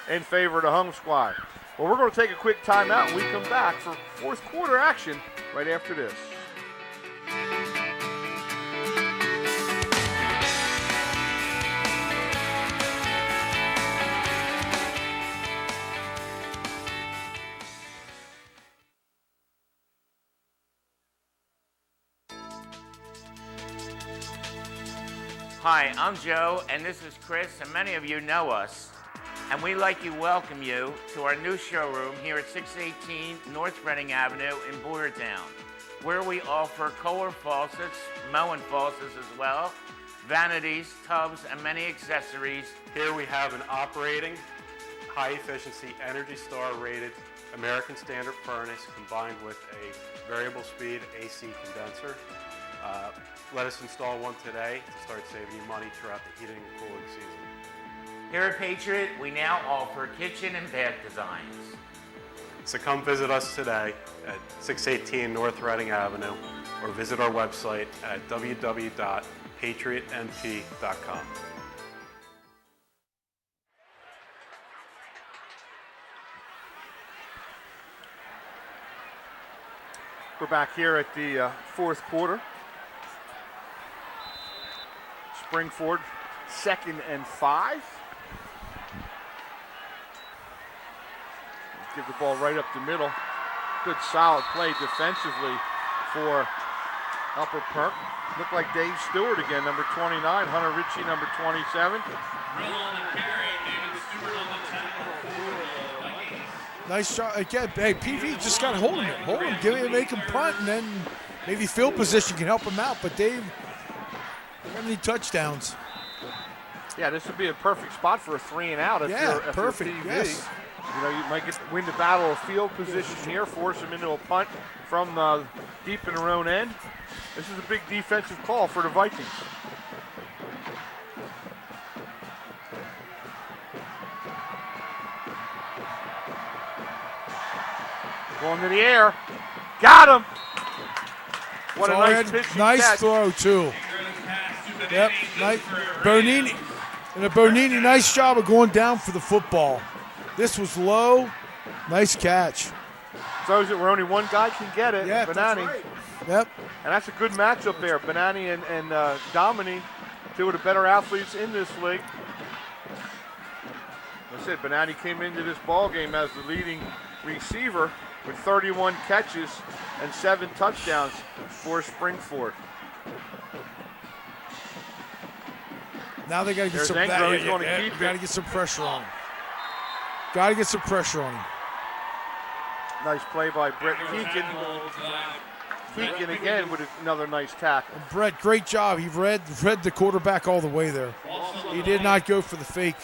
in favor of the home squad. Well, we're going to take a quick timeout, and we come back for fourth quarter action right after this. Hi, I'm Joe, and this is Chris, and many of you know us. And we'd like to welcome you to our new showroom here at 618 North Reading Avenue in Boyertown, where we offer Kohler faucets, Moen faucets as well, vanities, tubs, and many accessories. Here we have an operating, high-efficiency, Energy Star rated American Standard furnace combined with a variable speed AC condenser. Let us install one today to start saving you money throughout the heating and cooling season. Here at Patriot, we now offer kitchen and bath designs. So come visit us today at 618 North Reading Avenue or visit our website at www.patriotnp.com. We're back here at the fourth quarter. Springford, 2nd and 5. Give the ball right up the middle. Good solid play defensively for Upper Perk. Looked like Dave Stewart again, number 29. Hunter Ritchie, number 27. Nice shot. Again, hey, PV just got to hold him. Hold him. Make him punt, and then maybe field position can help him out. But Dave, they're going to need touchdowns. Yeah, this would be a perfect spot for a 3 and out if you're perfect. PV. Yes. You know, you might win the battle of field position here, force them into a punt from deep in their own end. This is a big defensive call for the Vikings. Going to the air. Got him. What a nice pitch. Nice throw, too. Yep. Nice. Bonini. And a Bonini, nice job of going down for the football. This was low. Nice catch. Throws it where only one guy can get it. Yeah, Benani. that's right. Yep. And that's a good matchup there. Benani and Domini, two of the better athletes in this league. Like I said, Benani came into this ball game as the leading receiver with 31 catches and 7 touchdowns for Springford. Now they got to get some. Got to get some pressure on him. Got to get some pressure on him. Nice play by Brett Keegan. Keegan again with another nice tackle. And Brett, great job. He read the quarterback all the way there. He did not go for the fake.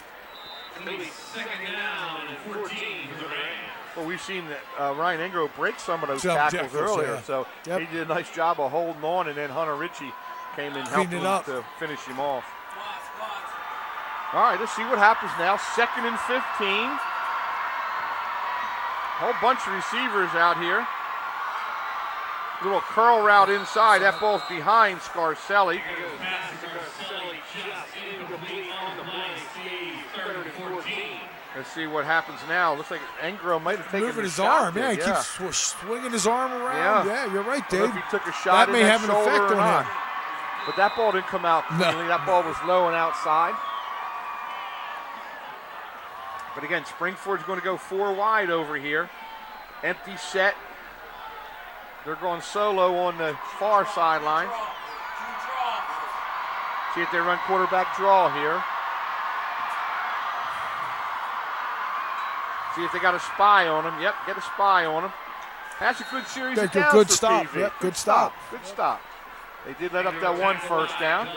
Well, we've seen that Ryan Engro break some of those tackles earlier, so he did a nice job of holding on, and then Hunter Ritchie came in and helped him to finish him off. All right, let's see what happens now. 2nd and 15. Whole bunch of receivers out here. Little curl route inside. That ball's behind Scarcelli. Let's see what happens now. Looks like Engro might have taken moving his shot arm. there. He keeps swinging his arm around. Yeah, you're right, Dave. If he took a shot that may have an effect on him. But that ball didn't come out cleanly. No. That ball was low and outside. But again, Springford's going to go 4 wide over here. Empty set. They're going solo on the far sideline. See if they run quarterback draw here. See if they got a spy on him. Yep, get a spy on him. That's a good series of downs good for stop. PV. Yep, good stop. Good stop. They did let up that one first down.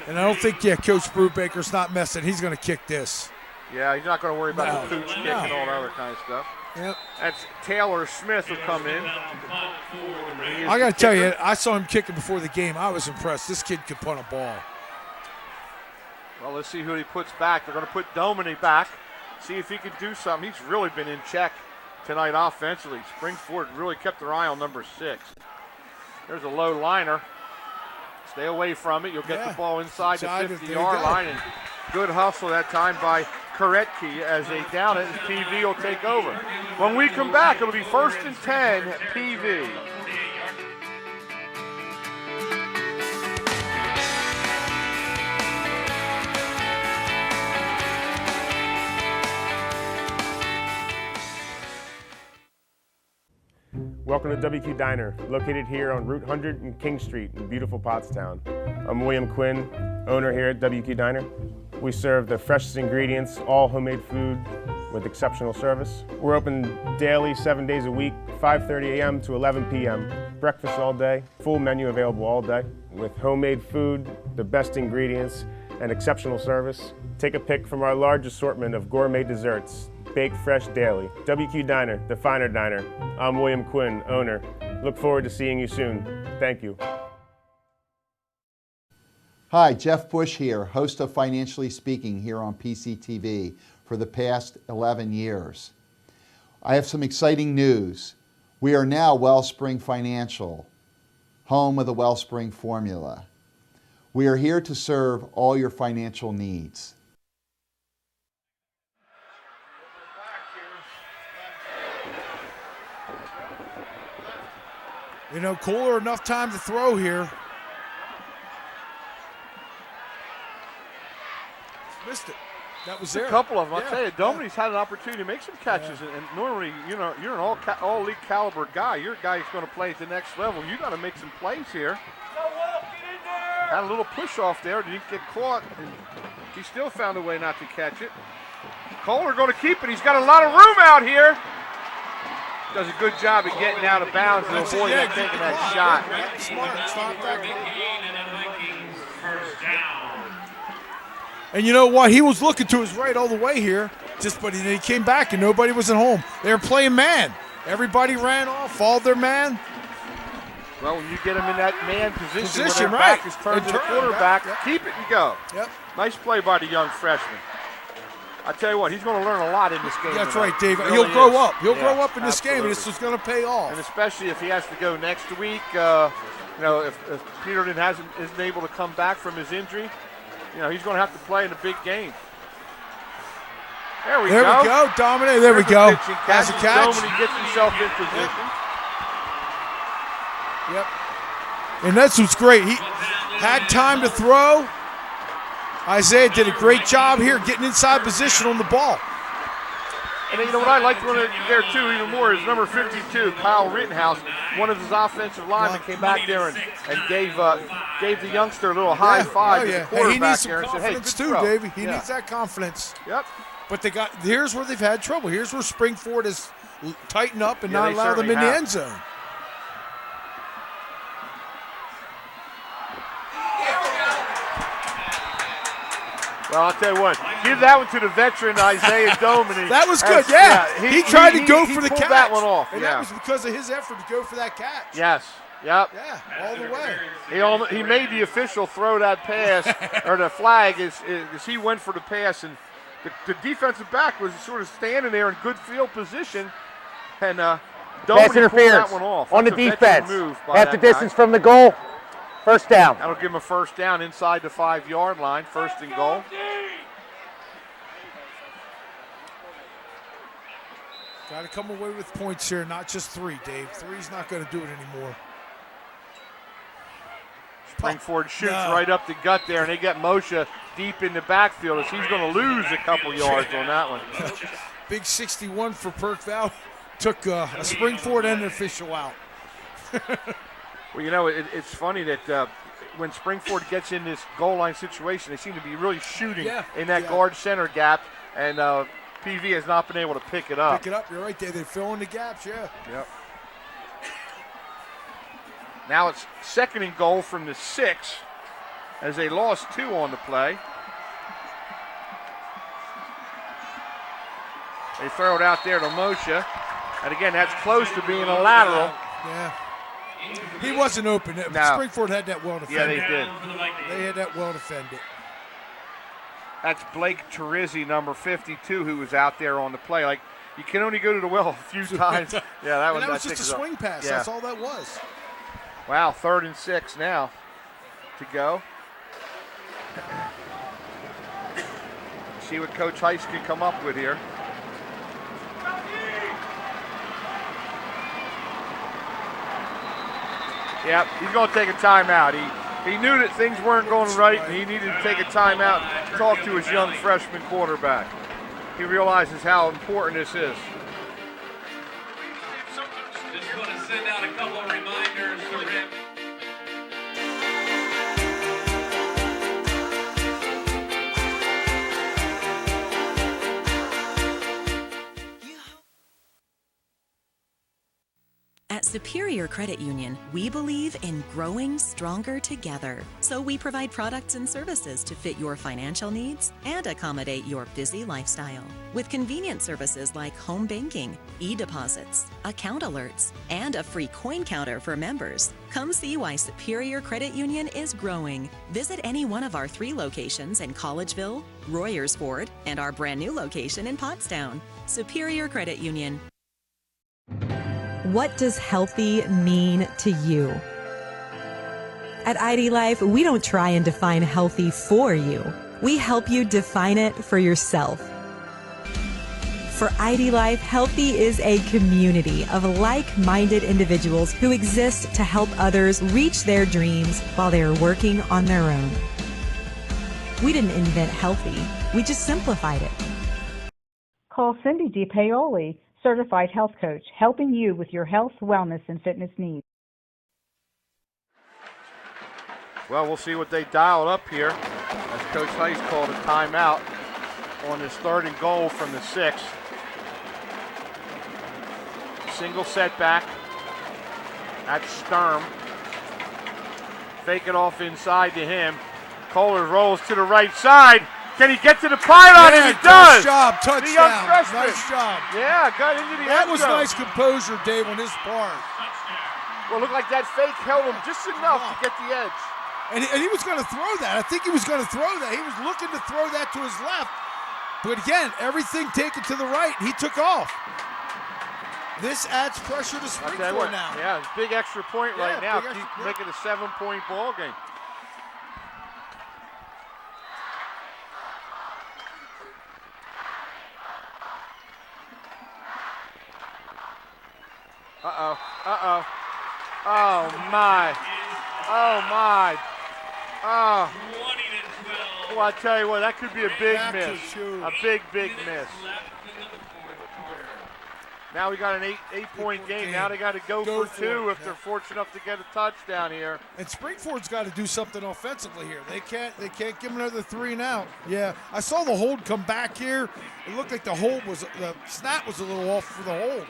And I don't think, Coach Brubaker's not messing. He's going to kick this. Yeah, he's not going to worry about the pooch kick and all that other kind of stuff. Yep. That's Taylor Smith who come in. I got to tell you, I saw him kicking before the game. I was impressed. This kid could punt a ball. Well, let's see who he puts back. They're going to put Domini back. See if he can do something. He's really been in check tonight offensively. Springford really kept their eye on number 6. There's a low liner. Stay away from it. You'll get the ball inside the 50-yard line. And good hustle that time by Koretke as they down it, and PV will take over. When we come back, it'll be 1st and 10, PV. Welcome to WQ Diner, located here on Route 100 and King Street in beautiful Pottstown. I'm William Quinn, owner here at WQ Diner. We serve the freshest ingredients, all homemade food with exceptional service. We're open daily, 7 days a week, 5:30 a.m. to 11 p.m. Breakfast all day, full menu available all day with homemade food, the best ingredients, and exceptional service. Take a pick from our large assortment of gourmet desserts, baked fresh daily. WQ Diner, the finer diner. I'm William Quinn, owner. Look forward to seeing you soon. Thank you. Hi, Jeff Bush here, host of Financially Speaking here on PCTV for the past 11 years. I have some exciting news. We are now Wellspring Financial, home of the Wellspring formula. We are here to serve all your financial needs. You know, Kohler enough time to throw here. Missed it. That was there. A couple of them. I'll tell you, Domini's had an opportunity to make some catches, and normally, you know, you're an all-league caliber guy. You're a guy who's going to play at the next level. You got to make some plays here. Had a little push off there, didn't get caught, and he still found a way not to catch it. Kohler going to keep it. He's got a lot of room out here. Does a good job of getting out of bounds to avoid taking that shot. Smart. Stop that. And you know what? He was looking to his right all the way here, but he came back and nobody was at home. They were playing man. Everybody ran off, followed their man. Well, when you get them in that man position where their back is turned to the quarterback, keep it and go. Yep. Nice play by the young freshman. I tell you what, he's going to learn a lot in this game. That's tonight. right, Dave. He He'll really grow is. up. He'll grow Yeah, up in this game, and it's just going to pay off. And especially if he has to go next week. If Peterton isn't able to come back from his injury, he's going to have to play in a big game. There we go. Dominic. There we go. Has a catch. Dominic gets himself in position. Yep. And that's what's great. He had time to throw. Isaiah did a great job here getting inside position on the ball. And you know what I liked there too even more is number 52, Kyle Rittenhouse, one of his offensive linemen came back there and gave the youngster a little high five to the quarterback. Hey, he needs some there and confidence said, hey, too, throw. Davey. He needs that confidence. Yep. But here's where they've had trouble. Here's where Springford has tightened up and not they allowed them in certainly the have. end zone. Well, I'll tell you what, give that one to the veteran Isaiah Dominic. That was good, he tried to go for the pulled catch. that one off, and that was because of his effort to go for that catch. Yes, yep. Yeah, all the way. He made the official throw that pass, or the flag, as he went for the pass, and the defensive back was sort of standing there in good field position, and Dominic pulled that one off. On the That's a defense. veteran move by Half the that guy. distance from the goal. First down. That'll give him a first down inside the 5-yard line, first and goal. Got to come away with points here, not just 3, Dave. 3's not going to do it anymore. Springford shoots right up the gut there, and they get Moshe deep in the backfield as he's going to lose a couple yards on that one. Big 61 for Perk Valley. Took a Springford and an official out. Well, it's funny that when Springford gets in this goal line situation, they seem to be really shooting in that guard center gap, and PV has not been able to pick it up. You're right there. They're filling the gaps, Yep. Now it's second and goal from the 6 as they lost 2 on the play. They throw it out there to Moshe. And again, that's close to being a lateral. Yeah. He wasn't open. No. Springford had that well defended. Yeah, they did. They had that well defended. That's Blake Terizzi, number 52, who was out there on the play. Like, you can only go to the well a few times. Yeah, that was just a swing pass. Yeah. That's all that was. Wow, 3rd and 6 now to go. See what Coach Heiss can come up with here. Yep, he's going to take a timeout. He knew that things weren't going right, and he needed to take a timeout to talk to his young freshman quarterback. He realizes how important this is. Just want to send out a couple of reminders to him. At Superior Credit Union, we believe in growing stronger together. So we provide products and services to fit your financial needs and accommodate your busy lifestyle. With convenient services like home banking, e-deposits, account alerts, and a free coin counter for members. Come see why Superior Credit Union is growing. Visit any one of our 3 locations in Collegeville, Royersford, and our brand new location in Pottstown. Superior Credit Union. What does healthy mean to you? At ID Life, we don't try and define healthy for you. We help you define it for yourself. For ID Life, healthy is a community of like-minded individuals who exist to help others reach their dreams while they are working on their own. We didn't invent healthy, we just simplified it. Call Cindy DiPaoli, Certified Health Coach, helping you with your health, wellness, and fitness needs. Well, we'll see what they dialed up here as Coach Heiss called a timeout. on this 3rd and goal from the 6. Single setback. That's Sturm. Fake it off inside to him. Kohler rolls to the right side. Can he get to the pylon? Yeah, And he does. nice job, The young touchdown. freshman. Nice job. Yeah, got into the That end was zone. nice composure, Dave, on his part. Well, it looked like that fake held him just enough to get the edge. And he was going to throw that. I think he was going to throw that. He was looking to throw that to his left. But again, everything taken to the right. He took off. This adds pressure to Springford now. Yeah, big extra point right now. big Keep extra- making a 7-point ball game. Uh-oh. Uh-oh. Oh, my. Oh, my. Oh. Well, I tell you what, that could be a big miss. A big, big miss. Now we got an eight-point game. Now they got to go for 2 if they're fortunate enough to get a touchdown here. And Springford's got to do something offensively here. They can't give him another 3 and out. Yeah, I saw the hold come back here. It looked like the snap was a little off for the hold.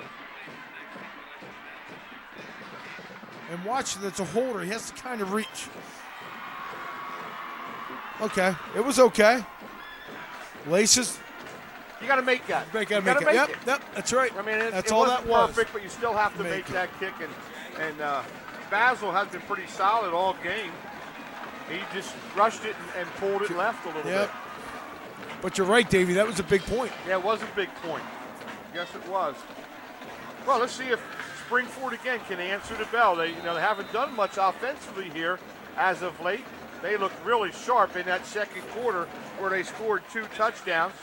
And watch, that's a holder. He has to kind of reach. Okay, it was okay. Laces. You got to make that. You got to make it. Yep, that's right. I mean, that's it all wasn't that was. perfect, but you still have to make that kick. And Basil has been pretty solid all game. He just rushed it and pulled it left a little bit. But you're right, Davey. That was a big point. Yeah, it was a big point. Yes, it was. Well, let's see if Springford again can answer the bell. They haven't done much offensively here as of late. They looked really sharp in that second quarter where they scored 2 touchdowns.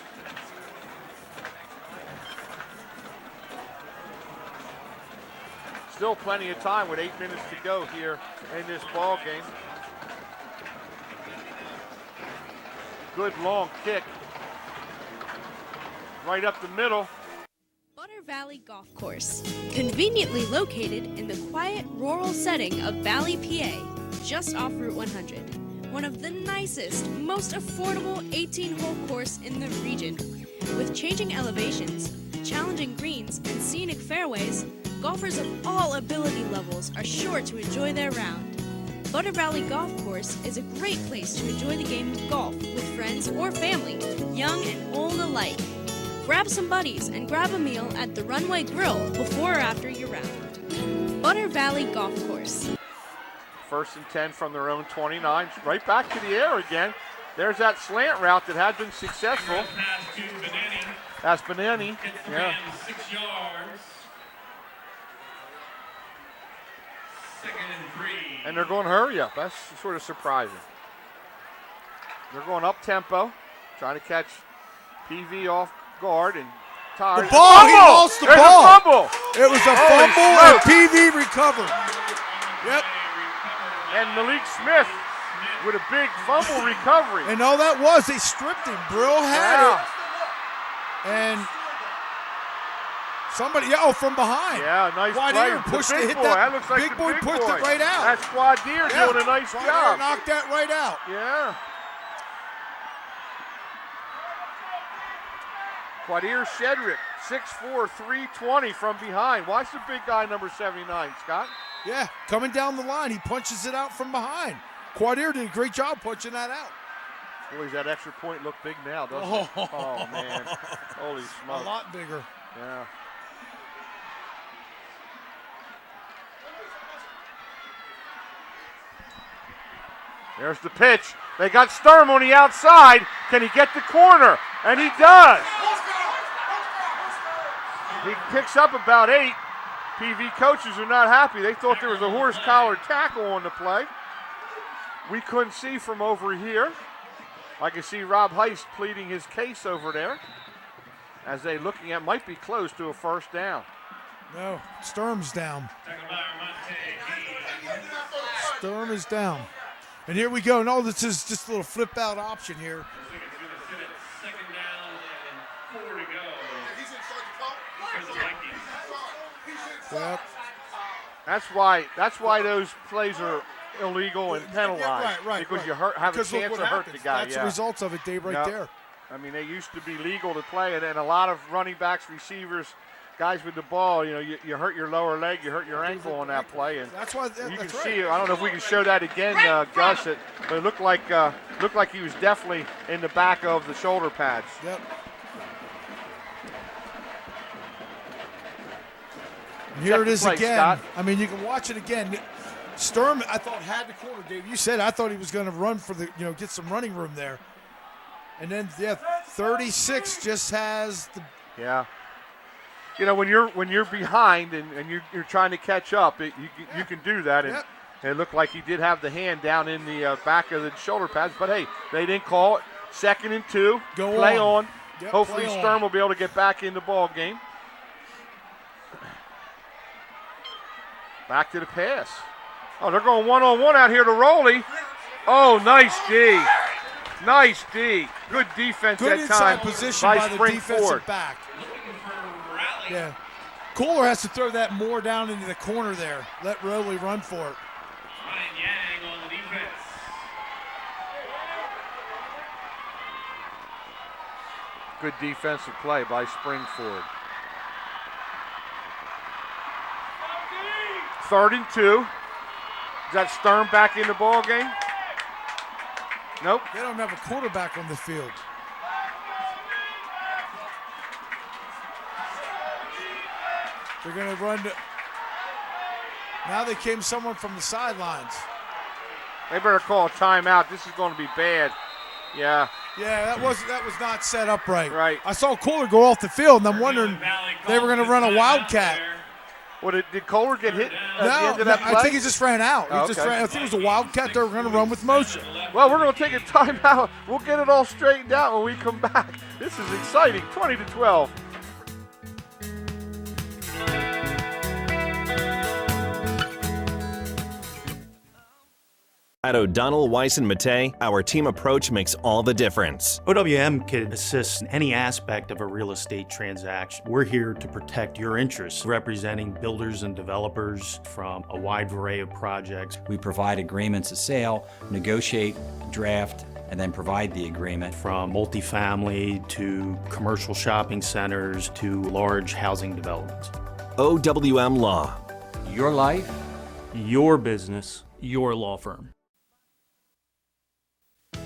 Still plenty of time with 8 minutes to go here in this ball game. Good long kick. Right up the middle. Butter Valley Golf Course, conveniently located in the quiet rural setting of Valley, PA, just off Route 100. One of the nicest, most affordable 18-hole course in the region. With changing elevations, challenging greens, and scenic fairways, golfers of all ability levels are sure to enjoy their round. Butter Valley Golf Course is a great place to enjoy the game of golf with friends or family, young and old alike. Grab some buddies and grab a meal at the Runway Grill before or after your round. Butter Valley Golf Course. 1st and 10 from their own 29. Right back to the air again. There's that slant route that had been successful. That's Benani. Yeah. 6 yards. 2nd and 3. And they're going to hurry up. That's sort of surprising. They're going up tempo, trying to catch PV off guard and tired. The ball, he lost the There's ball. A fumble. It was a Holy fumble and smokes. PV recovered. Yep. And Malik Smith with a big fumble recovery. And all that was, they stripped him. Brill had it. And somebody, from behind. Yeah, nice Quadier play. pushed The big hit boy. That looks like big the boy big pushed boy. it right out. That's Quadier doing a nice Quadier job. knocked that right out. Yeah. Quadier Shedrick, 6'4", 320 from behind. Watch the big guy, number 79, Scott. Yeah, coming down the line, he punches it out from behind. Quadier did a great job punching that out. Boy, that extra point look big now, doesn't it? Oh, man. Holy smokes. A lot bigger. Yeah. There's the pitch. They got Sturm on the outside. Can he get the corner? And he does. He picks up about 8. PV coaches are not happy. They thought there was a horse collar tackle on the play. We couldn't see from over here. I can see Rob Heist pleading his case over there as they looking at might be close to a first down. No, Sturm's down. Sturm is down. And here we go. No, this is just a little flip out option here. 2nd down and 4 to go. For the Vikings. Yep. That's why those plays are illegal and penalized. Right. Because you have a Because look chance what to hurt happens. the guy. That's the results of it, Dave, right there. I mean, they used to be legal to play, and a lot of running backs, receivers, guys with the ball, you hurt your lower leg, you hurt your ankle on that play, and that's why you can that's see right. it. I don't know if we can show that again, Gus, but it looked like he was definitely in the back of the shoulder pads. Yep. Here it is again. Scott. I mean, you can watch it again. Sturm, I thought, had the corner, Dave. You said I thought he was going to run for the, get some running room there. And then, 36 just has the. Yeah. When you're behind and you're trying to catch up, you can do that. And it looked like he did have the hand down in the back of the shoulder pads. But, hey, they didn't call it. 2nd and 2. Play on. Yep, Hopefully play Sturm on. will be able to get back in the ball game. Back to the pass. Oh, they're going one-on-one out here to Rowley. Oh, nice D. Nice D. Good defense Good that time inside position by by the Spring defensive Ford. back. Yeah. Kohler has to throw that more down into the corner there. Let Rowley run for it. Ryan Yang on the defense. Good defensive play by Springford. 3rd and 2. Is that Sturm back in the ball game? Nope. They don't have a quarterback on the field. They're going to run. Now they came someone from the sidelines. They better call a timeout. This is going to be bad. Yeah. Yeah, that was not set up right. Right. I saw Kohler go off the field, and I'm wondering they were going to run a wildcat. Well, did Kohler get hit at the end of that play? I think he just ran out. Oh, I think it was a wildcat they were going to run with motion. Well, we're going to take a timeout. We'll get it all straightened out when we come back. This is exciting. 20-12. At O'Donnell, Weiss & Mattei, our team approach makes all the difference. OWM can assist in any aspect of a real estate transaction. We're here to protect your interests, representing builders and developers from a wide array of projects. We provide agreements of sale, negotiate, draft, and then provide the agreement. From multifamily to commercial shopping centers to large housing developments. OWM Law. Your life, your business, your law firm.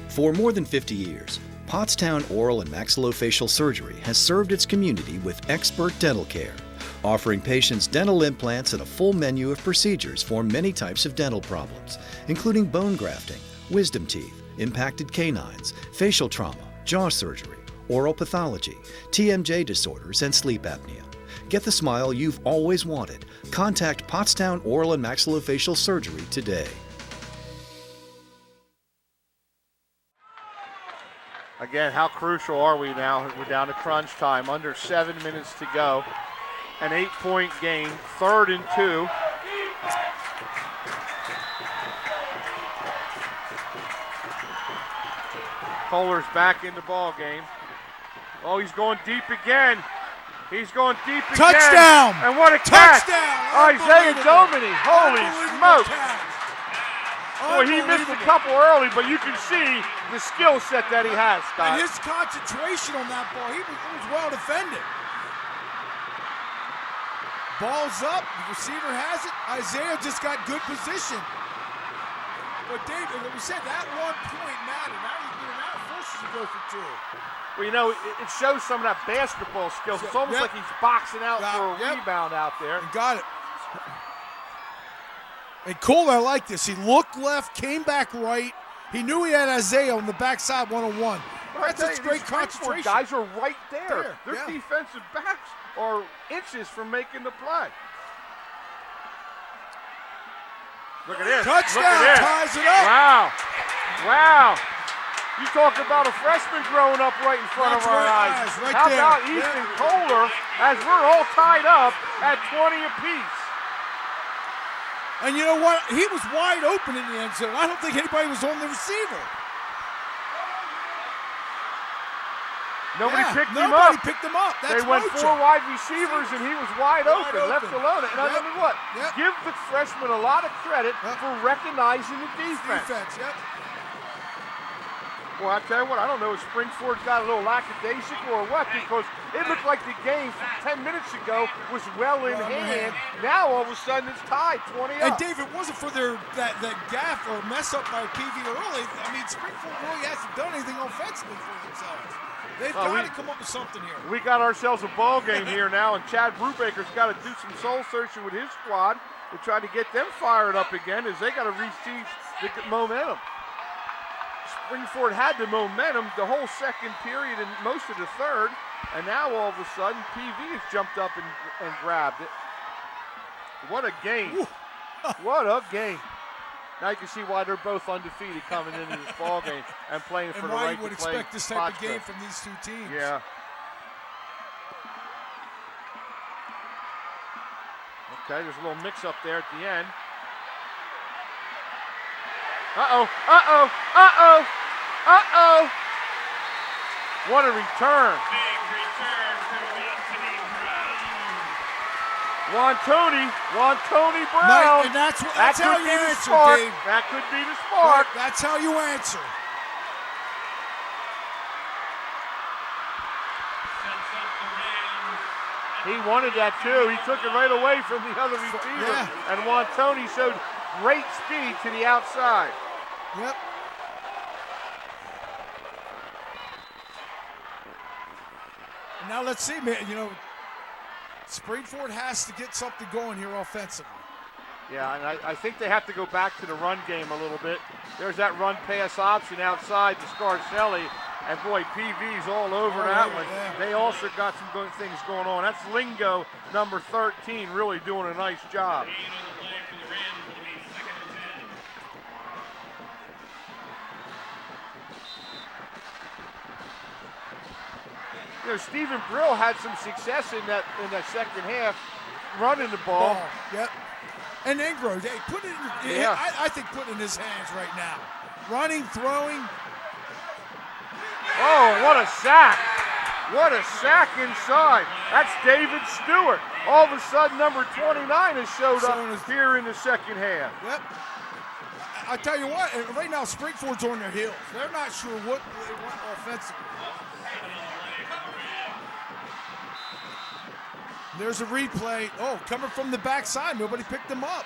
For more than 50 years, Pottstown Oral and Maxillofacial Surgery has served its community with expert dental care, offering patients dental implants and a full menu of procedures for many types of dental problems, including bone grafting, wisdom teeth, impacted canines, facial trauma, jaw surgery, oral pathology, TMJ disorders, and sleep apnea. Get the smile you've always wanted. Contact Pottstown Oral and Maxillofacial Surgery today. Again, how crucial are we now? We're down to crunch time, under 7 minutes to go. An 8-point game, 3rd and 2. Kohler's back in the ball game. Oh, he's going deep again. He's going deep again. Touchdown! And what a catch! Touchdown! Isaiah Domini. Holy smokes! Boy, he missed a couple early, but you can see the skill set that he has, Scott. And his concentration on that ball, it was well defended. Ball's up, the receiver has it. Isaiah just got good position. But Dave, like we said, that 1 point mattered. Now it forces you to go for 2. Well, you know, it shows some of that basketball skills. It's almost like he's boxing out for a rebound out there. And got it. And Kohler, I like this. He looked left, came back right. He knew he had Isaiah on the backside one-on-one. That's great concentration. Guys are right there. Their defensive backs are inches from making the play. Look at this. Touchdown, Look at this. ties it up. Wow. Wow. You talk about a freshman growing up right in front of our eyes. Right How there. about Ethan Kohler as we're all tied up at 20 apiece? And you know what? He was wide open in the end zone. I don't think anybody was on the receiver. Nobody picked him up. Nobody picked him up. That's they went motion. 4 wide receivers, and he was wide open, left alone. And I tell you what, give the freshman a lot of credit for recognizing the defense. Well, I tell you what, I don't know if Springford got a little lackadaisical or what, because it looked like the game from 10 minutes ago was well in hand. Now all of a sudden it's tied, 20 And up. Dave, it wasn't for that gaff or mess up by PV early. I mean, Springfield really hasn't done anything offensively for themselves. They've got to come up with something here. We got ourselves a ball game here now, and Chad Brubaker's got to do some soul searching with his squad to try to get them fired up again, as they got to receive the momentum. Springford had the momentum the whole second period and most of the third, and now all of a sudden PV has jumped up and grabbed it. What a game. What a game. Now you can see why they're both undefeated coming into this ball game and playing for the right to play. And why you would expect this type of game from these two teams. Yeah. Okay, there's a little mix-up there at the end. Uh-oh, uh-oh, uh-oh, uh-oh. What a return. Big return for Wantoni Brown. And that's that how could you be the answer, spark. Dave. That could be the spark. That's how you answer. He wanted that too. He took it right away from the other receiver. Yeah. And Wantoni showed great speed to the outside. Yep. And now let's see, man. You know, Springford has to get something going here offensively. Yeah, and I think they have to go back to the run game a little bit. There's that run-pass option outside to Scarcelli. And boy, PV's all over that one. Yeah. They also got some good things going on. That's Lingo, number 13, really doing a nice job. You know, Stephen Brill had some success in that second half, running the ball. Yep. And Ingro, hey, put it in. Yeah. I think put it in his hands right now. Running, throwing. Oh, what a sack. What a sack inside. That's David Stewart. All of a sudden, number 29 has showed up here in the second half. Yep. I tell you what, right now Springford's on their heels. They're not sure what they want offensively. There's a replay. Oh, coming from the backside. Nobody picked them up.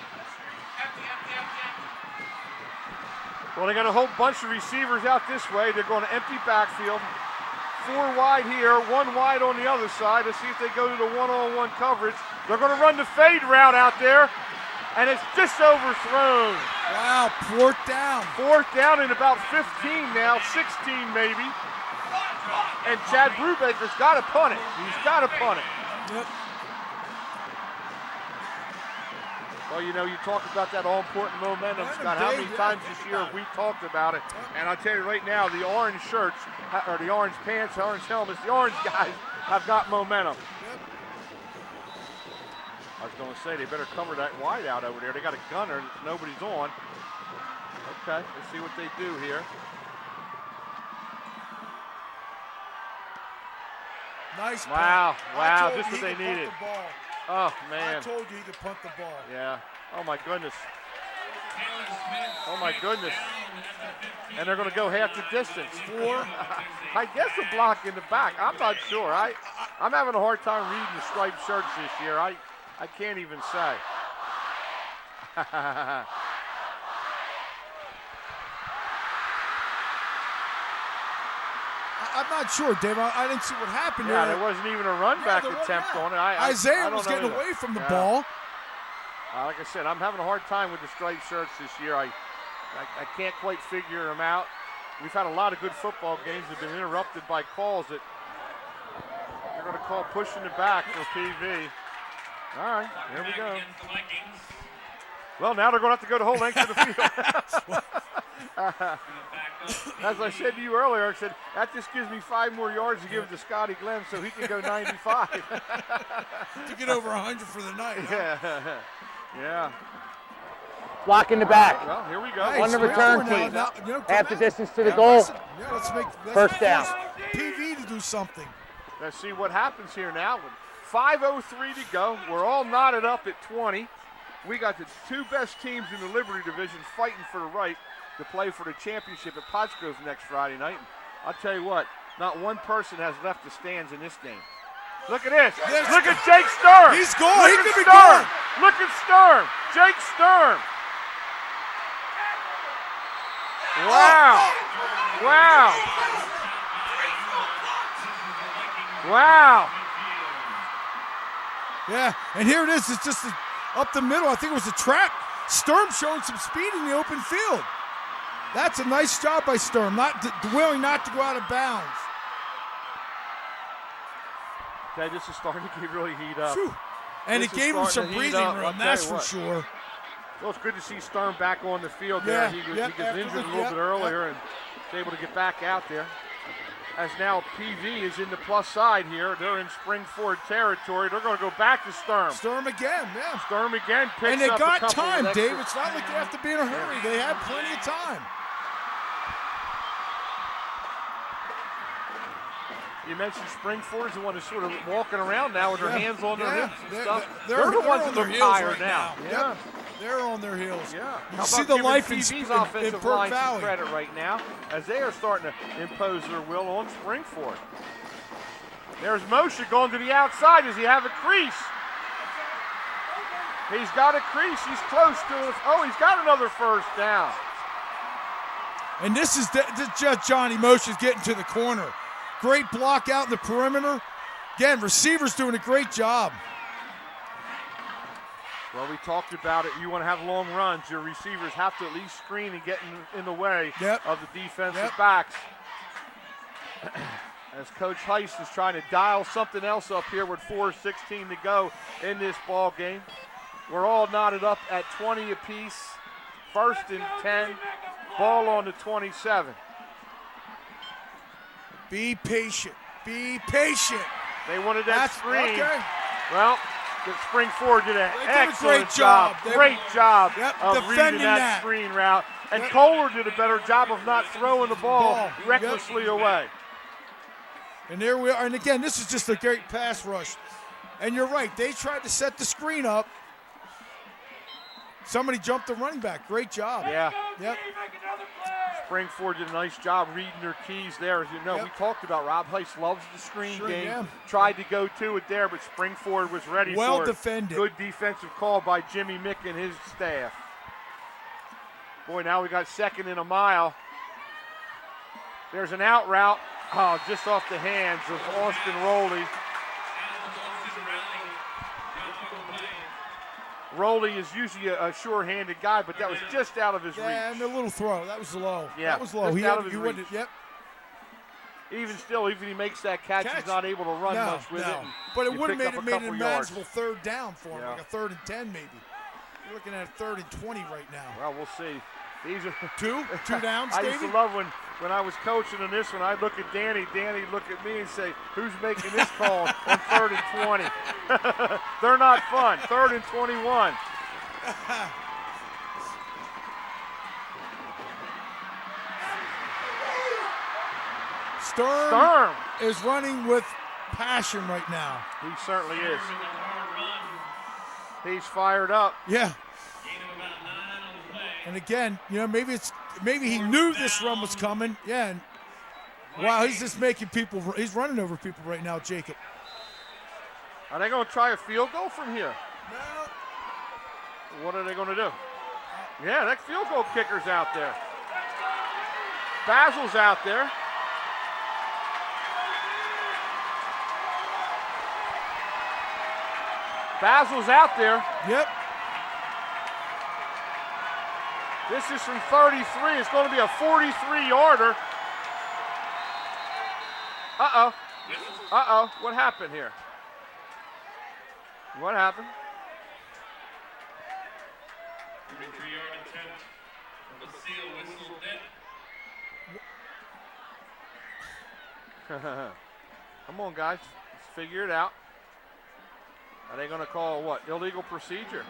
Well, they got a whole bunch of receivers out this way. They're going to empty backfield. 4 wide here, 1 wide on the other side. Let's see if they go to the one-on-one coverage. They're going to run the fade route out there, and it's just overthrown. Wow, 4th down. 4th down and about 15 now, 16 maybe. And Chad Brubaker's got to punt it. He's got to punt it. Yep. Well, you know, you talk about that all-important momentum, Scott. How many times this year have we talked about it? And I'll tell you right now, the orange shirts, or the orange pants, orange helmets, the orange guys have got momentum. I was going to say, they better cover that wide out over there. They got a gunner that nobody's on. Okay, let's see what they do here. Nice. Wow, punt. wow, just what they needed. Oh, man. I told you he could punt the ball. Yeah. Oh, my goodness. Oh, my goodness. And they're going to go half the distance. 4. I guess a block in the back. I'm not sure. I'm having a hard time reading the striped shirts this year. I can't even say. I'm not sure, Dave. I didn't see what happened Yeah, there. there wasn't even a run back attempt on it. Isaiah I don't was know getting either. away from the Yeah. ball. Like I said, I'm having a hard time with the striped shirts this year. I can't quite figure them out. We've had a lot of good football games that have been interrupted by calls that they're going to call pushing it back for PV. All right, here we go. Well, now they're going to have to go the whole length of the field. As I said to you earlier, I said, that just gives me 5 more yards to give to Scotty Glenn so he can go 95. To get over 100 for the night. Huh? Yeah. Block in the back. Well, here we go. On the return team. Half the distance to the goal. Let's First down. PV to do something. Let's see what happens here now. With 5:03 to go. We're all knotted up at 20. We got the 2 best teams in the Liberty Division fighting for the right. to play for the championship at Pottsgrove next Friday night. And I'll tell you what, not one person has left the stands in this game. Look at this. Look at Jake Sturm. He's going. Look He at could be Sturm. going. Look at Sturm. Jake Sturm. Wow. Wow. Wow. Yeah, and here it is. It's just up the middle. I think it was a trap. Sturm showing some speed in the open field. That's a nice job by Sturm, willing not to go out of bounds. Okay, this is starting to get really heat up. Whew. And it gave him some breathing room, that's for sure. Well, it's good to see Sturm back on the field there. He gets injured a little bit earlier and is able to get back out there. As now PV is in the plus side here. They're in Spring-Ford territory. They're going to go back to Sturm. Sturm again, yeah. Sturm again picks and they up got a couple time, of Dave. It's not like they have to be in a hurry. They have plenty of time. You mentioned Spring-Ford is the one who's sort of walking around now with their hands on their hips and stuff. They're the ones that on their look heels tired right now. Yeah. Yep. They're on their heels. Yeah. You see the life in PV's Perk offensive line some Valley. credit right now as they are starting to impose their will on Spring-Ford. There's Moshe going to the outside. Does he have a crease? He's got a crease. He's close to it. Oh, he's got another first down. And this is just Johnny Moshe's getting to the corner. Great block out in the perimeter. Again, receivers doing a great job. Well, we talked about it. You want to have long runs. Your receivers have to at least screen and get in the way of the defensive backs. As Coach Heist is trying to dial something else up here with 4:16 to go in this ball game. We're all knotted up at 20 apiece. 1st and 10. Ball on the 27. Be patient. Be patient. They wanted that screen. Okay. Well, the Spring-Ford did an excellent great job. Great job of defending reading that screen route. And Kohler did a better job of not throwing the ball recklessly away. And there we are. And again, this is just a great pass rush. And you're right. They tried to set the screen up. Somebody jumped the running back. Great job. Yeah. Yep. Spring-Ford did a nice job reading their keys there. As you know, we talked about Rob Heist loves the screen game. Yeah. Tried to go to it there, but Spring-Ford was ready well for it. Defended. Good defensive call by Jimmy Mick and his staff. Boy, now we got 2nd and a mile. There's an out route. Oh, just off the hands of Austin Rowley. Rowley is usually a sure-handed guy, but that was just out of his reach. Yeah, and a little throw. That was low. Yeah, that was low. Just out of his reach. Yep. Even still, even if he makes that catch, he's not able to run much with it. But it would have pick up made a it couple a yards. manageable 3rd down for him, like a 3rd and 10 maybe. You're looking at a 3rd and 20 right now. Well, we'll see. These are two downs. I used to love when I was coaching in this one. I'd look at Danny look at me and say, "Who's making this call on 3rd and 20?" They're not fun. 3rd and 21. Sturm is running with passion right now. He certainly is. He's fired up. Yeah. And again, maybe he knew this run was coming. Yeah. And wow, he's just making people. He's running over people right now, Jacob. Are they going to try a field goal from here? No. What are they going to do? Yeah, that field goal kicker's out there. Basil's out there. Basil's out there. Yep. This is from 33. It's going to be a 43-yarder. Uh-oh. Uh-oh. What happened here? What happened? 43-yard attempt from the seal whistle net. Come on, guys. Let's figure it out. Are they going to call what? Illegal procedure?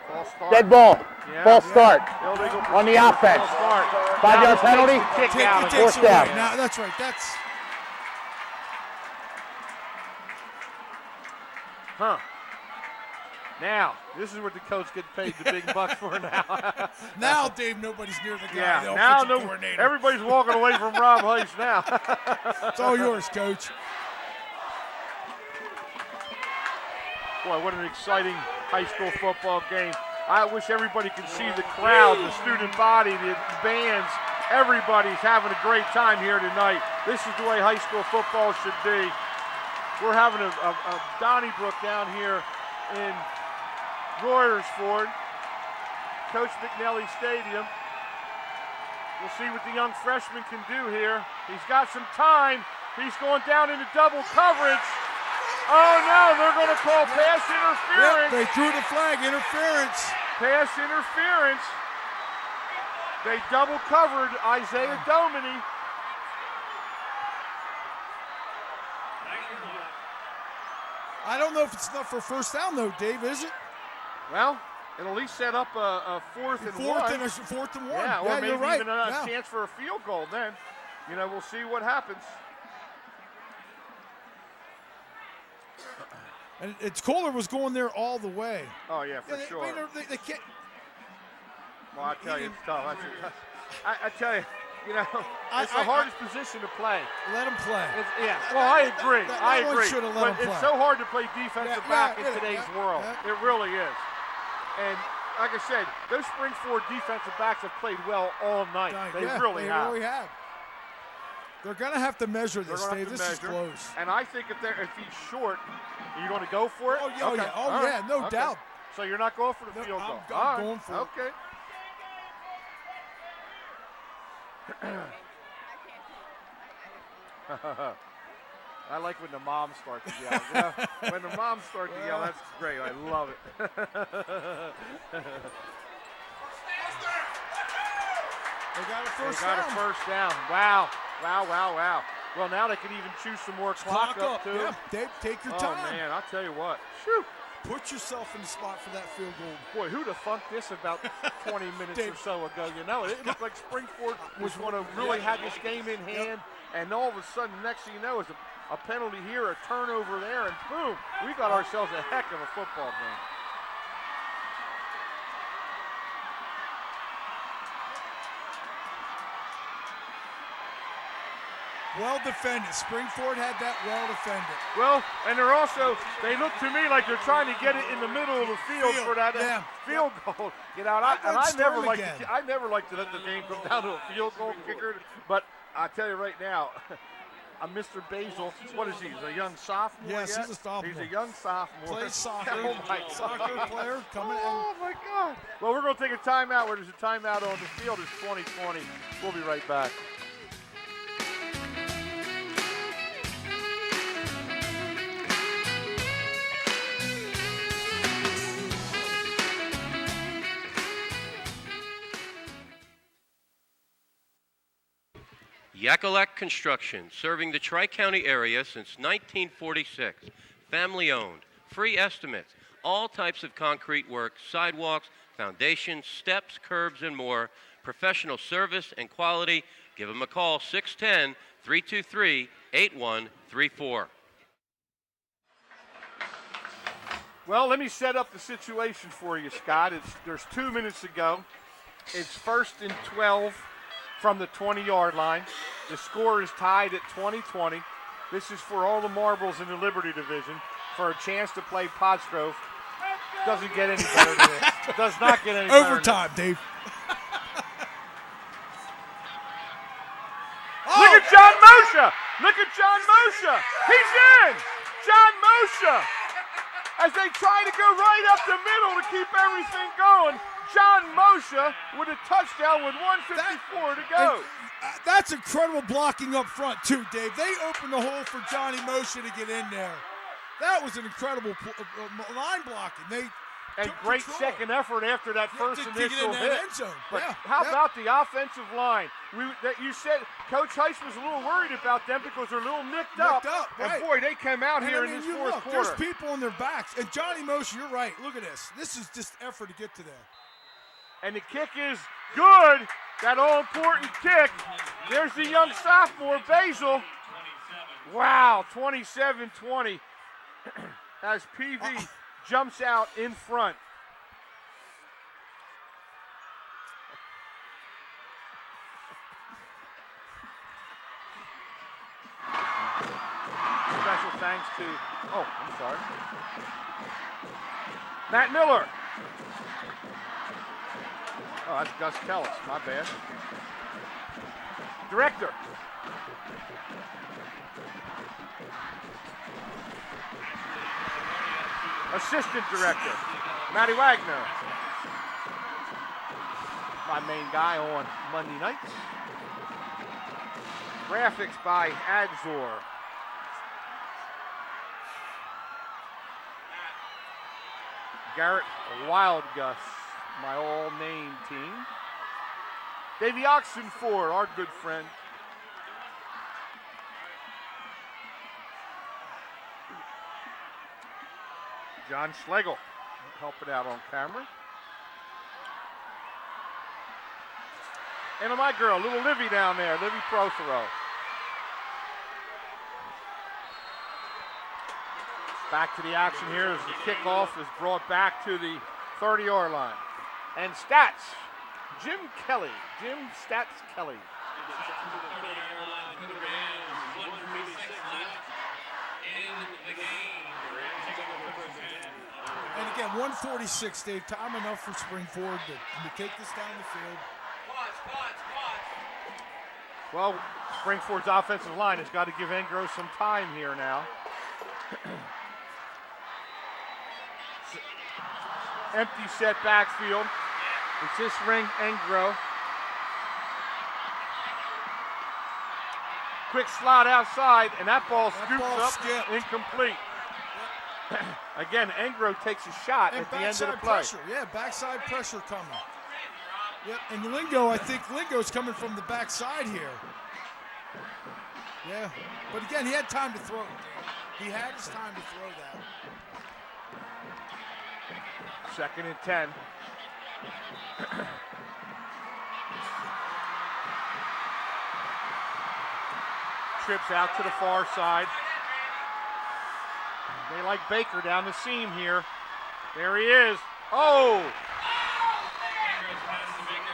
False start. Dead ball. Yeah. False start. Illegal on the procedure, offense. false start. 5-yard penalty. Kick out. It takes 4th down. away. Now, that's right. That's. Huh. Now, this is what the coach gets paid the big bucks for now. Now, Dave, nobody's near the guy. Yeah, the now offensive coordinator. everybody's walking away from Rob Heiss now. It's all yours, Coach. Boy, what an exciting high school football game. I wish everybody could see the crowd, the student body, the bands. Everybody's having a great time here tonight. This is the way high school football should be. We're having a Donnybrook down here in Royersford, Coach McNally Stadium. We'll see what the young freshman can do here. He's got some time. He's going down into double coverage. Oh no, they're going to call pass interference. Yep, they threw the flag, interference. Pass interference. They double covered Isaiah Domini. I don't know if it's enough for first down though, Dave, is it? Well, it'll at least set up a fourth and one. Fourth and one. Yeah, or maybe you're right. even a chance for a field goal then. You know, we'll see what happens. And Kohler was going there all the way. Oh, yeah, for sure. They can't. Well, I tell you, it's tough. I tell you, you know, it's the hardest position to play. Let him play. Yeah, well, I agree. I agree. Should have let him play. It's so hard to play defensive back in today's world. It really is. And like I said, those Spring-Ford defensive backs have played well all night. They really have. They're going to have to measure this, Dave. This is close. And I think if he's short, are you going to go for it? Oh, yeah. Oh, yeah, no doubt. So you're not going for the field goal? I'm going for it. Okay. I like when the moms start to yell. You know, when the moms start to yell, that's great. I love it. They got a first down. First down. Wow. Well, now they can even choose some more clock up, too. Yeah, Dave, take your time. Oh, man, I'll tell you what. Shoo. Put yourself in the spot for that field goal. Boy, who'd have thunk this about 20 minutes or so ago? You know, it looked like Spring-Ford was going to really have this game in hand, and all of a sudden, the next thing you know, is a penalty here, a turnover there, and boom, we got ourselves a heck of a football game. Well defended. Spring-Ford had that well defended. Well, and they look to me like they're trying to get it in the middle of the field for that field goal. You know, I never like to let the game come down to a field goal kicker. But I tell you right now, Mr. Basil, what is he? He's a young sophomore. Yes, yet? he's a sophomore. He's a young sophomore. Plays soccer. Oh my soccer player coming in. Oh my God. Well, we're going to take a timeout. Where there's a timeout on the field. It's 2020. We'll be right back. Yakalak Construction, serving the Tri-County area since 1946. Family owned, free estimates, all types of concrete work, sidewalks, foundations, steps, curbs, and more. Professional service and quality. Give them a call, 610-323-8134. Well, let me set up the situation for you, Scott. There's 2 minutes to go. It's 1st and 12 from the 20-yard line. The score is tied at 20-20. This is for all the marbles in the Liberty Division for a chance to play Pottsgrove. Doesn't get any better than this. Does not get any better. Overtime, Dave. Look at John Moshe. Look at John Moshe. He's in. John Moshe. As they try to go right up the middle to keep everything going. John Moshe with a touchdown with 1:54 to go. That's incredible blocking up front, too, Dave. They opened the hole for Johnny Moshe to get in there. That was an incredible line blocking. Great second effort after that first initial hit. End zone. But how about the offensive line? You said Coach Heiss was a little worried about them because they're a little nicked up. Right. And boy, they came out here in this fourth quarter. There's people on their backs. And Johnny Moshe, you're right. Look at this. This is just effort to get to there. And the kick is good. That all-important kick. There's the young sophomore, Basil. Wow, 27-20. As PV jumps out in front. Special thanks to, I'm sorry, Matt Miller. Oh, that's Gus Kellis, my bad. Director. Assistant director, Matty Wagner. My main guy on Monday nights. Graphics by Adzor. Garrett Wild Gus, my all-name team. Davey Oxenford, our good friend. John Schlegel helping out on camera. And my girl, little Livy down there, Livy Prothero. Back to the action here as the kickoff is brought back to the 30-yard line. And Stats, Jim Stats Kelly. And again, 146, Dave. Time enough for Springford to take this down the field. Well, Springford's offensive line has got to give Engro some time here now. Empty set backfield. It's this ring, Engro. Quick slot outside, and that ball scoops up, incomplete. Again, Engro takes a shot And at the end of the play. pressure. Yeah, backside pressure coming. Yep, and I think Lingo's coming from the backside here. Yeah, but again, he had time to throw. He had his time to throw that. 2nd and 10. Trips out to the far side. They like Baker down the seam here. There he is. Oh!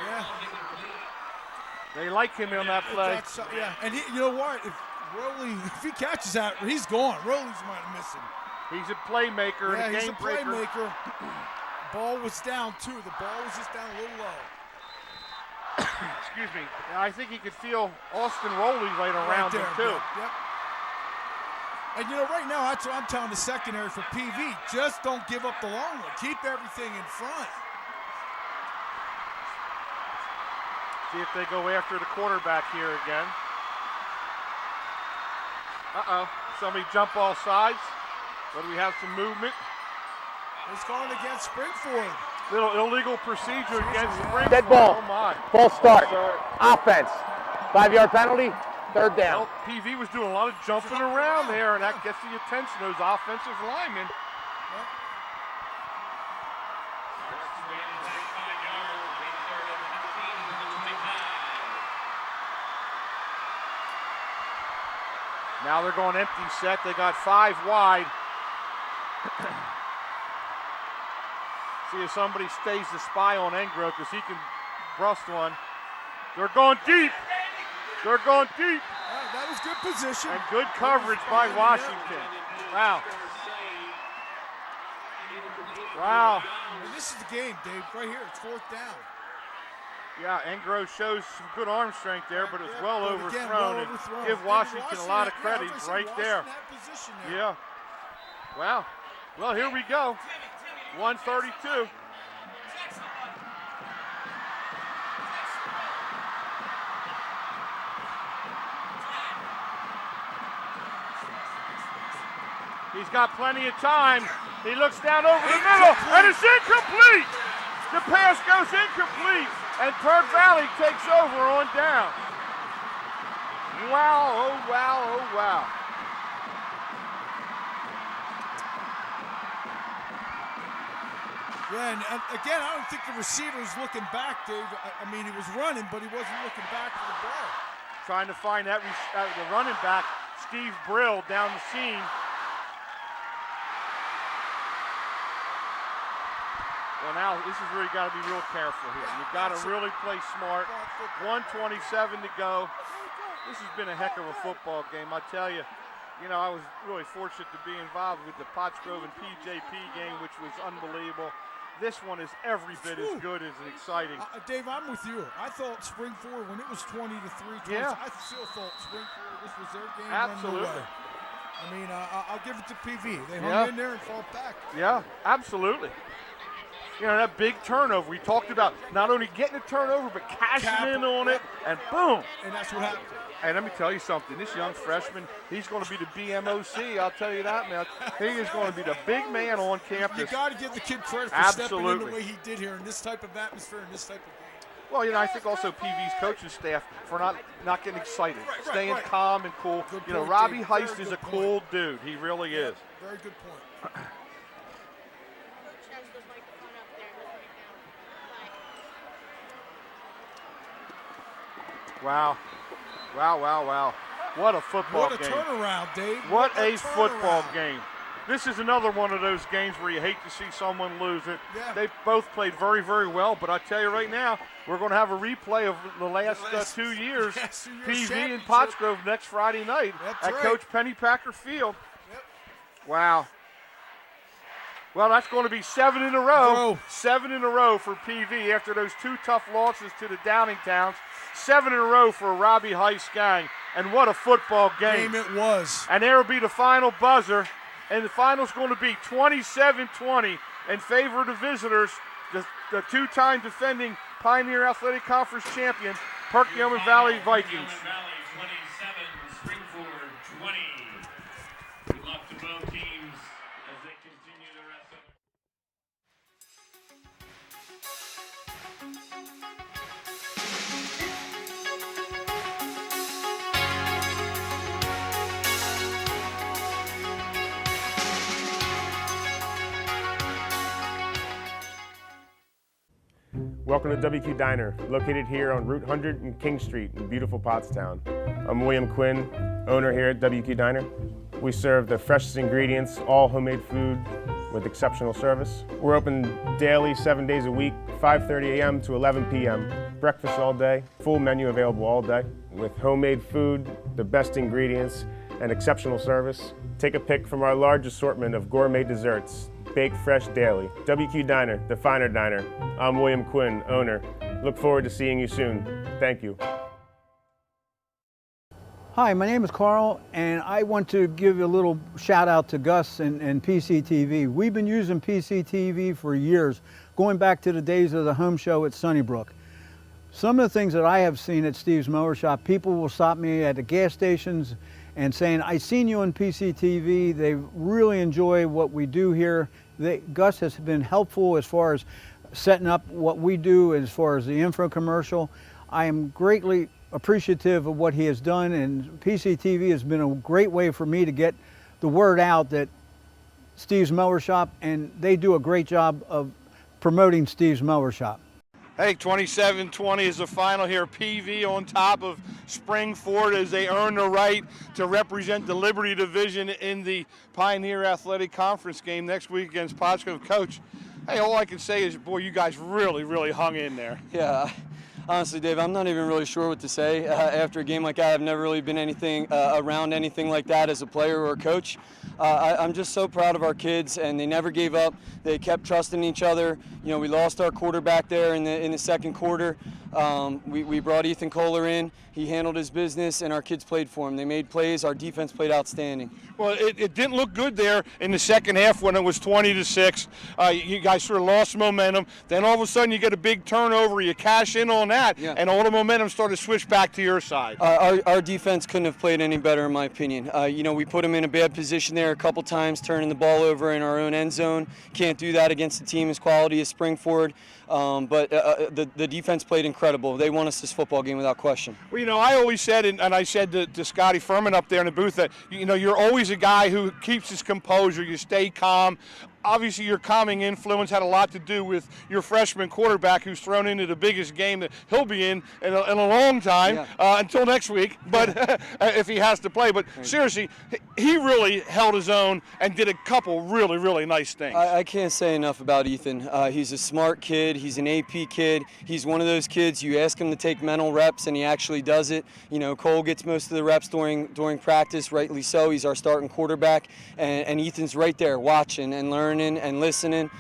Yeah. They like him on that play. Yeah, and you know what? If he catches that, he's gone. Rowley's might have missed him. He's a playmaker and a he's game a breaker. playmaker. Ball was down too. The ball was just down a little low. Excuse me. Now, I think he could feel Austin Rowley right around him too. Yep. And you know, right now, that's what I'm telling the secondary for PV. Just don't give up the long one. Keep everything in front. See if they go after the quarterback here again. Uh-oh. Somebody jump all sides. But we have some movement. It's going against Springford. Little illegal procedure against Springford. Dead ball. Oh my. False start. Offense. 5-yard penalty. 3rd down. Well, PV was doing a lot of jumping around there, and that gets the attention of those offensive linemen. Now they're going empty set. They got 5 wide. See if somebody stays the spy on Engro because he can bust one. They're going deep. They're going deep. That was good position. And good coverage by Washington. Wow. Wow. And this is the game, Dave. Right here, it's 4th down. Yeah, Engro shows some good arm strength there, but it's well overthrown. Again, well overthrown. Give Washington a lot of credit right there. Yeah. Wow. Well, here we go. 132. He's got plenty of time. He looks down over the middle, and it's incomplete. The pass goes incomplete, and Turd Valley takes over on down. Wow, oh wow, oh wow. Yeah, and again, I don't think the receiver was looking back, Dave. I mean, he was running, but he wasn't looking back for the ball. Trying to find that the running back, Steve Brill, down the seam. Well, now this is where you got to be real careful here. You got to really play smart. 1:27 to go. This has been a heck of a football game, I tell you. You know, I was really fortunate to be involved with the Pottsgrove and PJP game, which was unbelievable. This one is every bit as good as exciting. Dave, I'm with you. I thought Springford, when it was 20-3, I still thought Springford, this was their game. Absolutely. I mean, I'll give it to PV. They hung in there and fought back. Yeah, absolutely. You know, that big turnover. We talked about not only getting a turnover, but cashing in on it, and boom. And that's what happened. And let me tell you something. This young freshman, he's going to be the BMOC. I'll tell you that, man. He is going to be the big man on campus. You got to give the kid credit for stepping in the way he did here in this type of atmosphere, in this type of game. Well, you know, I think also PV's coaching staff for not getting excited, staying calm and cool. Good you know, point, Robbie Dave. Heist Very is good a cool dude. He really is. Very good point. Wow. Wow, wow, wow. What a football game. What a turnaround, Dave. What a football game. This is another one of those games where you hate to see someone lose it. Yeah. They both played very, very well, but I tell you right now, we're going to have a replay of the last 2 years, PV and Pottsgrove next Friday night at Coach Pennypacker Field. Yep. Wow. Well, that's going to be 7 in a row. 7 in a row for PV after those 2 tough losses to the Downing Towns. 7 in a row for Robbie Heist gang. And what a football game. It was. And there will be the final buzzer. And the final's going to be 27-20 in favor of the visitors, the 2-time defending Pioneer Athletic Conference champion, Perkiomen Valley Vikings. Valley 27, Springford 20. Good luck to both teams as they continue the rest of Welcome to WQ Diner, located here on Route 100 and King Street in beautiful Pottstown. I'm William Quinn, owner here at WQ Diner. We serve the freshest ingredients, all homemade food with exceptional service. We're open daily, 7 days a week, 5:30 a.m. to 11 p.m. Breakfast all day, full menu available all day with homemade food, the best ingredients, and exceptional service. Take a pick from our large assortment of gourmet desserts, baked fresh daily. WQ Diner, the finer diner. I'm William Quinn, owner. Look forward to seeing you soon. Thank you. Hi, my name is Carl, and I want to give a little shout out to Gus and PCTV. We've been using PCTV for years, going back to the days of the home show at Sunnybrook. Some of the things that I have seen at Steve's Mower Shop, people will stop me at the gas stations and saying, I seen you on PCTV. They really enjoy what we do here. Gus has been helpful as far as setting up what we do as far as the info commercial. I am greatly appreciative of what he has done, and PCTV has been a great way for me to get the word out that Steve's Mower Shop, and they do a great job of promoting Steve's Mower Shop. Hey, 27-20 is the final here. PV on top of Springford as they earn the right to represent the Liberty Division in the Pioneer Athletic Conference game next week against Pottsgrove. Coach, hey, all I can say is, boy, you guys really, really hung in there. Yeah. Honestly, Dave, I'm not even really sure what to say. After a game like that, I've never really been around anything like that as a player or a coach. I'm just so proud of our kids, and they never gave up. They kept trusting each other. You know, we lost our quarterback there in the second quarter. We brought Ethan Kohler in. He handled his business, and our kids played for him. They made plays. Our defense played outstanding. Well, it didn't look good there in the second half when it was 20-6. You guys sort of lost momentum. Then all of a sudden you get a big turnover. You cash in on that, and all the momentum started to switch back to your side. Our defense couldn't have played any better, in my opinion. You know, we put them in a bad position there a couple times, turning the ball over in our own end zone. Can't do that against a team as quality as Springford. But the defense played incredible. They won us this football game without question. Well, you know, I always said, and I said to Scotty Furman up there in the booth, that, you know, you're always a guy who keeps his composure. You stay calm. obviously your calming influence had a lot to do with your freshman quarterback who's thrown into the biggest game that he'll be in a long time, until next week, but if he has to play. But seriously, he really held his own and did a couple really, really nice things. I can't say enough about Ethan. He's a smart kid. He's an AP kid. He's one of those kids you ask him to take mental reps and he actually does it. You know, Cole gets most of the reps during practice, rightly so. He's our starting quarterback, and Ethan's right there watching and learning and listening.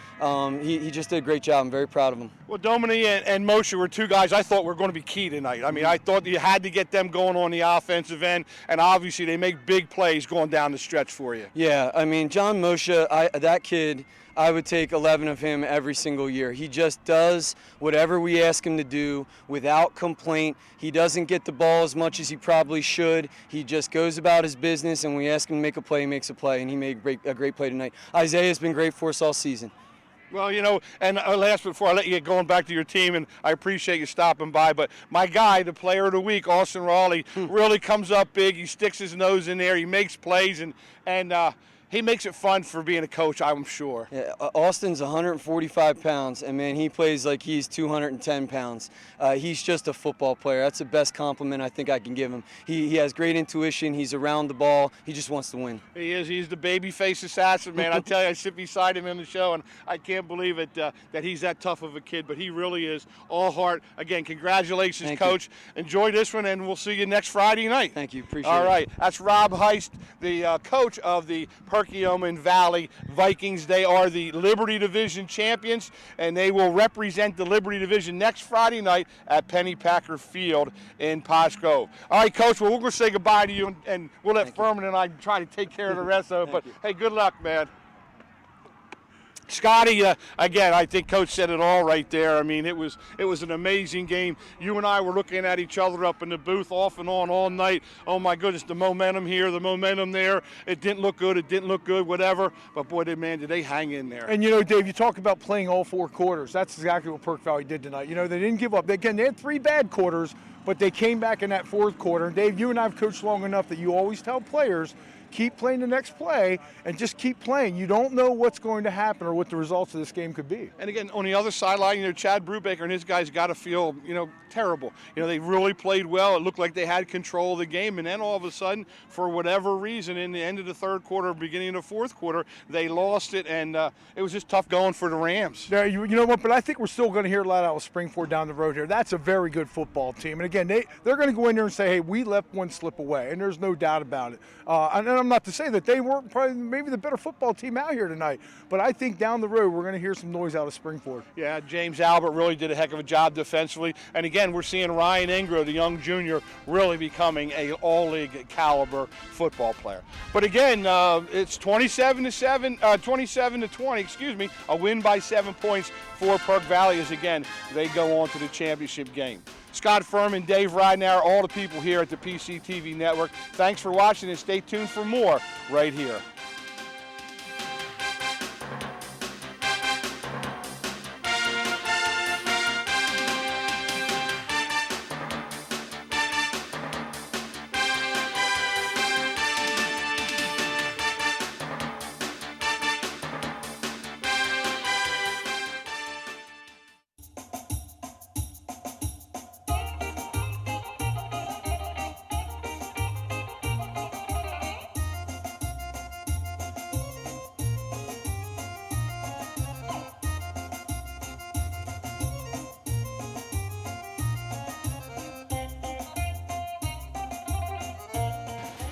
He just did a great job. I'm very proud of him. Well, Domini and Moshe were two guys I thought were going to be key tonight. I mean, I thought you had to get them going on the offensive end, and obviously they make big plays going down the stretch for you. Yeah, I mean, John Moshe, that kid, I would take 11 of him every single year. He just does whatever we ask him to do without complaint. He doesn't get the ball as much as he probably should. He just goes about his business, and we ask him to make a play, he makes a play, and he made a great play tonight. Isaiah's been great for us all season. Well, you know, and last before I let you get going back to your team, and I appreciate you stopping by, but my guy, the player of the week, Austin Raleigh, really comes up big. He sticks his nose in there. He makes plays, and he makes it fun for being a coach, I'm sure. Yeah, Austin's 145 pounds, and man, he plays like he's 210 pounds. He's just a football player. That's the best compliment I think I can give him. He has great intuition. He's around the ball. He just wants to win. He is. He's the baby-face assassin, man. I tell you, I sit beside him in the show, and I can't believe it that he's that tough of a kid, but he really is all heart. Again, congratulations, Thank Coach. you. Enjoy this one, and we'll see you next Friday night. Thank you. Appreciate it. All right. That's Rob Heist, the coach of the Perkiomen Valley Vikings. They are the Liberty Division champions, and they will represent the Liberty Division next Friday night at Pennypacker Field in Potts Grove. All right, Coach, well, we're going to say goodbye to you, and we'll let Furman and I try to take care of the rest of it. But, hey, good luck, man. Scotty, again, I think Coach said it all right there. I mean, it was an amazing game. You and I were looking at each other up in the booth off and on all night. Oh, my goodness, the momentum here, the momentum there. It didn't look good, whatever. But, boy, did they hang in there. And, you know, Dave, you talk about playing all four quarters. That's exactly what Perk Valley did tonight. You know, they didn't give up. They had 3 bad quarters, but they came back in that 4th quarter. And, Dave, you and I have coached long enough that you always tell players, keep playing the next play and just keep playing. You don't know what's going to happen or what the results of this game could be. And again, on the other sideline, you know, Chad Brubaker and his guys got to feel, you know, terrible. You know, they really played well. It looked like they had control of the game, and then all of a sudden, for whatever reason, in the end of the 3rd quarter, beginning of the 4th quarter, they lost it, and it was just tough going for the Rams. Yeah, you know what? But I think we're still going to hear a lot out of Springford down the road here. That's a very good football team. And again, they're going to go in there and say, hey, we left one slip away, and there's no doubt about it. And I'm not to say that they weren't probably maybe the better football team out here tonight, but I think down the road we're going to hear some noise out of Springford. Yeah, James Albert really did a heck of a job defensively, and again we're seeing Ryan Ingro, the young junior, really becoming a all-league caliber football player. But again, it's 27-20, excuse me, a win by 7 points for Perk Valley as again they go on to the championship game. Scott Furman, Dave Ridenour, all the people here at the PCTV Network. Thanks for watching, and stay tuned for more right here.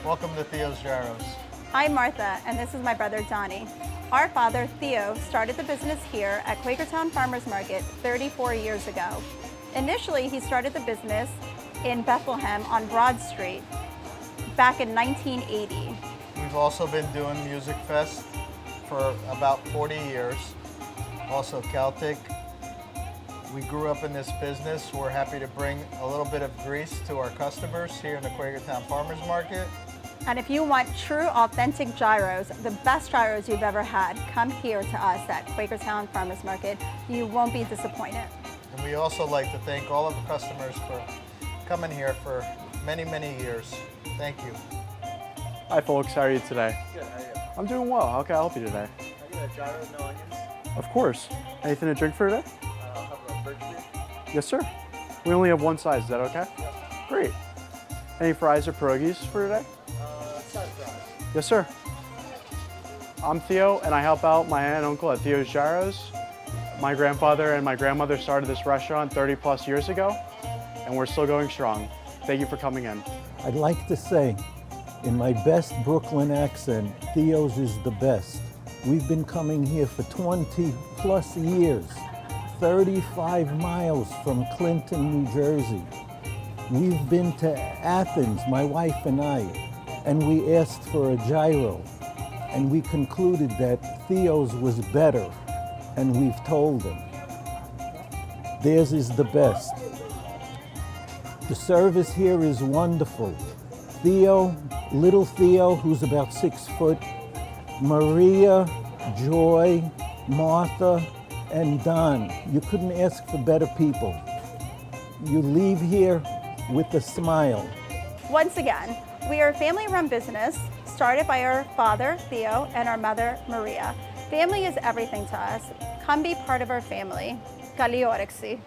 Welcome to Theo's Gyros. I'm Martha, and this is my brother Donnie. Our father, Theo, started the business here at Quakertown Farmers Market 34 years ago. Initially, he started the business in Bethlehem on Broad Street back in 1980. We've also been doing Music Fest for about 40 years. Also Celtic. We grew up in this business. We're happy to bring a little bit of grease to our customers here in the Quakertown Farmers Market. And if you want true, authentic gyros, the best gyros you've ever had, come here to us at Quakertown Farmers Market. You won't be disappointed. And we also like to thank all of the customers for coming here for many, many years. Thank you. Hi folks, how are you today? Good, how are you? I'm doing well. How can I help you today? I'm going to gyros, no onions. Of course. Anything to drink for today? I'll have a birch beer. Yes, sir. We only have one size. Is that okay? Great. Any fries or pierogies for today? Side fries. Yes, sir. I'm Theo, and I help out my aunt and uncle at Theo's Gyros. My grandfather and my grandmother started this restaurant 30 plus years ago, and we're still going strong. Thank you for coming in. I'd like to say, in my best Brooklyn accent, Theo's is the best. We've been coming here for 20 plus years, 35 miles from Clinton, New Jersey. We've been to Athens, my wife and I, and we asked for a gyro, and we concluded that Theo's was better, and we've told them. Theirs is the best. The service here is wonderful. Theo, little Theo, who's about 6 foot, Maria, Joy, Martha, and Don. You couldn't ask for better people. You leave here with a smile. Once again, we are a family-run business started by our father, Theo, and our mother, Maria. Family is everything to us. Come be part of our family. Kali Orexi.